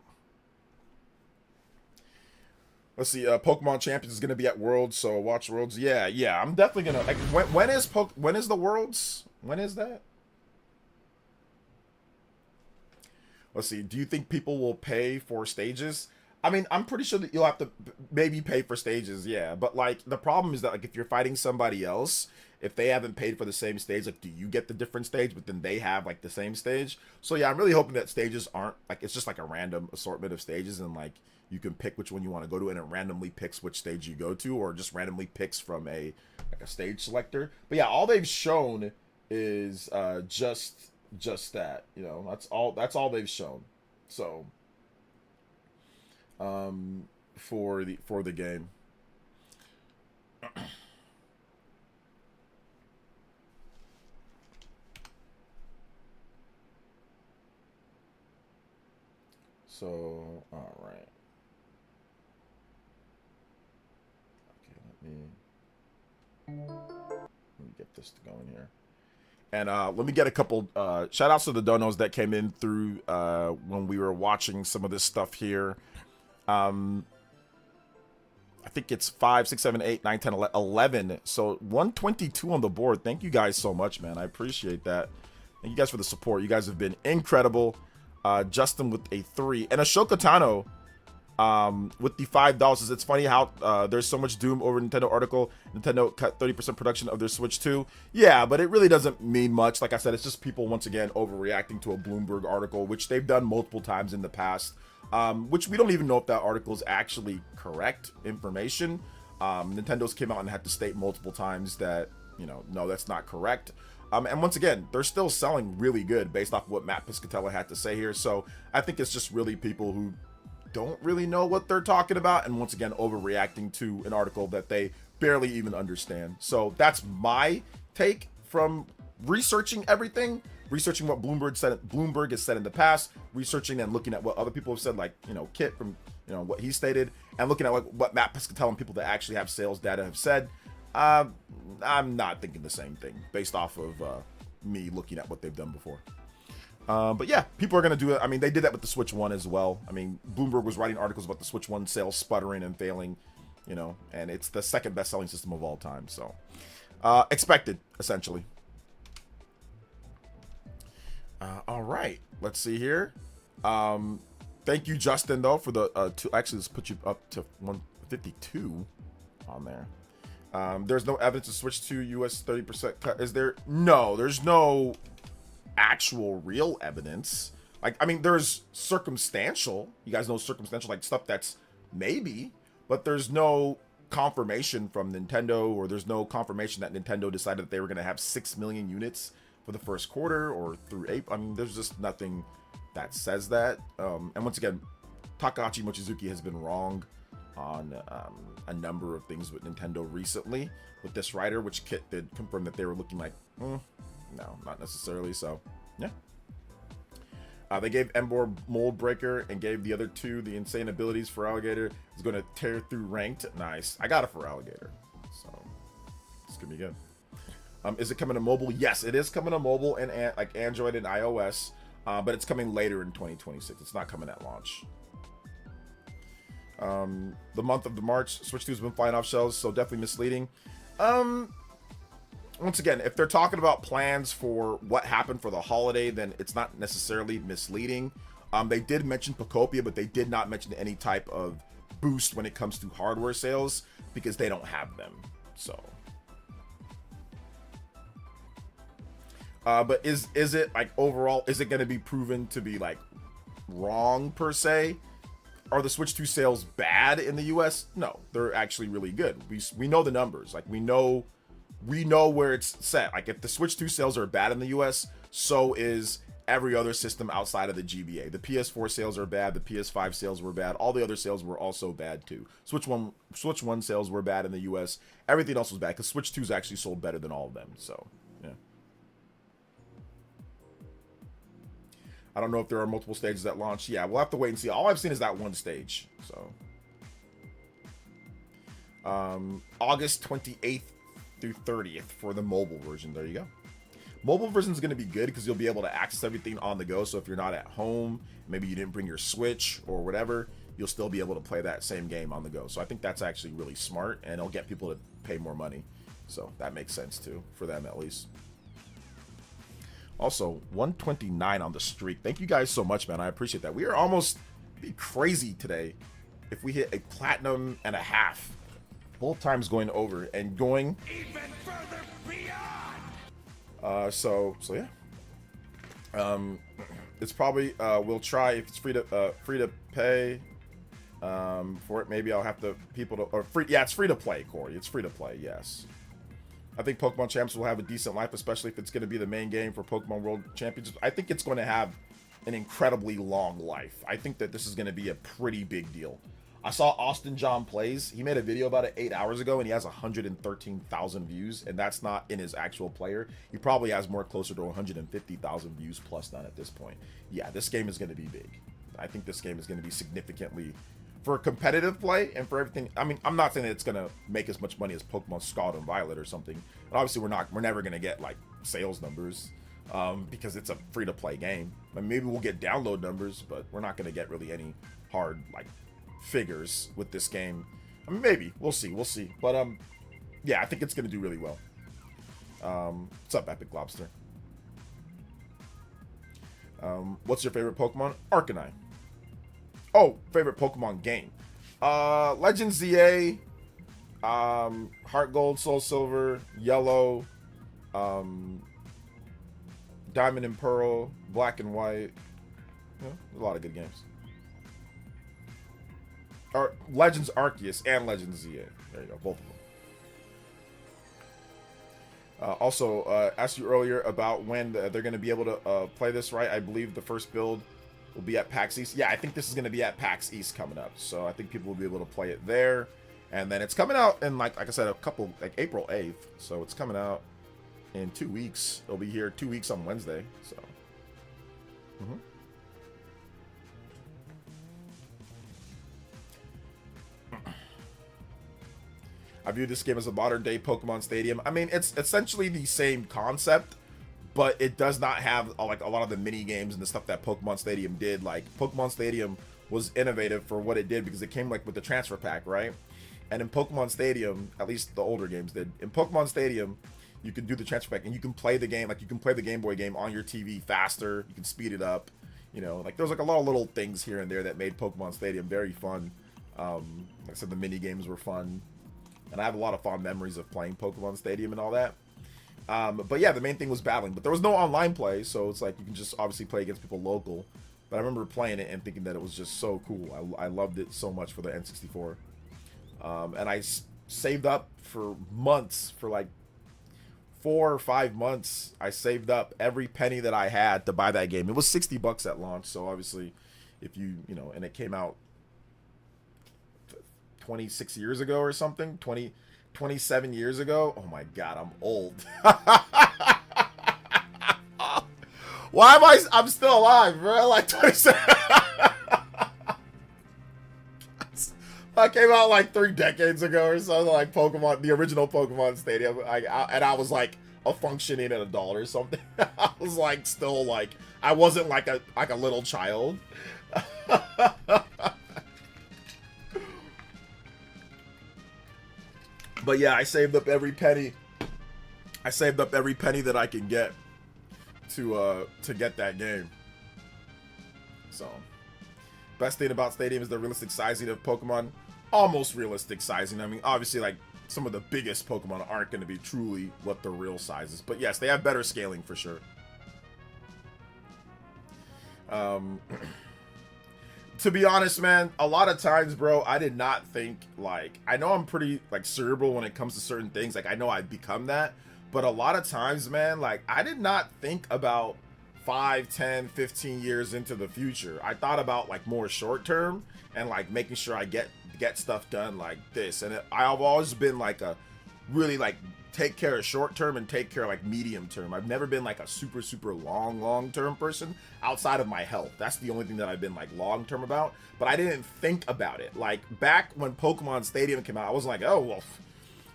A: Let's see. Pokemon Champions is gonna be at Worlds, so watch Worlds. Yeah, I'm definitely gonna. Like, when is the Worlds? When is that? Let's see. Do you think people will pay for stages? I mean, I'm pretty sure that you'll have to maybe pay for stages, yeah. But, like, the problem is that, like, if you're fighting somebody else, if they haven't paid for the same stage, like, do you get the different stage, but then they have, like, the same stage? So, yeah, I'm really hoping that stages aren't, like, it's just, like, a random assortment of stages, and, like, you can pick which one you want to go to, and it randomly picks which stage you go to, or just randomly picks from a stage selector. But, yeah, all they've shown is just that, you know, that's all they've shown. So for the game. So all right, okay, let me get this going here. And let me get a couple shout outs to the donos that came in through when we were watching some of this stuff here. I think it's 5, 6, 7, 8, 9, 10, 11. So 122 on the board. Thank you guys so much, man. I appreciate that. Thank you guys for the support. You guys have been incredible. Justin with a 3. And Ashoka Tano with the $5. It's funny how there's so much doom over Nintendo article. Nintendo cut 30% production of their Switch 2. Yeah, but it really doesn't mean much. Like I said, it's just people once again overreacting to a Bloomberg article, which they've done multiple times in the past. Which we don't even know if that article is actually correct information. Nintendo's came out and had to state multiple times that, you know, no, that's not correct. And once again, they're still selling really good based off of what Matt Piscatella had to say here. So I think it's just really people who don't really know what they're talking about, and once again overreacting to an article that they barely even understand. So that's my take from researching everything, researching what Bloomberg has said in the past, researching and looking at what other people have said, like, you know, Kit from, you know, what he stated, and looking at what Matt Piscatella and people that actually have sales data have said. I'm not thinking the same thing based off of me looking at what they've done before. But yeah, people are going to do it. I mean, they did that with the Switch 1 as well. I mean, Bloomberg was writing articles about the Switch 1 sales sputtering and failing, you know, and it's the second best-selling system of all time. So, expected, essentially. All right, let's see here. Thank you, Justin, though, for the actually, let's put you up to 152 on there. There's no evidence to switch to US 30% cut. Is there? No, there's no actual real evidence. Like, I mean, there's circumstantial. You guys know circumstantial, like stuff that's maybe, but there's no confirmation from Nintendo, or there's no confirmation that Nintendo decided that they were going to have 6 million units for the first quarter or through April. I mean, there's just nothing that says that. And once again, Takahashi Mochizuki has been wrong on a number of things with Nintendo recently with this writer, which Kit did confirm that they were looking like, no, not necessarily. So, yeah. They gave Embor Mold Breaker and gave the other two the insane abilities for Alligator. Is going to tear through ranked. Nice. I got it for Alligator. So, it's going to be good. Is it coming to mobile? Yes, it is coming to mobile and like Android and iOS, but it's coming later in 2026. It's not coming at launch. The month of the March, Switch 2 has been flying off shelves, so definitely misleading. Once again, if they're talking about plans for what happened for the holiday, then it's not necessarily misleading. They did mention Pocopia, but they did not mention any type of boost when it comes to hardware sales because they don't have them. So, but is it like overall? Is it going to be proven to be like wrong per se? Are the Switch 2 sales bad in the US? No, they're actually really good. We know the numbers. Like we know where it's set. Like if the Switch 2 sales are bad in the US, so is every other system outside of the GBA. The PS4 sales are bad, the PS5 sales were bad, all the other sales were also bad too. Switch 1 sales were bad in the US. Everything else was bad because Switch 2's actually sold better than all of them. So, yeah. I don't know if there are multiple stages at launch. Yeah, we'll have to wait and see. All I've seen is that one stage. So, August 28th through 30th for the mobile version. There you go. Mobile version is going to be good because you'll be able to access everything on the go. So if you're not at home, maybe you didn't bring your Switch or whatever, you'll still be able to play that same game on the go. So I think that's actually really smart, and it'll get people to pay more money. So that makes sense too, for them at least. Also, 129 on the streak. Thank you guys so much, man. I appreciate that. We are almost be crazy today if we hit a platinum and a half. Both times going over and going
C: Even further beyond.
A: So yeah. It's probably we'll try if it's free to pay for it. Maybe I'll have to it's free to play, Corey. It's free to play, yes. I think Pokemon Champs will have a decent life, especially if it's going to be the main game for Pokemon World Championships. I think it's going to have an incredibly long life. I think that this is going to be a pretty big deal. I saw Austin John Plays. He made a video about it 8 hours ago, and he has 113,000 views, and that's not in his actual player. He probably has more closer to 150,000 views plus none at this point. Yeah, this game is going to be big. I think this game is going to be significantly for competitive play and for everything. I mean, I'm not saying that it's going to make as much money as Pokemon Scarlet and Violet or something. And obviously, we're never going to get like sales numbers because it's a free-to-play game. And maybe we'll get download numbers, but we're not going to get really any hard like figures with this game. I mean, maybe we'll see. But yeah, I think it's going to do really well. What's up, Epic Lobster? What's your favorite Pokemon? Arcanine. Oh, favorite Pokemon game. Legend ZA, Heart Gold, Soul Silver, Yellow, Diamond and Pearl, Black and White. Yeah, a lot of good games. Or Legends Arceus and Legends ZA. There you go, both of them. Also, asked you earlier about when they're going to be able to play this, right? I believe the first build will be at PAX East. Yeah, I think this is going to be at PAX East coming up. So I think people will be able to play it there. And then it's coming out in, like I said, April 8th. So it's coming out in 2 weeks. It'll be here 2 weeks on Wednesday. So. I view this game as a modern day Pokemon Stadium. I mean, it's essentially the same concept, but it does not have like a lot of the mini games and the stuff that Pokemon Stadium did. Like Pokemon Stadium was innovative for what it did because it came like with the transfer pack, right? And in Pokemon Stadium, at least the older games did, in Pokemon Stadium, you can do the transfer pack and you can play the game, like you can play the Game Boy game on your TV faster, you can speed it up, you know, like there's like a lot of little things here and there that made Pokemon Stadium very fun. Like I said, the mini games were fun, and I have a lot of fond memories of playing Pokemon Stadium and all that. But yeah, the main thing was battling, but there was no online play, so it's like you can just obviously play against people local. But I remember playing it and thinking that it was just so cool. I loved it so much for the N64. And I saved up for months, for like 4 or 5 months. I saved up every penny that I had to buy that game. It was $60 at launch, so obviously, if you know, and it came out 26 years ago or something, 27 years ago. Oh my god, I'm old. Why am I'm still alive, bro? Like 27. That came out like 3 decades ago or something, like Pokemon, the original Pokemon Stadium. And I was like a functioning adult or something. I was like still like, I wasn't like a little child. But yeah, I saved up every penny. I saved up every penny that I can get to get that game. So, best thing about Stadium is the realistic sizing of Pokemon. Almost realistic sizing. I mean, obviously, like some of the biggest Pokemon aren't going to be truly what the real size is, but yes, they have better scaling for sure. To be honest, man, a lot of times, bro, I did not think, like, I know I'm pretty, like, cerebral when it comes to certain things. Like, I know I've become that. But a lot of times, man, like, I did not think about 5, 10, 15 years into the future. I thought about, like, more short term and, like, making sure I get stuff done like this. And I've always been, like, a really, like, take care of short term and take care of like medium term. I've never been like a super long term person outside of my health. That's the only thing that I've been like long term about, but I didn't think about it. Like back when Pokemon Stadium came out, I was like, oh well,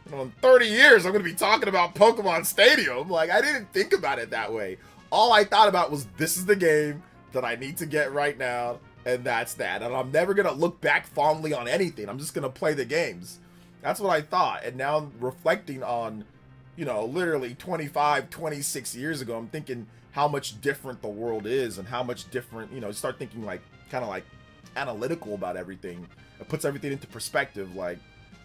A: you know, in 30 years I'm gonna be talking about Pokemon Stadium. Like I didn't think about it that way. All I thought about was this is the game that I need to get right now, and that's that. And I'm never gonna look back fondly on anything. I'm just gonna play the games. That's what I thought. And now reflecting on, you know, literally 25, 26 years ago, I'm thinking how much different the world is and how much different, you know, start thinking like kind of like analytical about everything. It puts everything into perspective. Like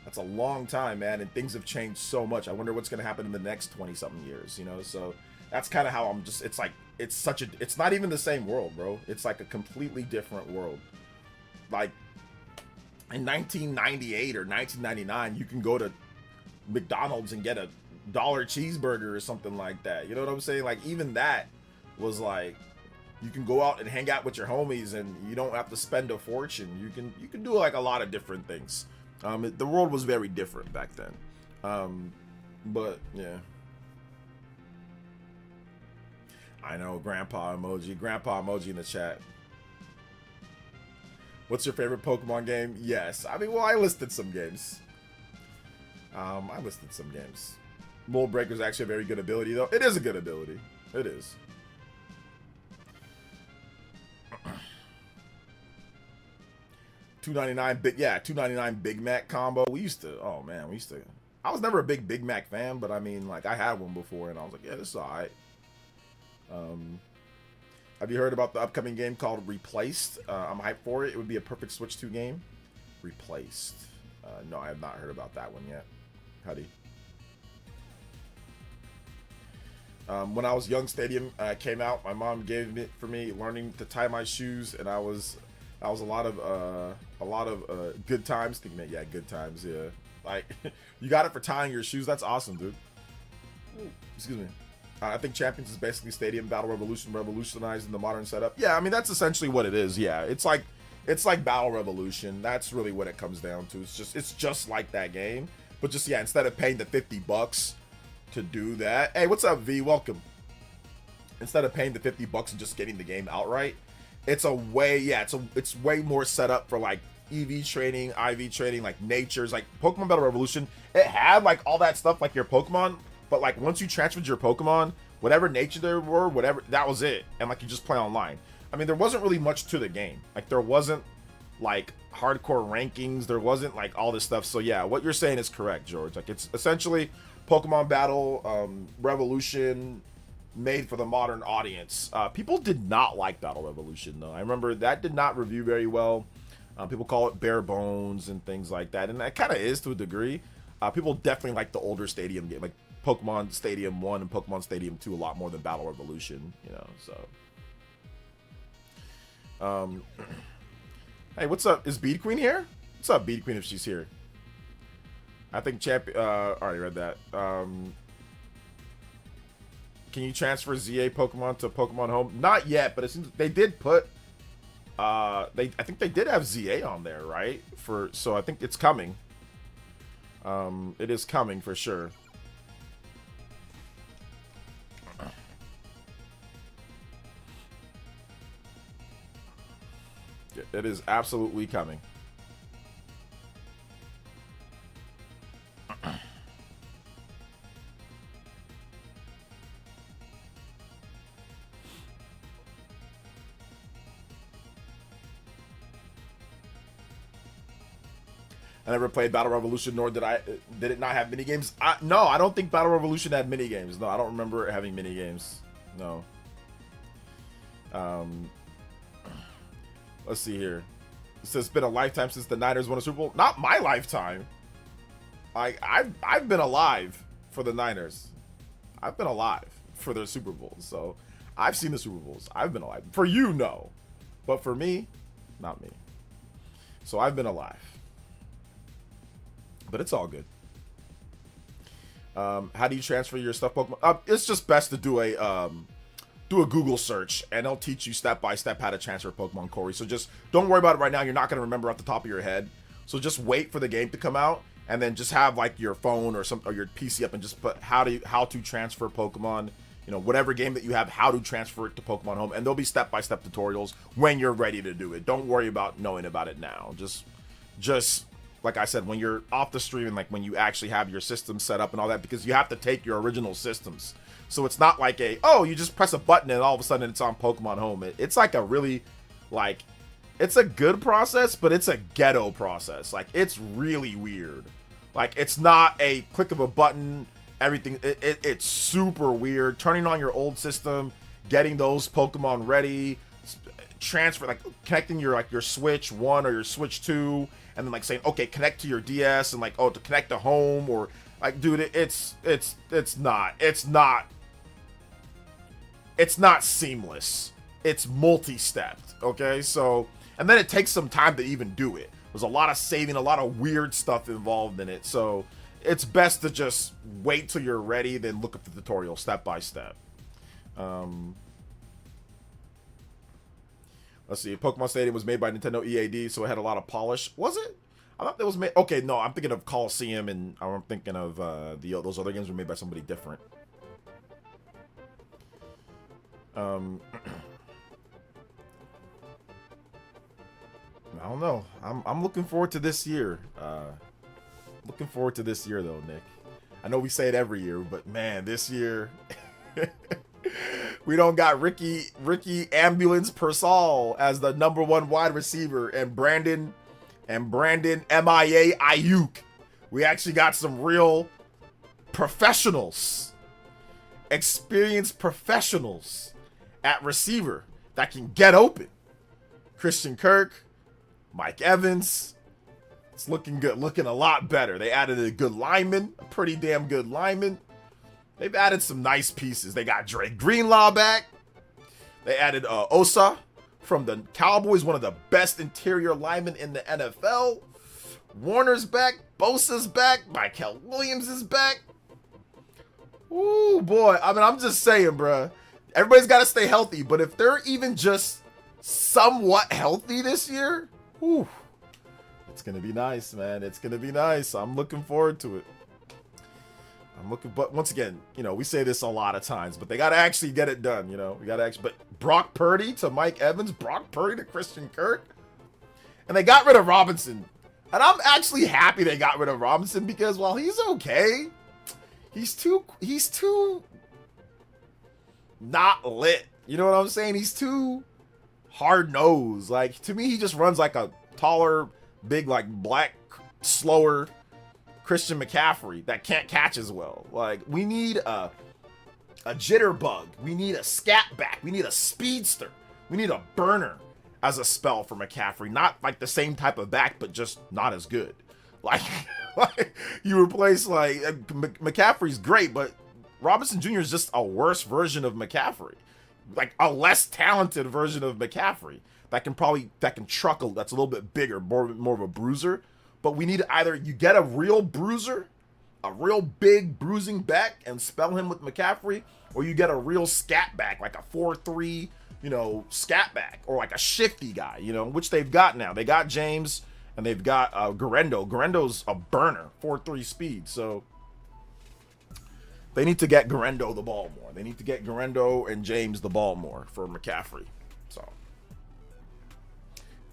A: that's a long time, man. And things have changed so much. I wonder what's going to happen in the next 20 something years, you know? So that's kind of how I'm just, it's like, it's not even the same world, bro. It's like a completely different world. Like, in 1998 or 1999, you can go to McDonald's and get a $1 cheeseburger or something like that. You know what I'm saying? Like even that was like, you can go out and hang out with your homies and you don't have to spend a fortune. You can do like a lot of different things. The world was very different back then. But yeah. I know, grandpa emoji in the chat. What's your favorite Pokemon game? Yes. I mean, well, I listed some games. Mold Breaker is actually a very good ability, though. It is a good ability. It is. $2.99 Big Mac combo. We used to. I was never a Big Mac fan, but I mean, like, I had one before, and I was like, yeah, this is alright. Have you heard about the upcoming game called Replaced? I'm hyped for it. It would be a perfect Switch 2 game. Replaced. No, I have not heard about that one yet. Huddy. When I was young, Stadium came out. My mom gave it for me, learning to tie my shoes, and that was a lot of good times. Thinking that, yeah, good times, yeah. Like, you got it for tying your shoes. That's awesome, dude. Excuse me. I think Champions is basically Stadium Battle Revolution revolutionizing the modern setup. Yeah, I mean that's essentially what it is. Yeah, it's like Battle Revolution. That's really what it comes down to. It's just like that game, but just yeah, instead of paying the $50 to do that. Hey, what's up, V? Welcome. Instead of paying the $50 and just getting the game outright, it's way more set up for like EV training, IV training, like natures, like Pokemon Battle Revolution. It had like all that stuff like your Pokemon, but like once you transferred your Pokemon, whatever nature they were, whatever, that was it. And like you just play online. I mean, there wasn't really much to the game. Like there wasn't like hardcore rankings. There wasn't like all this stuff. So yeah, what you're saying is correct, George. Like it's essentially Pokemon Battle Revolution made for the modern audience. People did not like Battle Revolution though. I remember that did not review very well. People call it bare bones and things like that, and that kind of is to a degree. People definitely like the older Stadium game, like Pokemon Stadium 1 and Pokemon Stadium 2 a lot more than Battle Revolution, you know, so. Hey, what's up? Is Bead Queen here? What's up, Bead Queen, if she's here? I think already read that. Can you transfer ZA Pokemon to Pokemon Home? Not yet, but it seems they did put I think they did have ZA on there, right? So I think it's coming. It is coming for sure. It is absolutely coming. I never played Battle Revolution, nor did it not have minigames. No, I don't think Battle Revolution had minigames. No, I don't remember it having minigames. No. Let's see here. It says it's been a lifetime since the Niners won a Super Bowl. Not my lifetime. I've been alive for the Niners. I've been alive for their Super Bowls. So I've seen the Super Bowls. I've been alive. For you, no. But for me, not me. So I've been alive. But it's all good. How do you transfer your stuff Pokemon? It's just best to do a Google search, and they'll teach you step by step how to transfer Pokemon, Corey. So just don't worry about it right now. You're not going to remember off the top of your head. So just wait for the game to come out, and then just have like your phone or your PC up and just put how to transfer Pokemon. You know, whatever game that you have, how to transfer it to Pokemon Home, and there'll be step by step tutorials when you're ready to do it. Don't worry about knowing about it now. Just like I said, when you're off the stream and like when you actually have your system set up and all that, because you have to take your original systems. So it's not like you just press a button and all of a sudden it's on Pokemon Home. It's like a really, like, it's a good process, but it's a ghetto process. Like, it's really weird. Like, it's not a click of a button, everything. It's super weird. Turning on your old system, getting those Pokemon ready, transfer, like connecting your Switch 1 or your Switch 2, and then like saying, okay, connect to your DS, and like, oh, to connect to Home, or like, dude, it's not seamless. It's multi-stepped, okay? So, and then it takes some time to even do it. There's a lot of saving, a lot of weird stuff involved in it. So it's best to just wait till you're ready, then look at the tutorial step by step. Let's see. Pokemon Stadium was made by Nintendo EAD, so it had a lot of polish. Was it? I thought that was made. Okay, no, I'm thinking of Coliseum, and I'm thinking of those other games were made by somebody different. I don't know. I'm looking forward to this year. Looking forward to this year, though, Nick. I know we say it every year, but man, this year. We don't got Ricky Ambulance Persall as the #1 wide receiver, and Brandon MIA Ayuk. We actually got some real professionals, experienced professionals at receiver that can get open. Christian Kirk, Mike Evans. It's looking good, looking a lot better. They added a good lineman, a pretty damn good lineman. They've added some nice pieces. They got Drake Greenlaw back. They added Osa from the Cowboys, one of the best interior linemen in the NFL. Warner's back. Bosa's back. Michael Williams is back. Ooh, boy. I mean, I'm just saying, bruh. Everybody's got to stay healthy, but if they're even just somewhat healthy this year, whew, it's going to be nice, man. It's going to be nice. I'm looking forward to it. But once again, you know, we say this a lot of times, but they got to actually get it done, you know. We got to actually, but Brock Purdy to Mike Evans, Brock Purdy to Christian Kirk. and they got rid of Robinson. And I'm actually happy they got rid of Robinson because while he's okay, he's too not lit. You know what I'm saying? He's too hard-nosed. Like, to me, he just runs like a taller, big, like, black, slower Christian McCaffrey that can't catch as well. Like, we need a jitterbug. We need a scat back. We need a speedster. We need a burner as a spell for McCaffrey. Not like the same type of back, but just not as good. Like, you replace, like, McCaffrey's great, but Robinson Jr. is just a worse version of McCaffrey. Like, a less talented version of McCaffrey that can truckle, that's a little bit bigger, more of a bruiser. But we need either you get a real bruiser, a real big bruising back and spell him with McCaffrey, or you get a real scat back, like a 4-3, scat back, or like a shifty guy, which they've got now. They got James and they've got Garendo. Garendo's a burner, 4-3 speed. So they need to get Garendo the ball more. They need to get Garendo and James the ball more for McCaffrey. So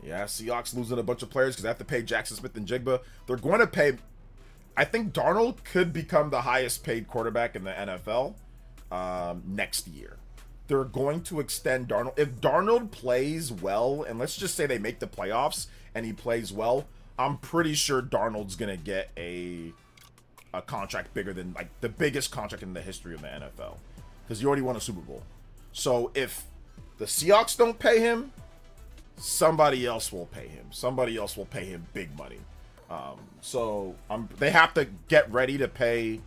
A: yeah, Seahawks losing a bunch of players because they have to pay Jackson Smith and Jigba. They're going to pay. I think Darnold could become the highest paid quarterback in the NFL next year. They're going to extend Darnold. If Darnold plays well, and let's just say they make the playoffs and he plays well, I'm pretty sure Darnold's going to get a contract bigger than, like, the biggest contract in the history of the NFL because he already won a Super Bowl. So if the Seahawks don't pay him, somebody else will pay him. Somebody else will pay him big money. They have to get ready to pay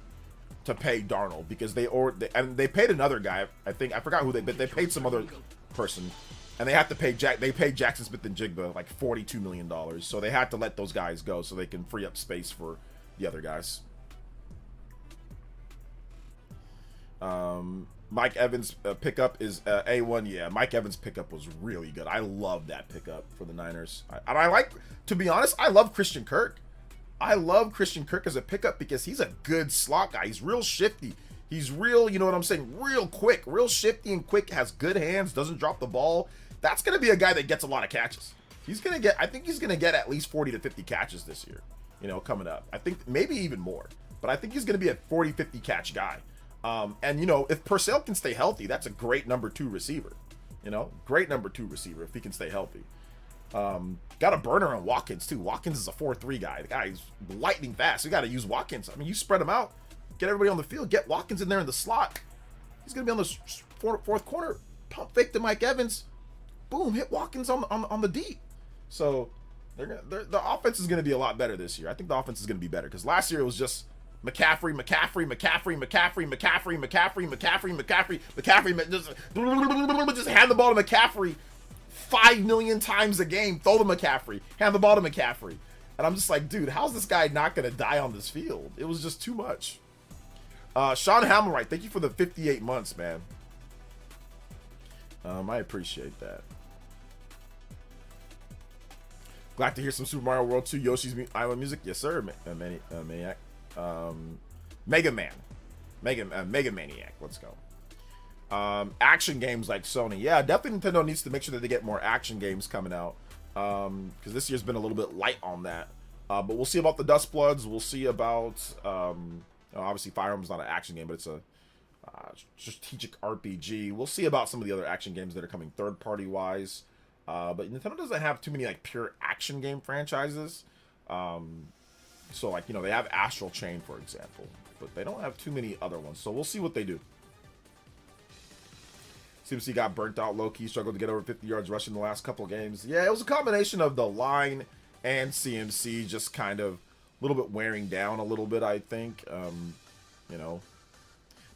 A: Darnold because they paid another guy. I forgot who they paid some other person, and they have to pay They paid Jackson Smith and Jigba like $42 million. So they had to let those guys go so they can free up space for the other guys. Mike Evans pickup is A1. Yeah, Mike Evans pickup was really good. I love that pickup for the Niners. I like, to be honest, I love Christian Kirk. I love Christian Kirk as a pickup because he's a good slot guy. He's real shifty. He's real, you know what I'm saying, real quick, real shifty and quick, has good hands, doesn't drop the ball. That's going to be a guy that gets a lot of catches. I think he's going to get at least 40 to 50 catches this year, coming up. I think maybe even more, but I think he's going to be a 40, 50 catch guy. And if Purcell can stay healthy, that's a great number 2 receiver. Great number 2 receiver if he can stay healthy. Got a burner on Watkins too. Watkins is a 4-3 guy. The guy is lightning fast. You got to use Watkins. I mean, you spread him out, get everybody on the field, get Watkins in there in the slot. He's gonna be on the fourth corner. Pump fake to Mike Evans. Boom, hit Watkins on the deep. So the offense is gonna be a lot better this year. I think the offense is gonna be better because last year it was just McCaffrey, just hand the ball to McCaffrey 5 million times a game. Throw to McCaffrey, hand the ball to McCaffrey, and I'm just like, dude, how's this guy not gonna die on this field? It was just too much. Sean Hamilwright, thank you for the 58 months, man. I appreciate that. Glad to hear some Super Mario World 2 Yoshi's Island music. Yes, sir, Maniac. Mega Maniac. Let's go. Action games like Sony. Yeah, definitely Nintendo needs to make sure that they get more action games coming out. Because this year's been a little bit light on that. But we'll see about the Dust Bloods. We'll see about, obviously Fire Emblem's not an action game, but it's a strategic RPG. We'll see about some of the other action games that are coming third-party wise. But Nintendo doesn't have too many like pure action game franchises. So like, they have Astral Chain, for example, but they don't have too many other ones. So we'll see what they do. CMC got burnt out low-key, struggled to get over 50 yards rushing the last couple of games. Yeah, it was a combination of the line and CMC just kind of a little bit wearing down a little bit, I think. But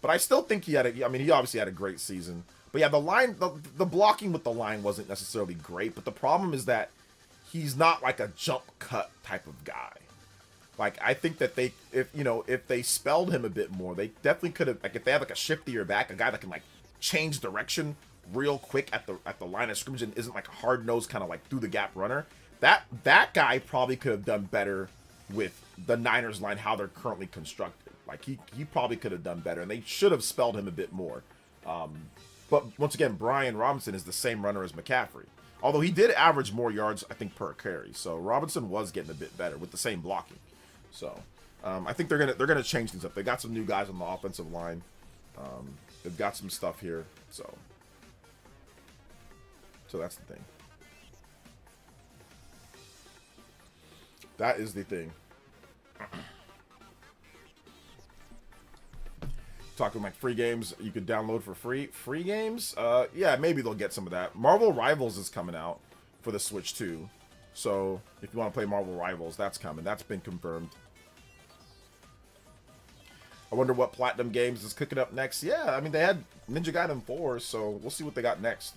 A: I still think he obviously had a great season. But yeah, the line, the blocking with the line wasn't necessarily great. But the problem is that he's not like a jump cut type of guy. Like, I think that if they spelled him a bit more, they definitely could have, like, if they have like a shiftier back, a guy that can like change direction real quick at the line of scrimmage and isn't like a hard nosed kind of like through the gap runner. That guy probably could have done better with the Niners line, how they're currently constructed. Like he probably could have done better, and they should have spelled him a bit more. But once again, Brian Robinson is the same runner as McCaffrey. Although he did average more yards, I think, per carry. So Robinson was getting a bit better with the same blocking. So I think they're gonna change things up. They got some new guys on the offensive line. They've got some stuff here. So that's the thing. That is the thing. Talking like free games you could download for free. Free games? Yeah, maybe they'll get some of that. Marvel Rivals is coming out for the Switch too. So if you want to play Marvel Rivals, that's coming. That's been confirmed. I wonder what Platinum Games is cooking up next. Yeah, I mean, they had Ninja Gaiden 4, so we'll see what they got next.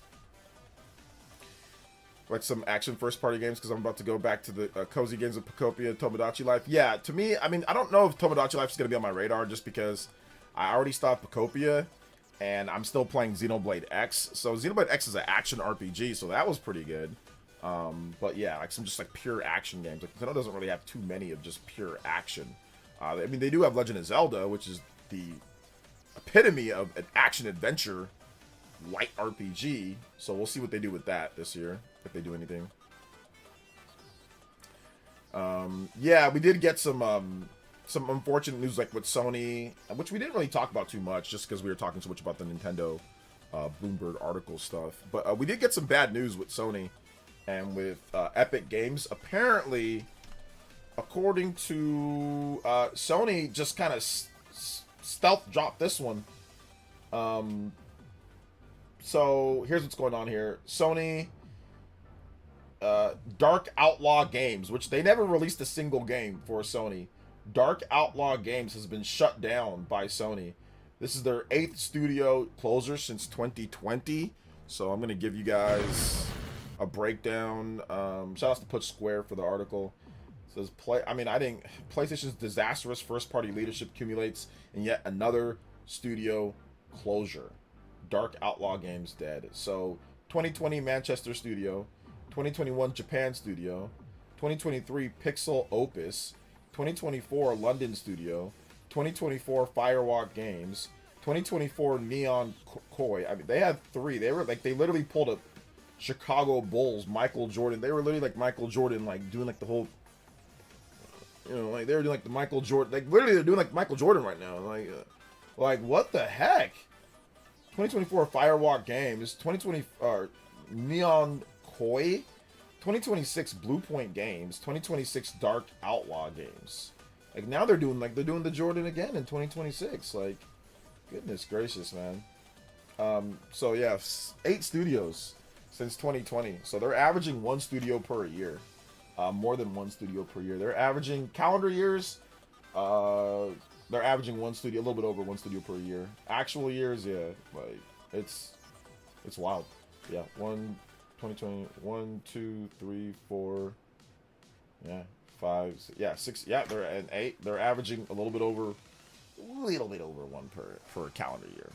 A: Like some action first-party games, because I'm about to go back to the cozy games of Pocopia, Tomodachi Life. Yeah, to me, I mean, I don't know if Tomodachi Life is going to be on my radar, just because I already stopped Pocopia, and I'm still playing Xenoblade X. So Xenoblade X is an action RPG, so that was pretty good. But yeah, like some just like pure action games. Like Nintendo doesn't really have too many of just pure action. I mean, they do have Legend of Zelda, which is the epitome of an action-adventure light RPG. So we'll see what they do with that this year, if they do anything. Yeah, we did get some unfortunate news, like with Sony, which we didn't really talk about too much, just because we were talking so much about the Nintendo Bloomberg article stuff. But we did get some bad news with Sony and with Epic Games. Apparently, according to Sony, just kind of stealth dropped this one. So here's what's going on here. Sony, Dark Outlaw Games, which they never released a single game for Sony. Dark Outlaw Games has been shut down by Sony. This is their 8th studio closure since 2020. So I'm going to give you guys a breakdown. Shout out to Put Square for the article. It says, PlayStation's disastrous first-party leadership accumulates in yet another studio closure. Dark Outlaw Games dead. So 2020 Manchester studio, 2021 Japan studio, 2023 Pixel Opus, 2024 London studio, 2024 Firewalk Games, 2024 Neon Koi. I mean, they had 3. They literally pulled a Chicago Bulls Michael Jordan. They were literally like Michael Jordan, like doing like the whole, like they were doing like the Michael Jordan, like literally they're doing like Michael Jordan right now. Like what the heck? 2024 Firewalk Games, 2020 Neon Koi, 2026 Blue Point Games, 2026 Dark Outlaw Games. Like now they're doing the Jordan again in 2026. Like, goodness gracious, man. So yeah, 8 studios since 2020. So they're averaging 1 studio per year. More than 1 studio per year. They're averaging calendar years. They're averaging 1 studio, a little bit over 1 studio per year. Actual years, yeah, like it's wild. Yeah, 2020, 1, 2, 3, 4, yeah, 5, yeah, 6, yeah, they're at 8. They're averaging a little bit over 1 per calendar year.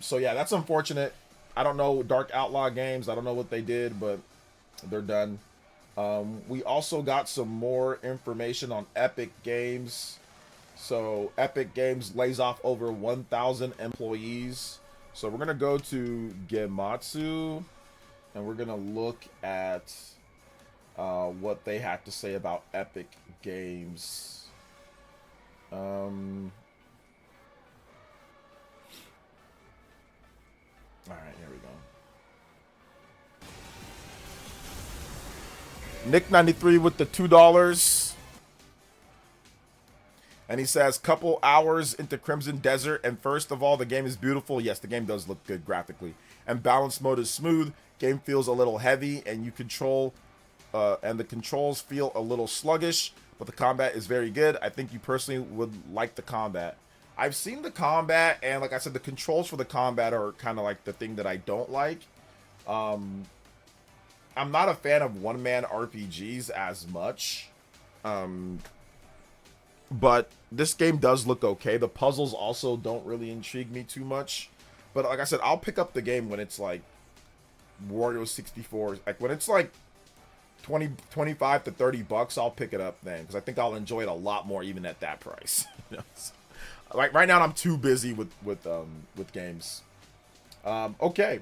A: So yeah, that's unfortunate. I don't know Dark Outlaw Games. I don't know what they did, but they're done. We also got some more information on Epic Games. So Epic Games lays off over 1,000 employees. So we're going to go to Gematsu and we're going to look at what they had to say about Epic Games. All right, here we go. Nick93 with the $2. And he says, couple hours into Crimson Desert, and first of all, the game is beautiful. Yes, the game does look good graphically. And balance mode is smooth. Game feels a little heavy, and the controls feel a little sluggish, but the combat is very good. I think you personally would like the combat. I've seen the combat, and like I said, the controls for the combat are kind of like the thing that I don't like. I'm not a fan of one-man RPGs as much. But this game does look okay. The puzzles also don't really intrigue me too much. But like I said, I'll pick up the game when it's like Wario 64. Like when it's like 25 to 30 bucks, I'll pick it up then. Because I think I'll enjoy it a lot more even at that price. Like right now I'm too busy with games. Okay.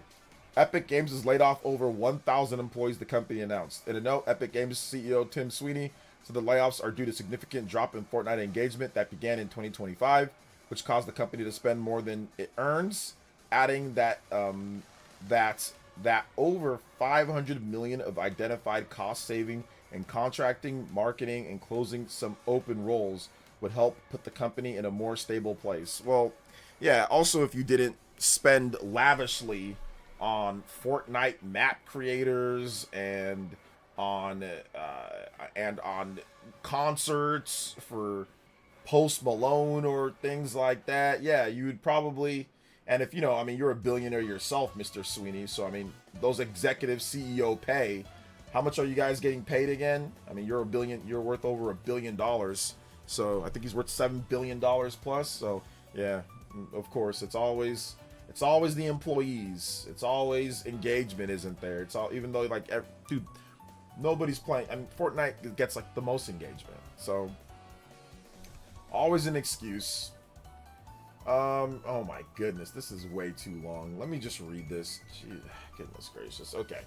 A: Epic Games has laid off over 1,000 employees, the company announced. In a note, Epic Games CEO Tim Sweeney said the layoffs are due to significant drop in Fortnite engagement that began in 2025, which caused the company to spend more than it earns, adding that that over 500 million of identified cost saving and contracting, marketing, and closing some open roles would help put the company in a more stable place. Well, yeah, also if you didn't spend lavishly on Fortnite map creators and on concerts for Post Malone or things like that, yeah, you would probably. And if, I mean, you're a billionaire yourself, Mr. Sweeney, so, I mean, those executive CEO pay, how much are you guys getting paid again? I mean, you're worth over $1 billion, so I think he's worth $7 billion plus, so, yeah, of course, it's always the employees, it's always engagement isn't there, it's all, even though, like, dude, nobody's playing, I mean, Fortnite gets, like, the most engagement, so, always an excuse. Oh my goodness, this is way too long. Let me just read this. Gee, goodness gracious. Okay.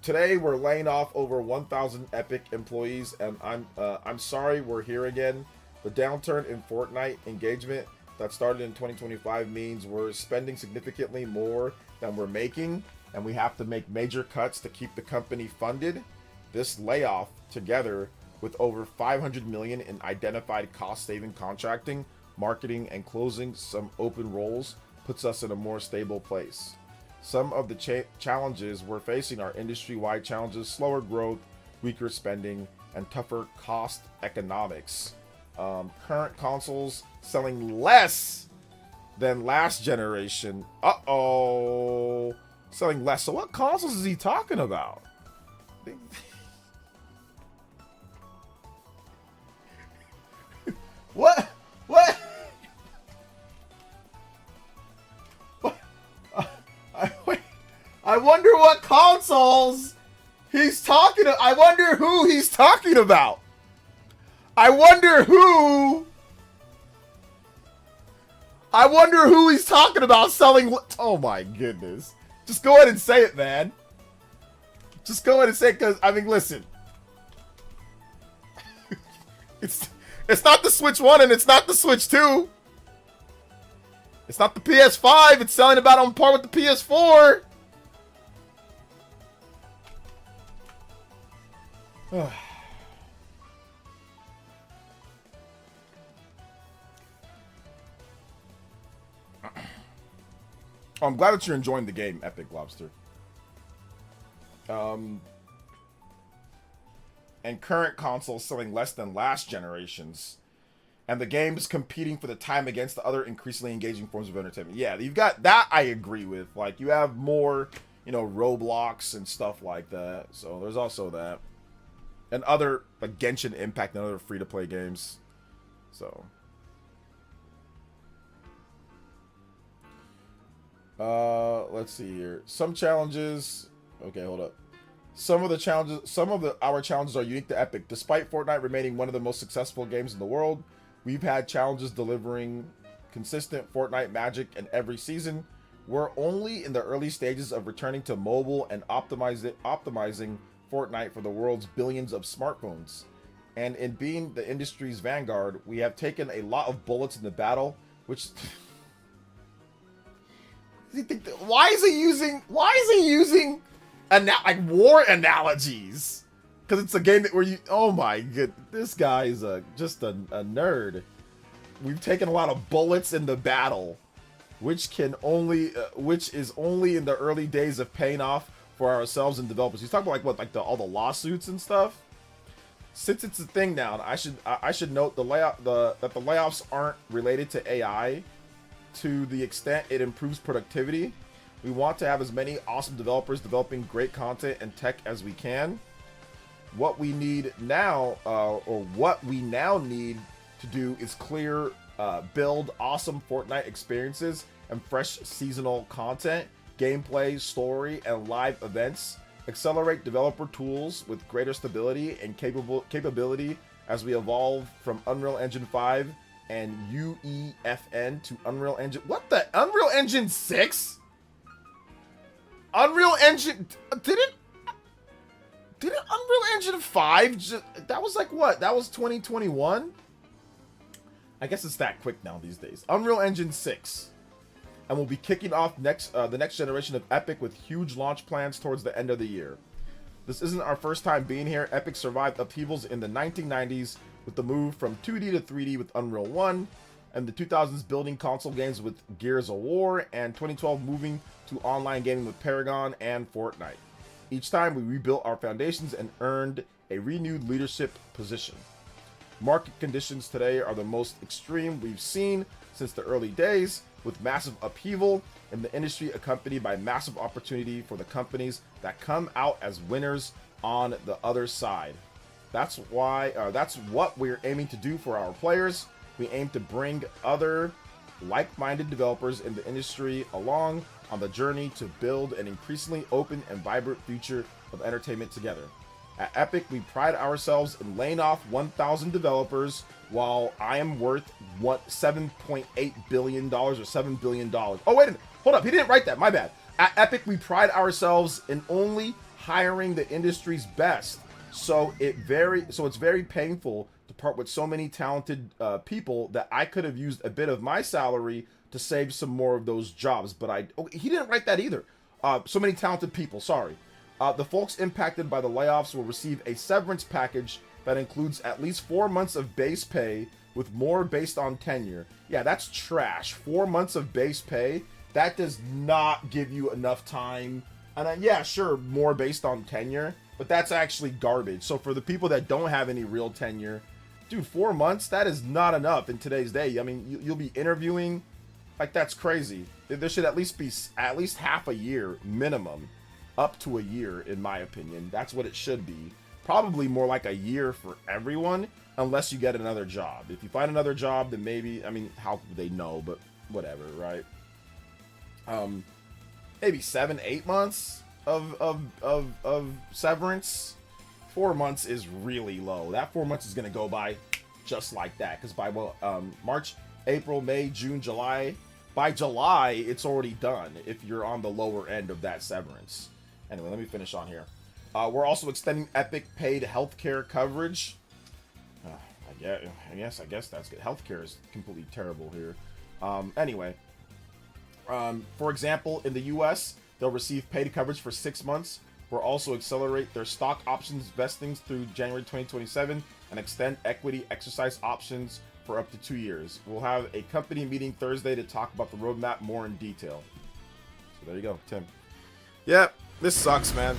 A: Today we're laying off over 1,000 Epic employees, and I'm sorry we're here again. The downturn in Fortnite engagement that started in 2025 means we're spending significantly more than we're making, and we have to make major cuts to keep the company funded. This layoff, together with over 500 million in identified cost-saving contracting, marketing, and closing some open roles, puts us in a more stable place. Some of the challenges we're facing are industry-wide challenges: slower growth, weaker spending, and tougher cost economics. Current consoles selling less than last generation. Selling less. So what consoles is he talking about? What? I wonder what consoles he's talking about. I wonder who he's talking about. I wonder who he's talking about selling. Oh my goodness. Just go ahead and say it, man. Just go ahead and say it, because, I mean, listen. It's not the Switch 1 and it's not the Switch 2. It's not the PS5. It's selling about on par with the PS4. I'm glad that you're enjoying the game, Epic Lobster. And current consoles selling less than last generations. And the game's competing for the time against the other increasingly engaging forms of entertainment. Yeah, you've got that. I agree with. Like, you have more, Roblox and stuff like that. So there's also that. And other, like, Genshin Impact and other free-to-play games. So. Let's see here. Some challenges. Okay, hold up. Some of our challenges are unique to Epic. Despite Fortnite remaining one of the most successful games in the world, we've had challenges delivering consistent Fortnite magic in every season. We're only in the early stages of returning to mobile and optimizing Fortnite for the world's billions of smartphones. And in being the industry's vanguard, we have taken a lot of bullets in the battle, which why is he using like war analogies? Because it's a game that where you, oh my god, this guy is just a nerd. We've taken a lot of bullets in the battle, which is only in the early days of paying off for ourselves and developers. He's talking about all the lawsuits and stuff. Since it's a thing now, I should note that the layoffs aren't related to AI to the extent it improves productivity. We want to have as many awesome developers developing great content and tech as we can. What we need now, what we now need to do is build awesome Fortnite experiences and fresh seasonal content, gameplay, story, and live events. Accelerate developer tools with greater stability and capability as we evolve from Unreal Engine 5 and UEFN to Unreal Engine. What the? Unreal Engine 6? Unreal Engine didn't Unreal Engine 5 that was like what? That was 2021? I guess it's that quick now these days. Unreal Engine 6. And we'll be kicking off the next generation of Epic with huge launch plans towards the end of the year. This isn't our first time being here. Epic survived upheavals in the 1990s with the move from 2D to 3D with Unreal 1, and the 2000s building console games with Gears of War, and 2012 moving to online gaming with Paragon and Fortnite. Each time we rebuilt our foundations and earned a renewed leadership position. Market conditions today are the most extreme we've seen since the early days, with massive upheaval in the industry accompanied by massive opportunity for the companies that come out as winners on the other side. That's what we're aiming to do for our players. We aim to bring other like-minded developers in the industry along on the journey to build an increasingly open and vibrant future of entertainment together. At Epic, we pride ourselves in laying off 1,000 developers while I am worth $7.8 billion or $7 billion. Oh, wait a minute. Hold up. He didn't write that. My bad. At Epic, we pride ourselves in only hiring the industry's best. So it's very painful to part with so many talented people that I could have used a bit of my salary to save some more of those jobs. But he didn't write that either. So many talented people. Sorry. The folks impacted by the layoffs will receive a severance package that includes at least 4 months of base pay with more based on tenure. Yeah, that's trash. 4 months of base pay. That does not give you enough time. And yeah, sure, more based on tenure, but that's actually garbage. So for the people that don't have any real tenure, dude, 4 months, that is not enough in today's day. I mean, you'll be interviewing, like, that's crazy. There should at least be at least half a year minimum, up to a year, in my opinion. That's what it should be. Probably more like a year for everyone, unless you get another job. If you find another job, then maybe, I mean, how could they know, but whatever, right? Maybe 7-8 months of severance. 4 months is really low. That 4 months is gonna go by just like that, because by March, April, May, June, July, by July it's already done if you're on the lower end of that severance. Anyway, let me finish on here. We're also extending Epic paid healthcare coverage. I guess that's good. Healthcare is completely terrible here. Anyway, for example, in the U.S., they'll receive paid coverage for 6 months. We'll also accelerate their stock options vestings through January 2027 and extend equity exercise options for up to 2 years. We'll have a company meeting Thursday to talk about the roadmap more in detail. So there you go, Tim. Yep, this sucks, man.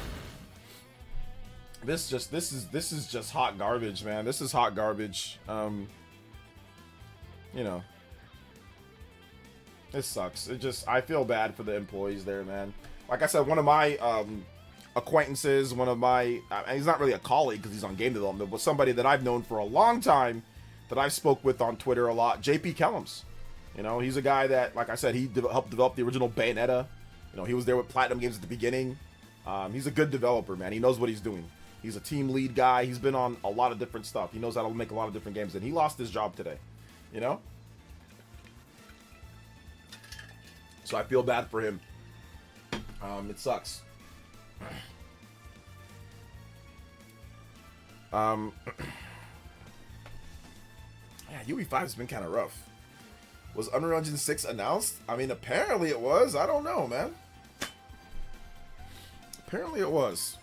A: This is just hot garbage, man. This is hot garbage. You know, this sucks. I feel bad for the employees there, man. Like I said, one of my acquaintances, he's not really a colleague because he's on game development, but somebody that I've known for a long time that I've spoke with on Twitter a lot, JP Kellums. You know, he's a guy that, like I said, he helped develop the original Bayonetta. You know, he was there with Platinum Games at the beginning. He's a good developer, man. He knows what he's doing. He's a team lead guy. He's been on a lot of different stuff. He knows how to make a lot of different games, and he lost his job today. You know? So I feel bad for him. It sucks. Yeah, UE5 has been kind of rough. Was Unreal Engine 6 announced? I mean, apparently it was. I don't know, man. Apparently it was.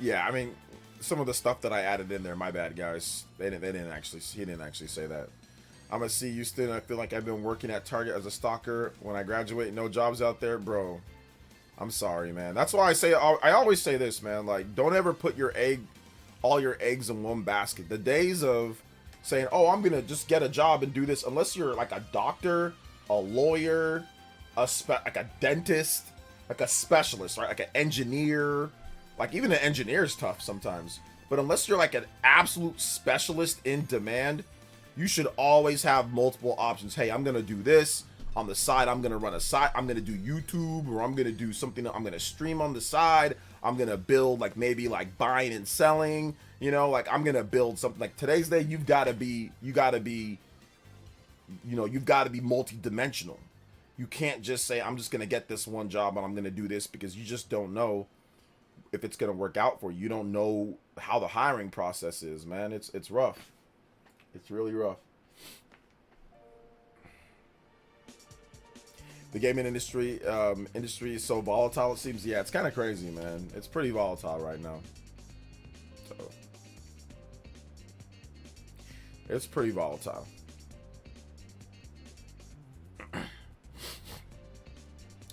A: Yeah, I mean, some of the stuff that I added in there, my bad, guys. He didn't actually say that. I'm gonna see Houston. I feel like I've been working at Target as a stalker. When I graduate, no jobs out there, bro. I'm sorry, man. That's why I always say this, man. Like, don't ever put all your eggs in one basket. The days of saying, "Oh, I'm gonna just get a job and do this," unless you're like a doctor, a lawyer, like a dentist, like a specialist, right? Like an engineer. Like, even an engineer is tough sometimes. But unless you're like an absolute specialist in demand, you should always have multiple options. Hey, I'm gonna do this. on the side. I'm gonna run a side. I'm gonna do YouTube, or I'm gonna do something. I'm gonna stream on the side. I'm gonna build like maybe like buying and selling. You know, like I'm gonna build something. Like today's day, you've got to be multi-dimensional. You can't just say I'm just gonna get this one job and I'm gonna do this, because you just don't know if it's gonna work out for you. You don't know how the hiring process is, man. It's rough. It's really rough. The gaming industry is so volatile, it seems. Yeah, it's kind of crazy, man. It's pretty volatile right now. So it's pretty volatile.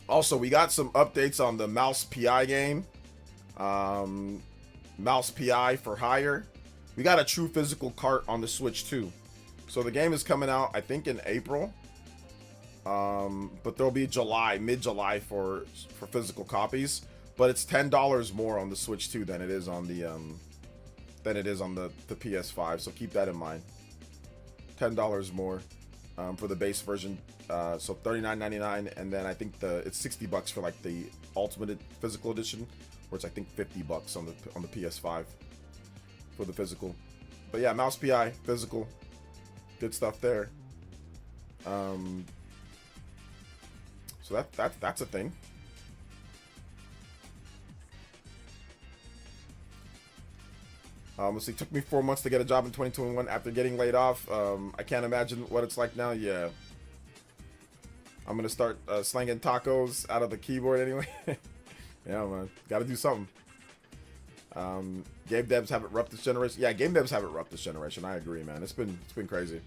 A: Also, we got some updates on the Mouse PI game. Mouse PI for hire. We got a true physical cart on the Switch too. So the game is coming out, I think, in April. But there'll be mid-July for physical copies. But it's $10 more on the Switch 2 than it is on the PS5. So keep that in mind. $10 more for the base version. So $39.99, and then I think it's $60 for like the Ultimate Physical Edition, where it's I think $50 on the PS5 for the physical. But yeah, Mouse PI physical, good stuff there. So that's a thing. Let's see, it took me 4 months to get a job in 2021 after getting laid off. I can't imagine what it's like now. Yeah. I'm going to start slanging tacos out of the keyboard anyway. Yeah, man. Got to do something. Game devs have it rough this generation. Yeah, game devs have it rough this generation. I agree, man. It's been crazy.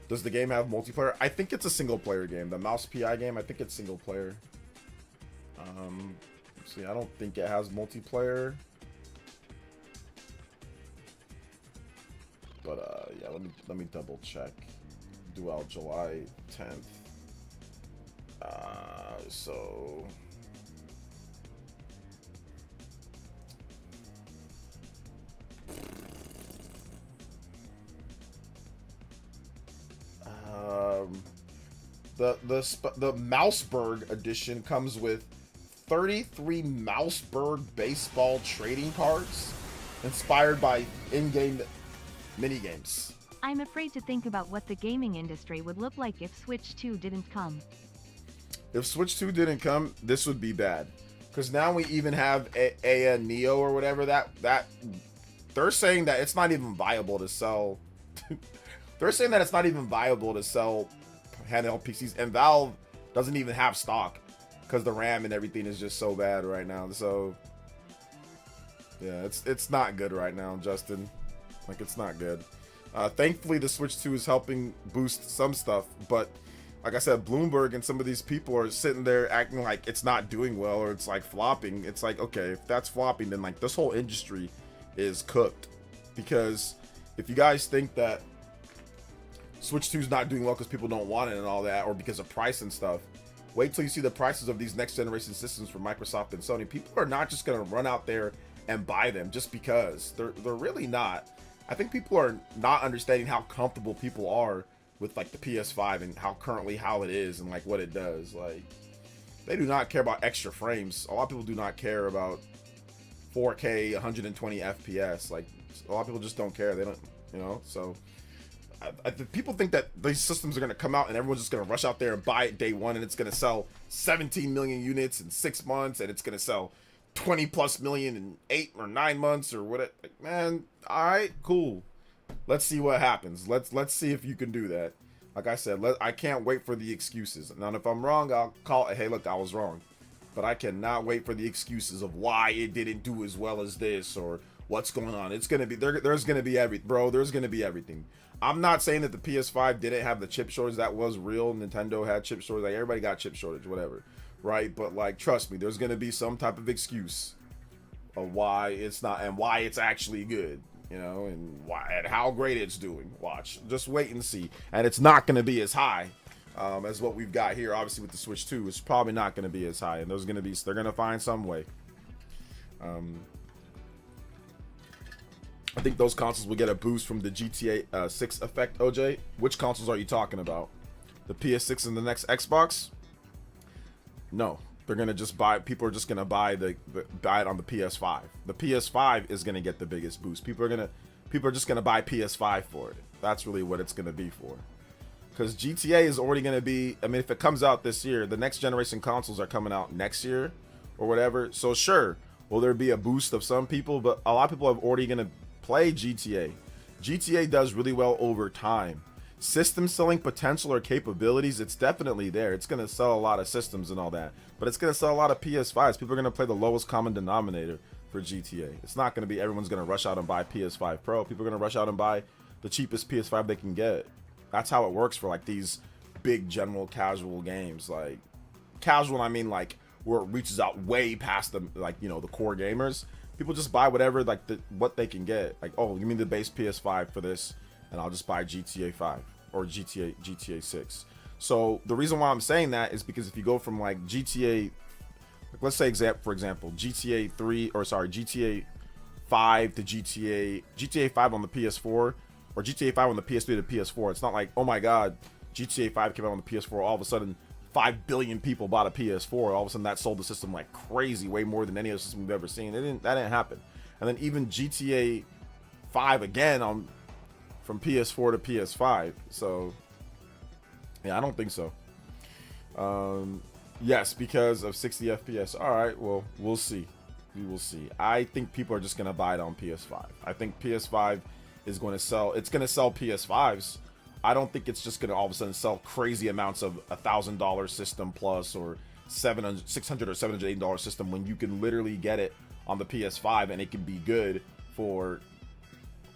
A: Does the game have multiplayer? I think it's a single player game. The Mouse PI game, I think it's single player. See, I don't think it has multiplayer. But yeah, let me double check. Due out July 10th. So the Mouseberg edition comes with 33 Mouseberg baseball trading cards inspired by in-game minigames.
B: I'm afraid to think about what the gaming industry would look like if Switch 2 didn't come.
A: If Switch 2 didn't come, this would be bad. Because now we even have a Neo or whatever that they're saying that it's not even viable to sell. They're saying that it's not even viable to sell handheld PCs, and Valve doesn't even have stock because the RAM and everything is just so bad right now. So yeah, it's not good right now, Justin. Like, it's not good. Thankfully, the Switch 2 is helping boost some stuff, but like I said, Bloomberg and some of these people are sitting there acting like it's not doing well or it's like flopping. It's like, okay, if that's flopping, then like this whole industry is cooked. Because if you guys think that Switch 2 is not doing well because people don't want it and all that, or because of price and stuff, wait till you see the prices of these next generation systems from Microsoft and Sony. People are not just going to run out there and buy them just because. They're really not. I think people are not understanding how comfortable people are with like the PS5 and how it is and like what it does. Like, they do not care about extra frames. A lot of people do not care about 4K 120 FPS. Like, a lot of people just don't care. They don't, you know. So people think that these systems are going to come out and everyone's just going to rush out there and buy it day one, and it's going to sell 17 million units in 6 months, and it's going to sell 20 plus million in 8 or 9 months or whatever. Like, man, all right, cool. Let's see what happens. Let's see if you can do that. Like I said, I can't wait for the excuses. Now, if I'm wrong, I'll call it, hey, look, I was wrong. But I cannot wait for the excuses of why it didn't do as well as this or what's going on. It's gonna be there's gonna be there's gonna be everything. I'm not saying that the PS5 didn't have the chip shortage. That was real. Nintendo had chip shortage. Like, everybody got chip shortage, whatever, right? But like, trust me, there's gonna be some type of excuse of why it's not and why it's actually good. You know, and why and how great it's doing. Watch, just wait and see. And it's not going to be as high as what we've got here. Obviously, with the Switch 2, it's probably not going to be as high. And they're going to find some way. I think those consoles will get a boost from the GTA 6 effect. OJ, which consoles are you talking about? the PS6 and the next Xbox? No, they're gonna just buy. People are just gonna buy buy it on the PS5. The PS5 is gonna get the biggest boost. People are just gonna buy PS5 for it. That's really what it's gonna be for. Because GTA is already gonna be. I mean, if it comes out this year, the next generation consoles are coming out next year or whatever. So sure, will there be a boost of some people? But a lot of people are already gonna play GTA. GTA does really well over time. System selling potential or capabilities, it's definitely there. It's going to sell a lot of systems and all that, but it's going to sell a lot of PS5s. People are going to play the lowest common denominator for GTA. It's not going to be everyone's going to rush out and buy PS5 Pro. People are going to rush out and buy the cheapest PS5 they can get. That's how it works for like these big general casual games. Like casual, I mean like where it reaches out way past the like, you know, the core gamers. People just buy whatever like what they can get. Like, oh, give me the base PS5 for this, and I'll just buy GTA 5 or GTA 6. So the reason why I'm saying that is because if you go from like GTA, like let's say for example, GTA 5 to GTA 5 on the PS4 or GTA 5 on the PS3 to PS4, it's not like, oh my god, GTA 5 came out on the PS4, all of a sudden 5 billion people bought a PS4, all of a sudden that sold the system like crazy, way more than any other system we've ever seen. That didn't happen. And then even GTA 5 again on from PS4 to PS5. So yeah, I don't think so. Yes, because of 60 FPS. All right, well, we'll see. We will see. I think people are just gonna buy it on PS5. I think PS5 is going to sell. It's going to sell PS5s. I don't think it's just going to all of a sudden sell crazy amounts of $1,000 system plus or $600 or $780 system when you can literally get it on the PS5 and it can be good for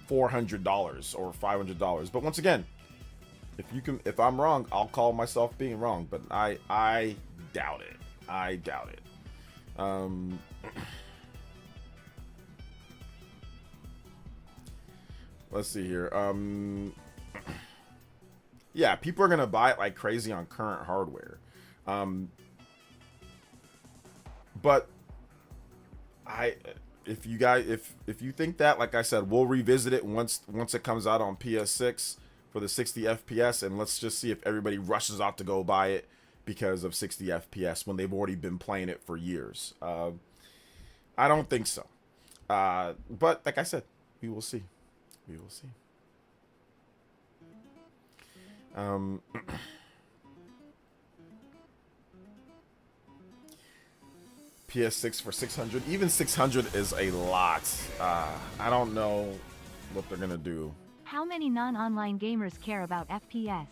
A: $400 or $500. But once again, if I'm wrong, I'll call myself being wrong. But I doubt it. I doubt it. Let's see here. Yeah, people are gonna buy it like crazy on current hardware. But if you think that, like I said, we'll revisit it once it comes out on PS6 for the 60 FPS, and let's just see if everybody rushes out to go buy it because of 60 FPS when they've already been playing it for years. I don't think so. But like I said, we will see. We will see. PS6 for 600. Even 600 is a lot. I don't know what they're gonna do.
B: How many non-online gamers care about FPS?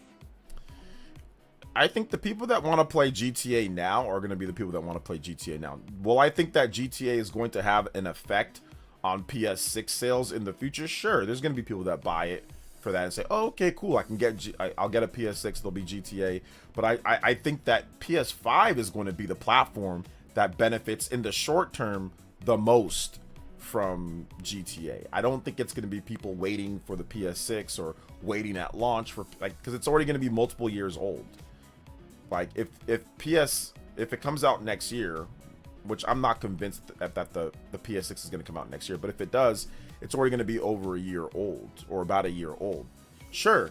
A: I think the people that want to play GTA now are going to be the people that want to play GTA now. Well, I think that GTA is going to have an effect on PS6 sales in the future. Sure, there's going to be people that buy it for that and say, oh, okay, cool, I'll get a PS6, there'll be GTA. But I think that PS5 is going to be the platform that benefits in the short term the most from GTA. I don't think it's going to be people waiting for the PS6 or waiting at launch for, like, because it's already going to be multiple years old. Like if it comes out next year, which I'm not convinced that the PS6 is going to come out next year, but if it does, it's already going to be over a year old or about a year old. Sure,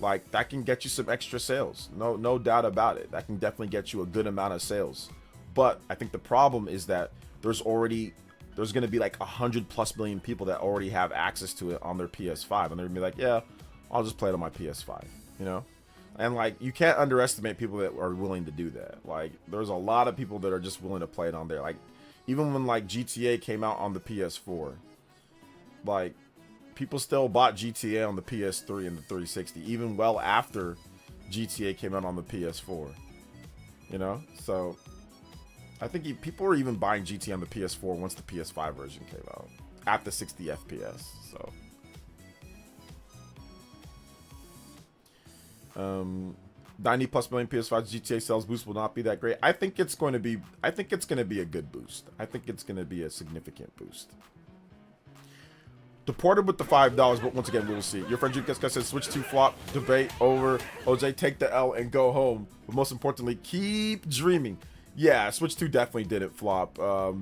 A: like that can get you some extra sales. No doubt about it. That can definitely get you a good amount of sales. But I think the problem is that there's going to be like 100+ million people that already have access to it on their PS5, and they're going to be like, yeah, I'll just play it on my PS5, you know? And like, you can't underestimate people that are willing to do that. Like, there's a lot of people that are just willing to play it on there. Like, even when like GTA came out on the PS4, like people still bought GTA on the PS3 and the 360, even well after GTA came out on the PS4. You know, so I think people were even buying GTA on the PS4 once the PS5 version came out at the 60 FPS. So. 90+ million PS5 GTA sales boost will not be that great. I think it's going to be a good boost. I think it's going to be a significant boost. Deported with the $5, but once again, we will see. Your friend Jukes says Switch 2 flop, debate over. OJ, take the L and go home. But most importantly, keep dreaming. Yeah, Switch 2 definitely didn't flop. I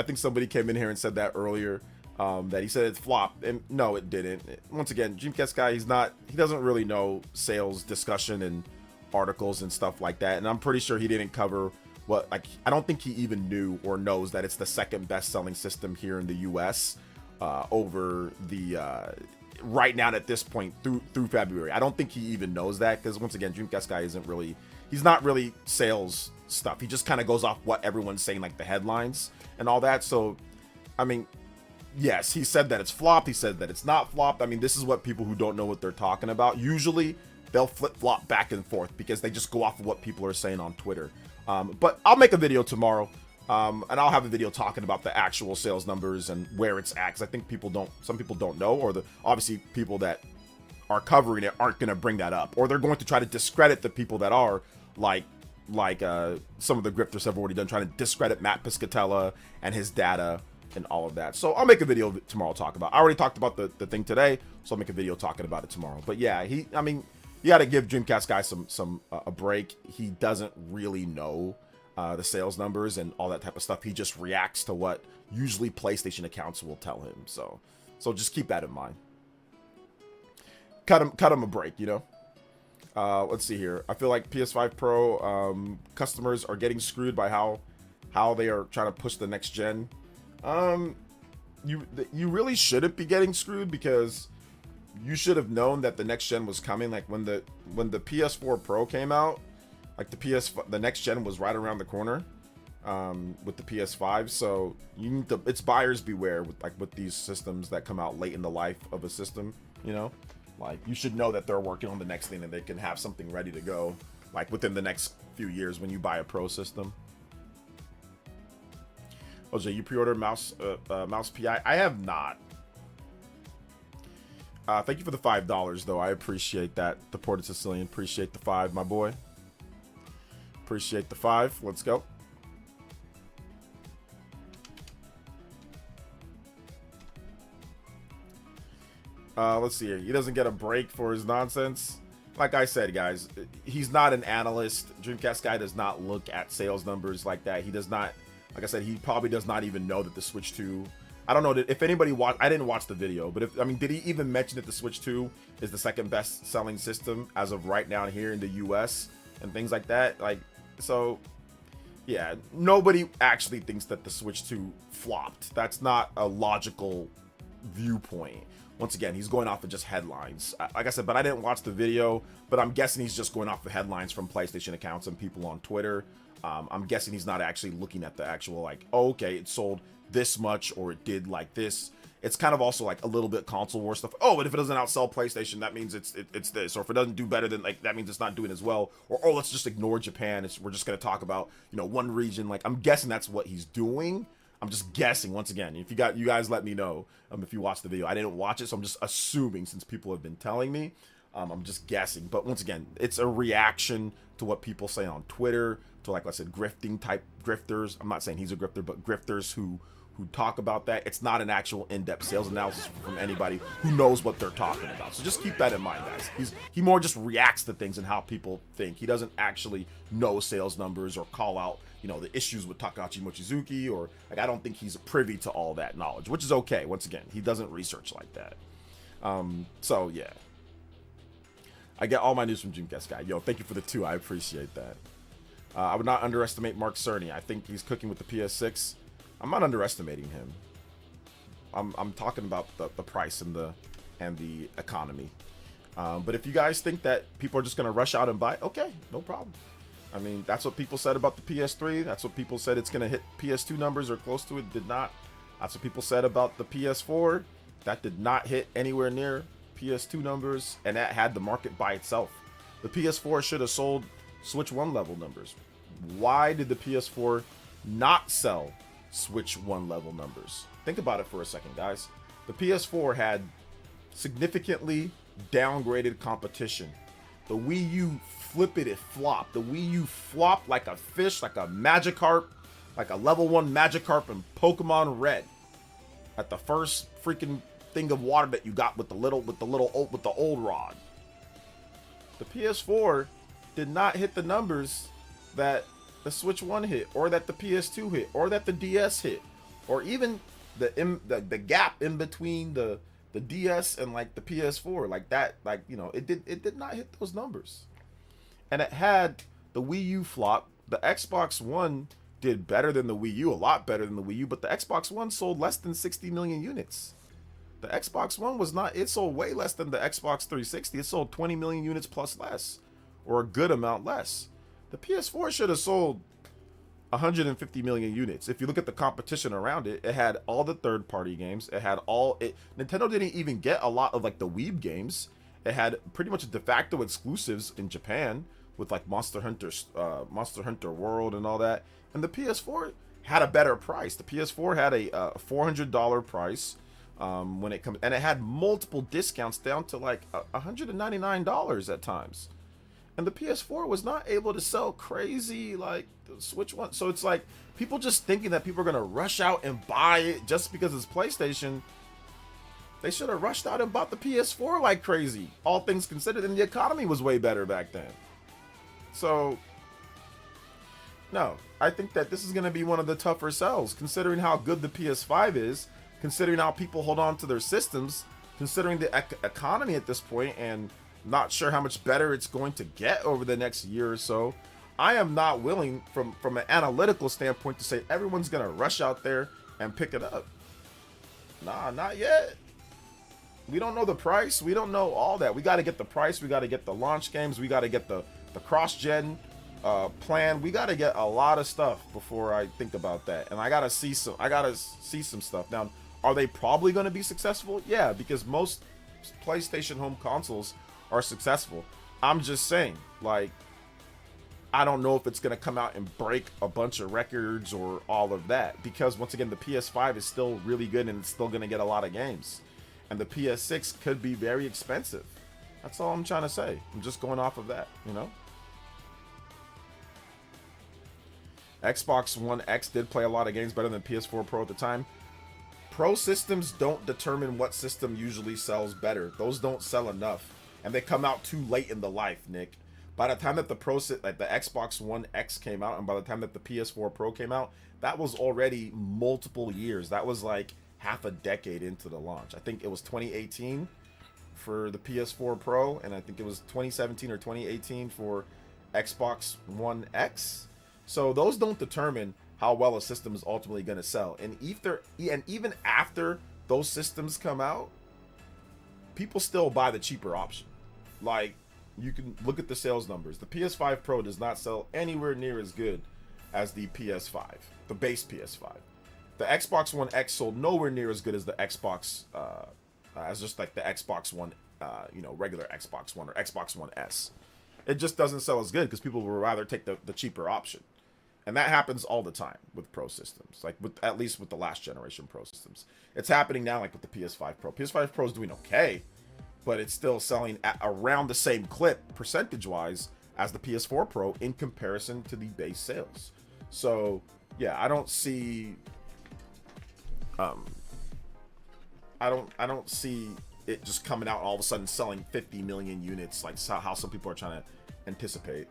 A: think somebody came in here and said that earlier. That he said it flopped, and no, it didn't. Once again, Dreamcast guy, he doesn't really know sales discussion and articles and stuff like that. And I'm pretty sure he didn't cover what, like, I don't think he even knew or knows that it's the second best selling system here in the US over the right now at this point through February. I don't think he even knows that, because once again, Dreamcast guy he's not really sales stuff. He just kind of goes off what everyone's saying, like the headlines and all that. So I mean, yes, he said that it's flopped. He said that it's not flopped. I mean, this is what people who don't know what they're talking about, usually they'll flip-flop back and forth because they just go off of what people are saying on Twitter. But I'll make a video tomorrow, and I'll have a video talking about the actual sales numbers and where it's at, because I think some people don't know, or obviously people that are covering it aren't going to bring that up, or they're going to try to discredit the people that are, like some of the grifters have already done, trying to discredit Matt Piscatella and his data and all of that. So I'll make a video tomorrow talk about. I already talked about the thing today, so I'll make a video talking about it tomorrow. But yeah, I mean, you got to give Dreamcast guy a break. He doesn't really know the sales numbers and all that type of stuff. He just reacts to what usually PlayStation accounts will tell him. So just keep that in mind. Cut him a break, you know. Let's see here. I feel like PS5 Pro customers are getting screwed by how they are trying to push the next gen. You really shouldn't be getting screwed, because you should have known that the next gen was coming. Like when the PS4 Pro came out, like the next gen was right around the corner with the PS5. So you need to, it's buyers beware with these systems that come out late in the life of a system, you know. Like, you should know that they're working on the next thing and they can have something ready to go like within the next few years when you buy a Pro system. OJ, you pre-ordered mouse PI? I have not. Thank you for the $5 though. I appreciate that. Deported Sicilian, appreciate the 5, my boy. Appreciate the 5. Let's go. Let's see here. He doesn't get a break for his nonsense. Like I said, guys, he's not an analyst. Dreamcast guy does not look at sales numbers like that. He does not, like I said, he probably does not even know that the Switch 2, I don't know if anybody watched, I didn't watch the video, but I mean, did he even mention that the Switch 2 is the second best selling system as of right now here in the US and things like that? Like, so yeah, nobody actually thinks that the Switch 2 flopped. That's not a logical viewpoint. Once again, he's going off of just headlines. Like I said, but I didn't watch the video, but I'm guessing he's just going off of headlines from PlayStation accounts and people on Twitter. I'm guessing he's not actually looking at the actual, like, oh, okay, it sold this much, or it did like this. It's kind of also like a little bit console war stuff. Oh, but if it doesn't outsell PlayStation, that means it's this. Or if it doesn't do better than, like, that means it's not doing as well. Or, oh, let's just ignore Japan. We're just going to talk about, you know, one region. Like, I'm guessing that's what he's doing. I'm just guessing. Once again, if you guys let me know if you watched the video. I didn't watch it, so I'm just assuming, since people have been telling me. I'm just guessing. But once again, it's a reaction to what people say on Twitter, to, like I said, grifting type grifters. I'm not saying he's a grifter, but grifters who talk about that. It's not an actual in-depth sales analysis from anybody who knows what they're talking about. So just keep that in mind, guys. He more just reacts to things and how people think. He doesn't actually know sales numbers or call out, you know, the issues with Takahashi Mochizuki, or, like, I don't think he's privy to all that knowledge, which is okay. Once again, he doesn't research like that. So yeah, I get all my news from Dreamcast guy. Yo, thank you for the 2. I appreciate that. I would not underestimate Mark Cerny. I think he's cooking with the PS6. I'm not underestimating him. I'm talking about the price and the economy. But if you guys think that people are just gonna rush out and buy, okay, no problem. I mean, that's what people said about the PS3. That's what people said it's gonna hit PS2 numbers or close to it. Did not. That's what people said about the PS4. That did not hit anywhere near PS2 numbers, and that had the market by itself. The PS4 should have sold Switch 1 level numbers. Why did the PS4 not sell Switch 1 level numbers? Think about it for a second, guys. The PS4 had significantly downgraded competition. The Wii U it flopped. The Wii U flopped like a fish, like a Magikarp, like a level 1 Magikarp in Pokemon Red. At the first freaking thing of water that you got with the old rod. The PS4 did not hit the numbers that the Switch 1 hit, or that the PS2 hit, or that the DS hit, or even the gap in between the DS and, like, the PS4, like that, like, you know, it did not hit those numbers. and it had the Wii U flop. The Xbox One did better than the Wii U, a lot better than the Wii U, but the Xbox One sold less than 60 million units. The Xbox One was not, it sold way less than the Xbox 360. It sold 20 million units plus less, or a good amount less. The PS4 should have sold 150 million units. If you look at the competition around it, it had all the third-party games. It had Nintendo didn't even get a lot of like the Weeb games. It had pretty much de facto exclusives in Japan with like Monster Hunter World and all that. And the PS4 had a better price. The PS4 had a $400 price when it comes, and it had multiple discounts down to like $199 at times. And the PS4 was not able to sell crazy like the Switch one. So it's like people just thinking that people are gonna rush out and buy it just because it's PlayStation. They should have rushed out and bought the PS4 like crazy, all things considered, and the economy was way better back then. So, no, I think that this is going to be one of the tougher sells, considering how good the PS5 is, considering how people hold on to their systems, considering the economy at this point, and not sure how much better it's going to get over the next year or so. I am not willing, from an analytical standpoint, to say everyone's going to rush out there and pick it up. Nah, not yet. We don't know the price. We don't know all that. We got to get the price. We got to get the launch games. We got to get the cross-gen plan. We got to get a lot of stuff before I think about that. And I got to see some stuff. Now, are they probably going to be successful? Yeah, because most PlayStation home consoles are successful. I'm just saying, like, I don't know if it's going to come out and break a bunch of records or all of that, because once again, the PS5 is still really good and it's still going to get a lot of games. And the PS6 could be very expensive. That's all I'm trying to say. I'm just going off of that, you know? Xbox One X did play a lot of games better than PS4 Pro at the time. Pro systems don't determine what system usually sells better. Those don't sell enough. And they come out too late in the life, Nick. By the time that the Xbox One X came out, and by the time that the PS4 Pro came out, that was already multiple years. That was like half a decade into the launch. I think it was 2018 for the PS4 Pro, and I think it was 2017 or 2018 for Xbox One X. So those don't determine how well a system is ultimately going to sell. And even after those systems come out, people still buy the cheaper option. Like, you can look at the sales numbers. The PS5 Pro does not sell anywhere near as good as the PS5, the base PS5. The Xbox One X sold nowhere near as good as the Xbox, as just like the Xbox One, regular Xbox One or Xbox One S. It just doesn't sell as good because people would rather take the cheaper option. And that happens all the time with Pro systems, like at least with the last generation Pro systems. It's happening now, like with the PS5 Pro. PS5 Pro is doing okay, but it's still selling at around the same clip percentage-wise as the PS4 Pro in comparison to the base sales. So yeah, I don't see. I don't see it just coming out and all of a sudden selling 50 million units like how some people are trying to anticipate.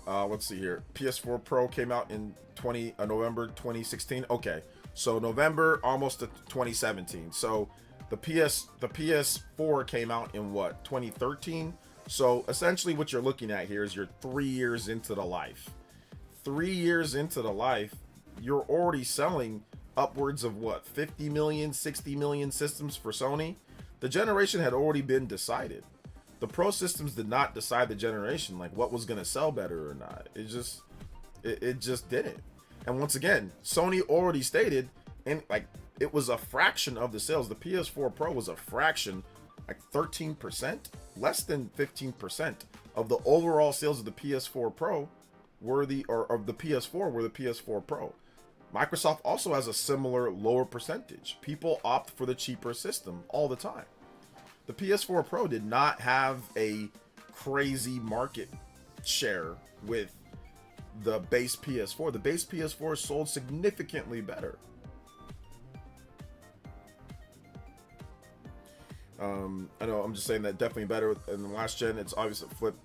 A: Let's see here. PS4 Pro came out in November 2016. Okay, so November almost to 2017. So the PS4 came out in what, 2013? So essentially what you're looking at here is you're 3 years into the life. 3 years into the life, you're already selling upwards of what, 50 million, 60 million systems for Sony. The generation had already been decided. The Pro systems did not decide the generation, like what was going to sell better or not. It just didn't. And once again, Sony already stated, and like it was a fraction of the sales. The PS4 Pro was a fraction, like 13%, less than 15% of the overall sales of the PS4 Pro were the PS4 Pro. Microsoft also has a similar lower percentage. People opt for the cheaper system all the time. The PS4 Pro did not have a crazy market share with the base PS4. The base PS4 sold significantly better. I know I'm just saying that definitely better in the last gen. It's obviously a flip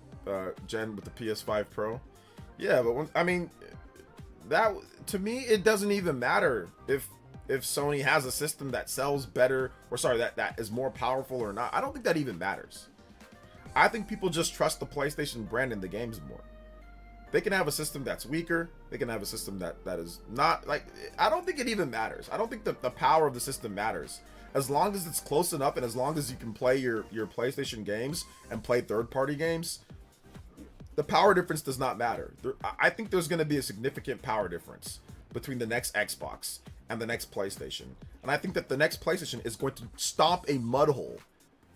A: gen with the PS5 Pro. Yeah, but that to me, it doesn't even matter if if Sony has a system that sells better, or sorry, that is more powerful or not. I don't think that even matters. I think people just trust the PlayStation brand in the games more. They can have a system that's weaker. They can have a system that is not, like, I don't think it even matters. I don't think the power of the system matters. As long as it's close enough and as long as you can play your PlayStation games and play third-party games, the power difference does not matter. I think there's going to be a significant power difference between the next Xbox and the next PlayStation. And I think that the next PlayStation is going to stomp a mud hole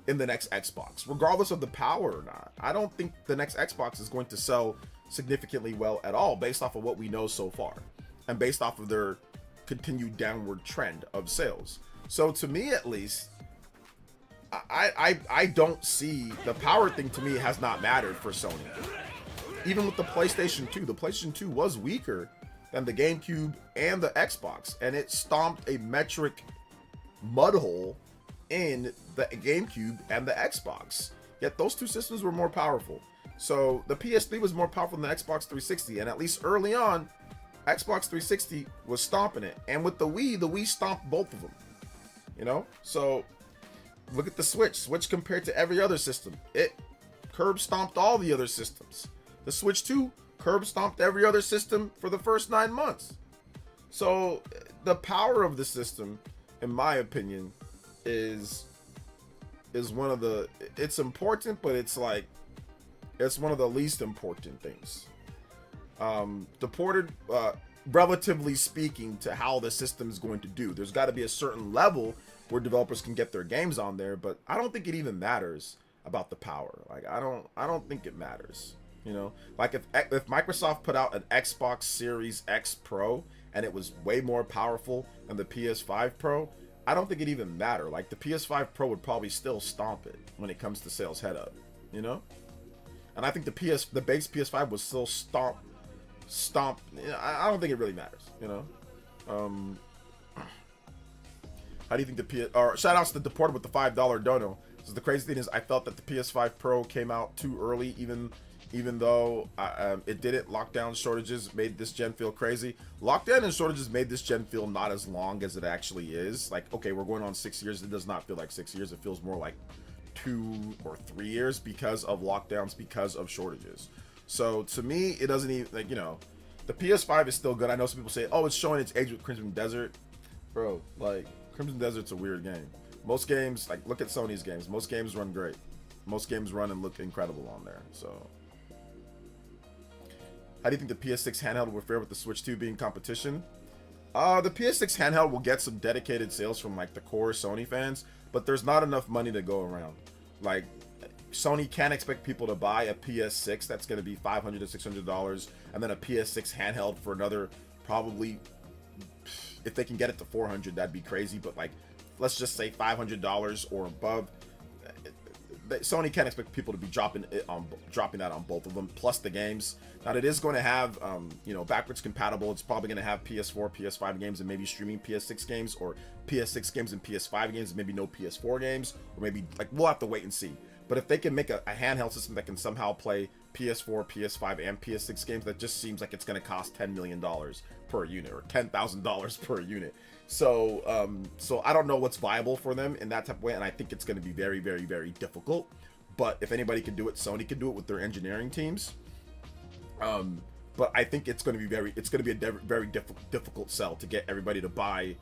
A: in the next Xbox, regardless of the power or not. I don't think the next Xbox is going to sell significantly well at all based off of what we know so far and based off of their continued downward trend of sales. So to me, at least, I don't see the power thing. To me, has not mattered for Sony. Even with the PlayStation 2, the PlayStation 2 was weaker than the GameCube and the Xbox, and it stomped a metric mud hole in the GameCube and the Xbox. Yet those two systems were more powerful. So the PS3 was more powerful than the Xbox 360, and at least early on, Xbox 360 was stomping it. And with the Wii stomped both of them. You know? So look at the Switch. Switch compared to every other system, it curb stomped all the other systems. The Switch 2 curb stomped every other system for the first 9 months. So the power of the system, in my opinion, is one of the, it's important, but it's like, it's one of the least important things. Deported, relatively speaking, to how the system is going to do. There's got to be a certain level where developers can get their games on there, but I don't think it even matters about the power. Like, I don't think it matters. You know, like if Microsoft put out an Xbox Series X Pro and it was way more powerful than the PS5 Pro, I don't think it even matter. Like, the PS5 Pro would probably still stomp it when it comes to sales head up, you know? And I think the base PS5 was still stomp. You know, I don't think it really matters, you know? How do you think or shout outs to Deported with the $5 dono. So the crazy thing is, I felt that the PS5 Pro came out too early, even though it didn't. Lockdown shortages made this gen feel crazy. Lockdown and shortages made this gen feel not as long as it actually is. Like, okay, we're going on 6 years. It does not feel like 6 years. It feels more like 2 or 3 years because of lockdowns, because of shortages. So to me, it doesn't even, like, you know, the PS5 is still good. I know some people say, oh, it's showing its age with Crimson Desert. Bro, like, Crimson Desert's a weird game. Most games, like, look at Sony's games. Most games run great. Most games run and look incredible on there. So how do you think the PS6 handheld will fare with the Switch 2 being competition? The PS6 handheld will get some dedicated sales from, like, the core Sony fans, but there's not enough money to go around. Like, Sony can't expect people to buy a PS6 that's going to be $500 to $600, and then a PS6 handheld for another, probably, if they can get it to $400, that'd be crazy, but, like, let's just say $500 or above. Sony can't expect people to be dropping that on both of them, plus the games. Now, it is going to have, you know, backwards compatible. It's probably going to have PS4, PS5 games, and maybe streaming PS6 games, or PS6 games and PS5 games, and maybe no PS4 games, or maybe, like, we'll have to wait and see. But if they can make a handheld system that can somehow play PS4, PS5, and PS6 games, that just seems like it's going to cost $10 million per unit, or $10,000 per unit. So, so I don't know what's viable for them in that type of way, and I think it's going to be very, very, very difficult. But if anybody can do it, Sony can do it with their engineering teams. But I think it's going to be a very difficult sell to get everybody to buy,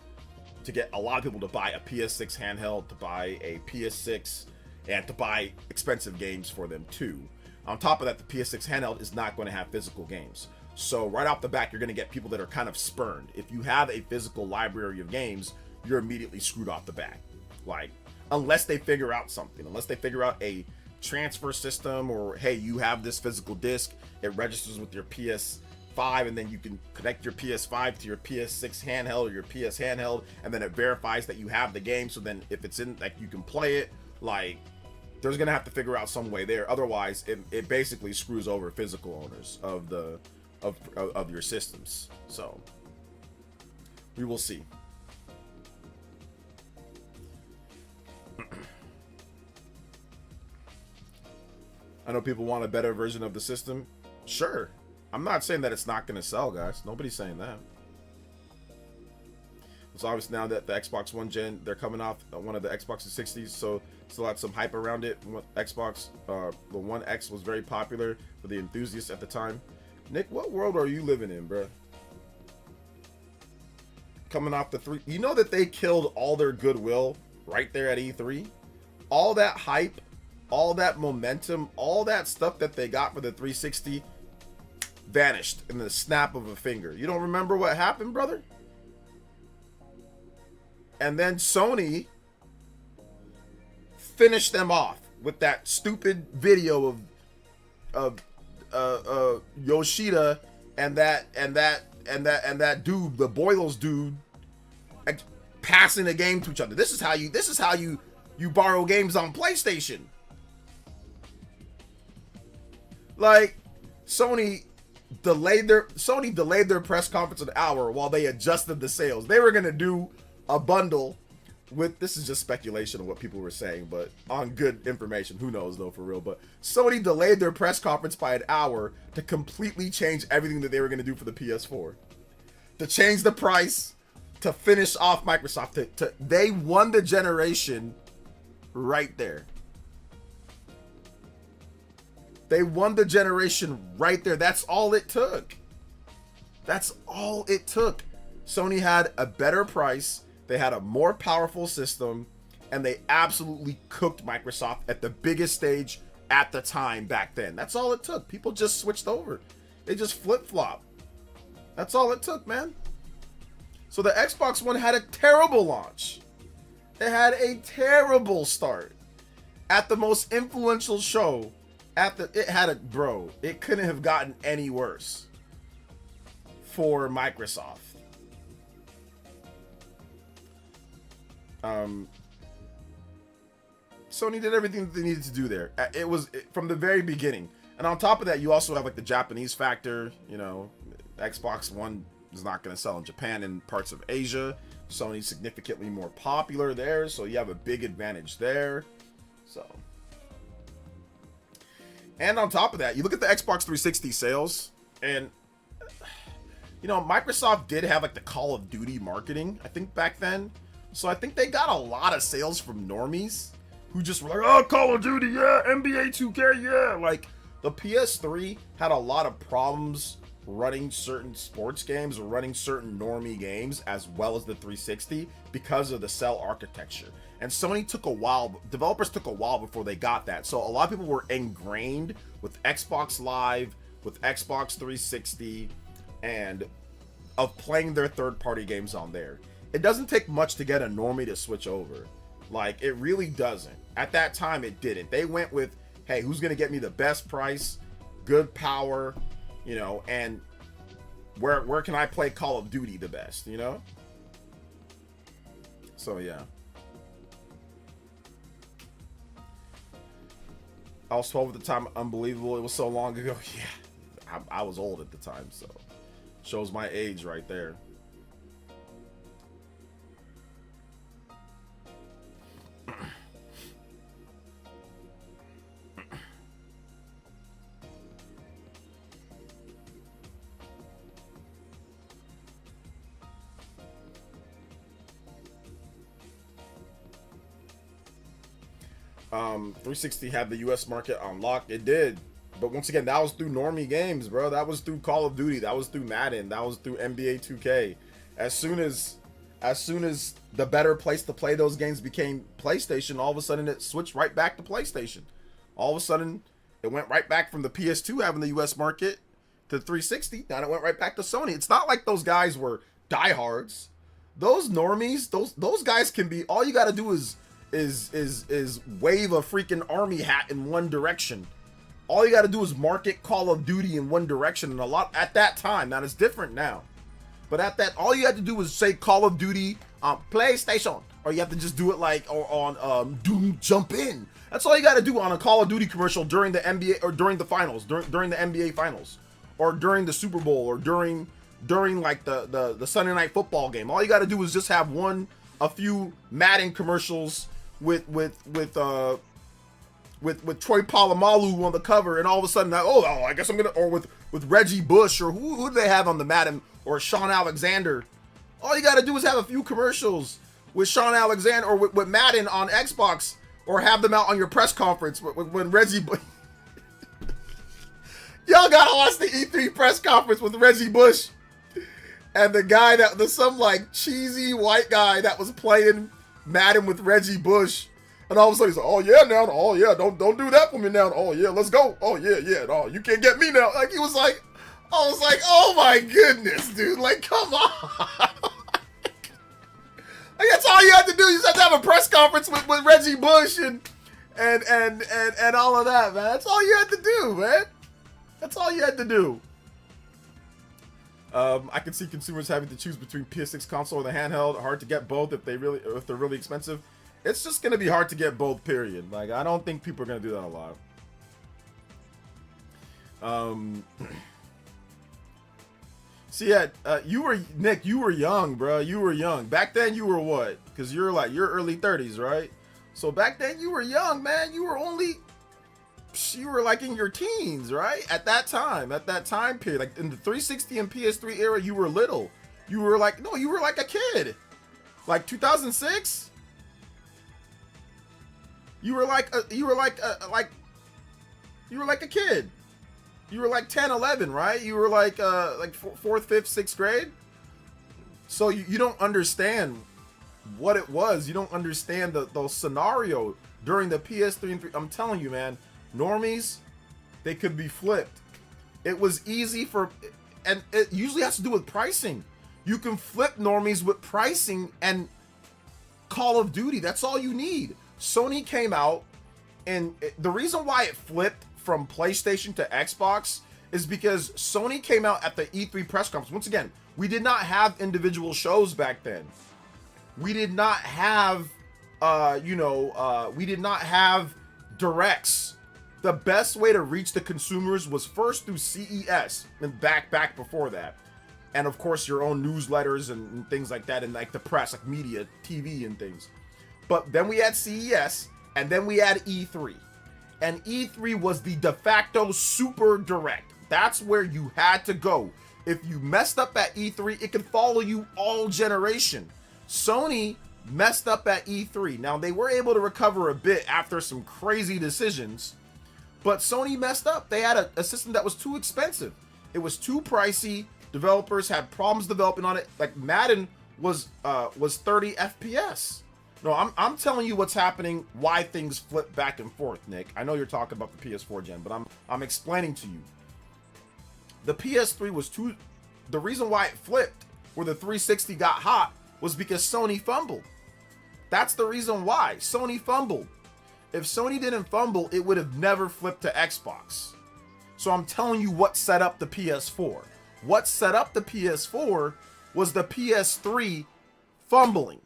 A: to get a lot of people to buy a PS6 handheld, to buy a PS6, and to buy expensive games for them too. On top of that, the PS6 handheld is not going to have physical games. So right off the bat, you're going to get people that are kind of spurned. If you have a physical library of games, you're immediately screwed off the bat. Like, unless they figure out something, unless they figure out a transfer system, or hey, you have this physical disc, it registers with your PS5, and then you can connect your PS5 to your PS6 handheld or your PS handheld, and then it verifies that you have the game. So then if it's in, like, you can play it. Like, there's gonna have to figure out some way there. Otherwise, it basically screws over physical owners of your systems. So we will see. I know people want a better version of the system. Sure. I'm not saying that it's not going to sell, guys. Nobody's saying that. So obviously now that the Xbox One gen, they're coming off one of the Xbox 360s, so still had some hype around it. Xbox, the One X was very popular for the enthusiasts at the time. Nick, what world are you living in, bruh? Coming off the three, you know that they killed all their goodwill right there at E3? All that hype, all that momentum, all that stuff that they got for the 360 vanished in the snap of a finger. You don't remember what happened, brother? And then Sony finished them off with that stupid video of Yoshida and that dude, the Boyles dude, passing the game to each other. This is how you borrow games on PlayStation. Like, Sony delayed their press conference an hour while they adjusted the sales. They were gonna do a bundle with, this is just speculation of what people were saying, but on good information, who knows though, for real. But Sony delayed their press conference by an hour to completely change everything that they were going to do for the PS4, to change the price, to finish off Microsoft. They won the generation right there. They won the generation right there. That's all it took. That's all it took. Sony had a better price. They had a more powerful system, and they absolutely cooked Microsoft at the biggest stage at the time back then. That's all it took. People just switched over. They just flip-flopped. That's all it took, man. So the Xbox One had a terrible launch. It had a terrible start. At the most influential show, it couldn't have gotten any worse for Microsoft. Sony did everything that they needed to do there. It was from the very beginning. And on top of that, you also have like the Japanese factor. You know, Xbox One is not going to sell in Japan and parts of Asia. Sony's significantly more popular there, so you have a big advantage there. So, and on top of that, you look at the Xbox 360 sales, and you know, Microsoft did have like the Call of Duty marketing, I think, back then. So I think they got a lot of sales from normies who just were like, oh, Call of Duty, yeah, NBA 2K, yeah. Like, the PS3 had a lot of problems running certain sports games or running certain normie games as well as the 360 because of the cell architecture. And Sony took a while, developers took a while before they got that. So a lot of people were ingrained with Xbox Live, with Xbox 360, and of playing their third-party games on there. It doesn't take much to get a normie to switch over. Like, it really doesn't. At that time, it didn't. They went with, hey, who's going to get me the best price, good power, you know, and where can I play Call of Duty the best, you know? So, yeah. I was 12 at the time. Unbelievable. It was so long ago. Yeah. I was old at the time, so shows my age right there. 360 had the US market unlocked. It did. But once again, that was through normie games, bro. That was through Call of Duty. That was through Madden. That was through NBA 2K. As soon as the better place to play those games became PlayStation, all of a sudden it switched right back to PlayStation. All of a sudden, it went right back from the PS2 having the US market to 360. Now it went right back to Sony. It's not like those guys were diehards. Those normies, those guys can be, all you got to do is wave a freaking army hat in one direction. All you got to do is market Call of Duty in one direction, and a lot at that time. Now it's different now, but at that, all you had to do was say Call of Duty on PlayStation, or you have to just do it like or on Doom Jump In. That's all you got to do on a Call of Duty commercial during the NBA or during the finals, during the NBA finals, or during the Super Bowl, or during like the Sunday Night Football game. All you got to do is just have a few Madden commercials with Troy Polamalu on the cover, and all of a sudden, I guess I'm gonna, or with Reggie Bush, or who do they have on the Madden, or Sean Alexander All you gotta do is have a few commercials with Sean Alexander or with Madden on Xbox, or have them out on your press conference when Reggie. Y'all gotta watch the E3 press conference with Reggie Bush and the guy some like cheesy white guy that was playing Madden with Reggie Bush, and all of a sudden he's like, "Oh yeah, now, oh yeah, don't do that for me now. Oh yeah, let's go. Oh yeah, no, you can't get me now." Like he was like, I was like, "Oh my goodness, dude! Like, come on." Like, that's all you had to do. You just had to have a press conference with Reggie Bush and all of that, man. That's all you had to do, man. That's all you had to do. I can see consumers having to choose between PS6 console and the handheld. Hard to get both if they're really expensive. It's just gonna be hard to get both. Period. Like, I don't think people are gonna do that a lot. See, yeah, Nick, you were young, bro. You were young. Back then, you were what? Because you're early 30s, right? So back then, you were young, man. You were like in your teens, right? At that time period. Like in the 360 and PS3 era, you were little. You were like a kid. Like 2006? You were like a kid. You were like 10, 11, right? You were like 4th, 5th, 6th grade. So you don't understand what it was. You don't understand the scenario during the PS3 and 3. I'm telling you, man, normies, they could be flipped. It was easy and it usually has to do with pricing. You can flip normies with pricing and Call of Duty. That's all you need. Sony came out, and the reason why it flipped from PlayStation to Xbox is because Sony came out at the E3 press conference. Once again, we did not have individual shows back then. We did not have, we did not have directs. The best way to reach the consumers was first through CES and back before that. And of course, your own newsletters and things like that, and like the press, like media, TV and things. But then we had CES, and then we had E3. And E3 was the de facto super direct. That's where you had to go. If you messed up at E3, it could follow you all generation. Sony messed up at E3. Now, they were able to recover a bit after some crazy decisions, but Sony messed up. They had a system that was too expensive. It was too pricey. Developers had problems developing on it. Like Madden was 30 FPS. No, I'm telling you what's happening, why things flip back and forth, Nick. I know you're talking about the PS4 gen, but I'm explaining to you. The PS3 was too. The reason why it flipped, where the 360 got hot, was because Sony fumbled. That's the reason why. Sony fumbled. If Sony didn't fumble, it would have never flipped to Xbox. So I'm telling you what set up the PS4. What set up the PS4 was the PS3 fumbling.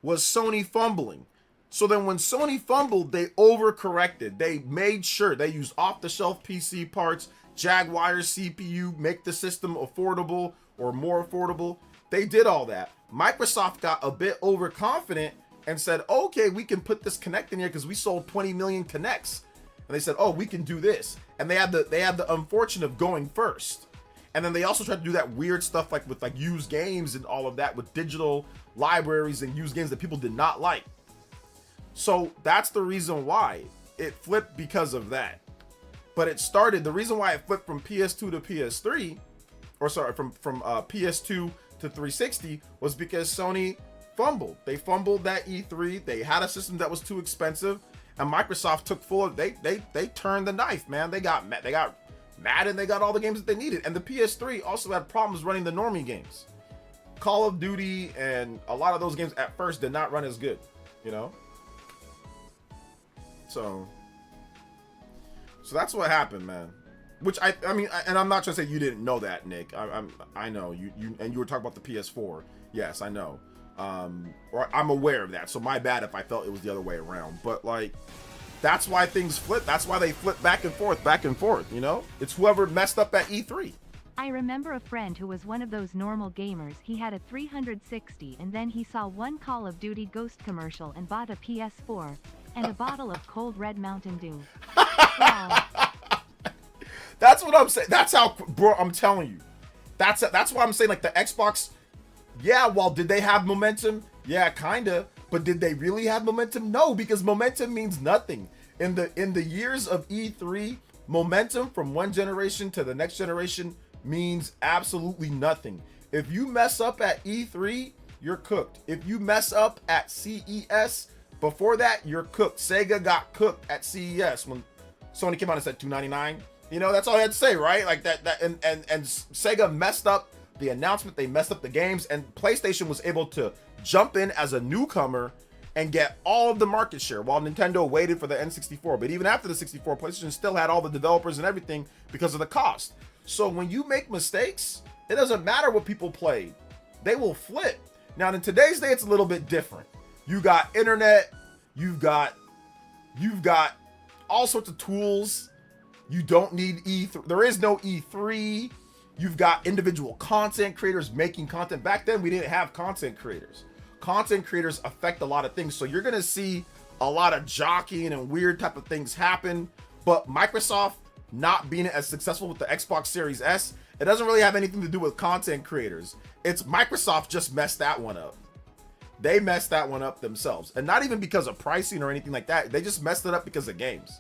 A: Was Sony fumbling. So then when Sony fumbled, they overcorrected. They made sure they used off-the-shelf PC parts, Jaguar CPU, make the system affordable or more affordable. They did all that. Microsoft got a bit overconfident and said, okay, we can put this Kinect in here because we sold 20 million Kinects. And they said, oh, we can do this. And they had the unfortunate of going first. And then they also tried to do that weird stuff like with like used games and all of that with digital libraries and used games that people did not like. So that's the reason why it flipped, because of that. But it started, the reason why it flipped from PS2 to PS3, or sorry, from PS2 to 360 was because Sony fumbled. They fumbled that E3. They had a system that was too expensive, and Microsoft took full. They turned the knife, man. They got Madden, they got all the games that they needed. And the PS3 also had problems running the normie games. Call of Duty and a lot of those games at first did not run as good, you know? So that's what happened, man. Which I mean, and I'm not trying to say you didn't know that, Nick. I know you and you were talking about the PS4. Yes, I know. Or I'm aware of that. So my bad if I felt it was the other way around. But like, that's why things flip. That's why they flip back and forth, you know? It's whoever messed up at E3.
B: I remember a friend who was one of those normal gamers. He had a 360 and then he saw one Call of Duty Ghost commercial and bought a PS4 and a bottle of cold red Mountain Dew. Wow.
A: That's what I'm saying. That's how, bro, I'm telling you. That's why I'm saying like the Xbox Yeah, well, did they have momentum? Yeah, kinda. But did they really have momentum? No, because momentum means nothing. In the years of E3, momentum from one generation to the next generation means absolutely nothing. If you mess up at E3, you're cooked. If you mess up at CES, before that, you're cooked. Sega got cooked at CES when Sony came out and said $299. You know, that's all I had to say, right? Like and Sega messed up the announcement, they messed up the games, and PlayStation was able to jump in as a newcomer and get all of the market share while Nintendo waited for the N64. But even after the 64, PlayStation still had all the developers and everything because of the cost. So when you make mistakes, it doesn't matter what people play. They will flip. Now, in today's day, it's a little bit different. You got internet, you've got all sorts of tools. You don't need E3. There is no E3. You've got individual content creators making content. Back then, we didn't have content creators. Content creators affect a lot of things. So you're going to see a lot of jockeying and weird type of things happen. But Microsoft not being as successful with the Xbox Series S, it doesn't really have anything to do with content creators. It's Microsoft just messed that one up. They messed that one up themselves. And not even because of pricing or anything like that. They just messed it up because of games.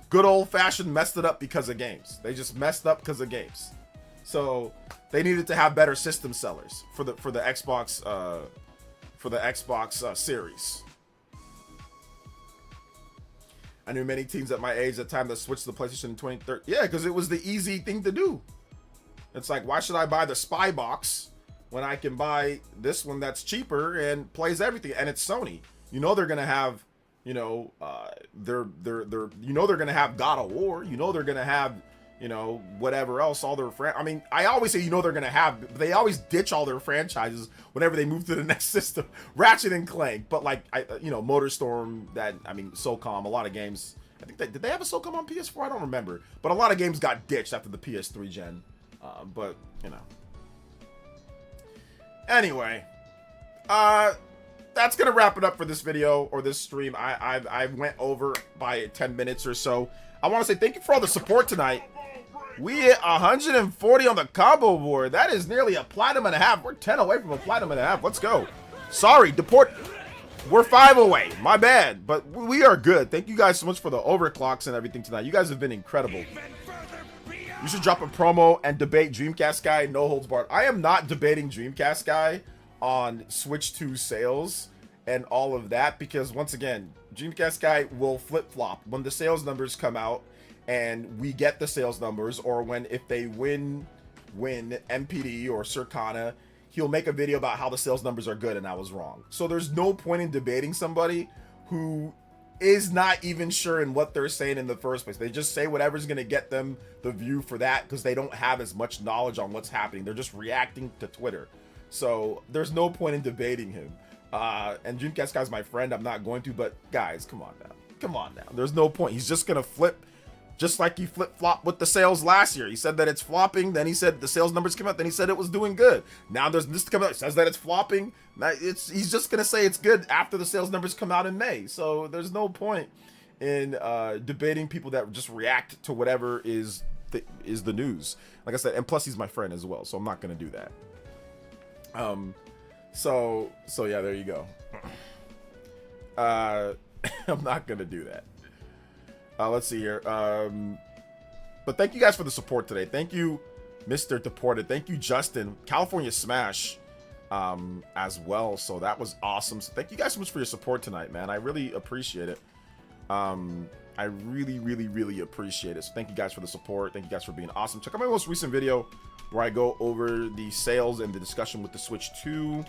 A: Good old fashioned messed it up because of games. They just messed up because of games. So they needed to have better system sellers for the Xbox Series. I knew many teens at my age at the time that switched to the PlayStation in 2013. Yeah, because it was the easy thing to do. It's like, why should I buy the Spy Box when I can buy this one that's cheaper and plays everything? And it's Sony. You know they're gonna have, you know, they're gonna have God of War. You know they're gonna have, you know, whatever else, all their I mean, I always say, you know, they're gonna have, but they always ditch all their franchises whenever they move to the next system. Ratchet and Clank, but like, you know, MotorStorm, SOCOM, a lot of games. I think did they have a SOCOM on PS4? I don't remember, but a lot of games got ditched after the PS3 gen. But you know, anyway, that's gonna wrap it up for this video or this stream. I went over by 10 minutes or so. I want to say thank you for all the support tonight. We hit 140 on the combo board. That is nearly a platinum and a half. We're 10 away from a platinum and a half. Let's go. Sorry, deport. We're 5 away. My bad. But we are good. Thank you guys so much for the overclocks and everything tonight. You guys have been incredible. You should drop a promo and debate Dreamcast Guy, no holds barred. I am not debating Dreamcast Guy on Switch 2 sales and all of that, because once again, Dreamcast Guy will flip-flop when the sales numbers come out and we get the sales numbers, or if they win MPD or Circana, he'll make a video about how the sales numbers are good and I was wrong. So there's no point in debating somebody who is not even sure in what they're saying in the first place. They just say whatever's going to get them the view for that because they don't have as much knowledge on what's happening. They're just reacting to Twitter. So there's no point in debating him. And Dreamcast Guy's my friend. I'm not going to, but guys, come on now. Come on now. There's no point. He's just going to flip, just like he flip-flopped with the sales last year. He said that it's flopping. Then he said the sales numbers came out. Then he said it was doing good. Now there's this coming out. He says that it's flopping. He's just going to say it's good after the sales numbers come out in May. So there's no point in debating people that just react to whatever is the news. Like I said, and plus he's my friend as well. So I'm not going to do that. So yeah, there you go. I'm not going to do that. Let's see here. But thank you guys for the support today. Thank you, Mr. Deported. Thank you, Justin. California Smash as well. So that was awesome. So thank you guys so much for your support tonight, man. I really appreciate it. I really, really, really appreciate it. So thank you guys for the support. Thank you guys for being awesome. Check out my most recent video where I go over the sales and the discussion with the Switch 2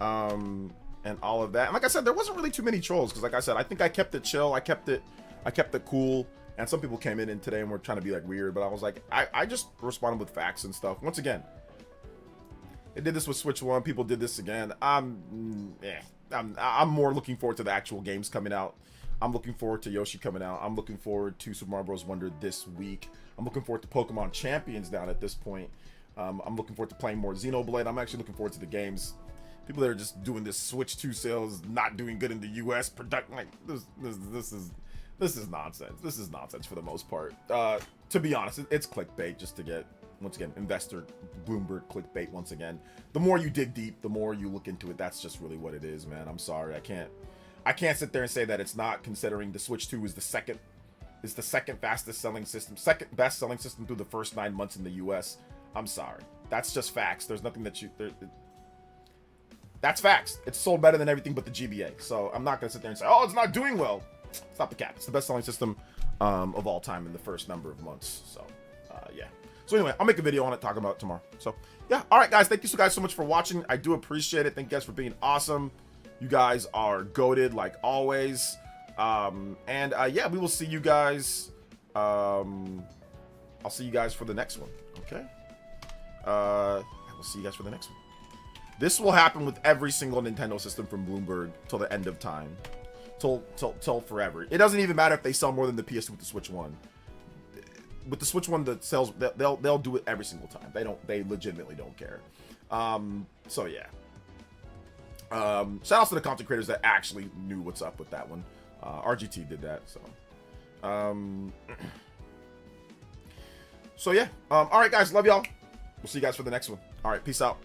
A: and all of that. And like I said, there wasn't really too many trolls because, like I said, I think I kept it chill. I kept it cool. And some people came in today and were trying to be like weird, but I was like, I just responded with facts and stuff. Once again, they did this with Switch 1. People did this again. I'm more looking forward to the actual games coming out. I'm looking forward to Yoshi coming out. I'm looking forward to Super Mario Bros. Wonder this week. I'm looking forward to Pokemon Champions down at this point. I'm looking forward to playing more Xenoblade. I'm actually looking forward to the games. People that are just doing this Switch 2 sales, not doing good in the U.S. product, like this is nonsense. This is nonsense for the most part. To be honest, it's clickbait just to get once again, investor Bloomberg clickbait once again. The more you dig deep, the more you look into it. That's just really what it is, man. I'm sorry. I can't sit there and say that it's not, considering the Switch 2 is the second fastest selling system, second best selling system through the first 9 months in the US. I'm sorry. That's just facts. There's nothing that that's facts. It's sold better than everything but the GBA. So I'm not going to sit there and say, oh, it's not doing well. Stop the cap. It's the best selling system of all time in the first number of months. So, yeah. So anyway, I'll make a video on it, talk about it tomorrow. So, yeah. All right, guys. Thank you guys so much for watching. I do appreciate it. Thank you guys for being awesome. You guys are goated like always. Yeah, we will see you guys. I'll see you guys for the next one. Okay. I will see you guys for the next one. This will happen with every single Nintendo system from Bloomberg till the end of time. Till forever. It doesn't even matter if they sell more than the PS2 with the Switch 1. With the Switch 1 that sells, they'll do it every single time. They legitimately don't care. So yeah. Shout out to the content creators that actually knew what's up with that one. RGT did that, so. So yeah. All right, guys. Love y'all. We'll see you guys for the next one. All right. Peace out.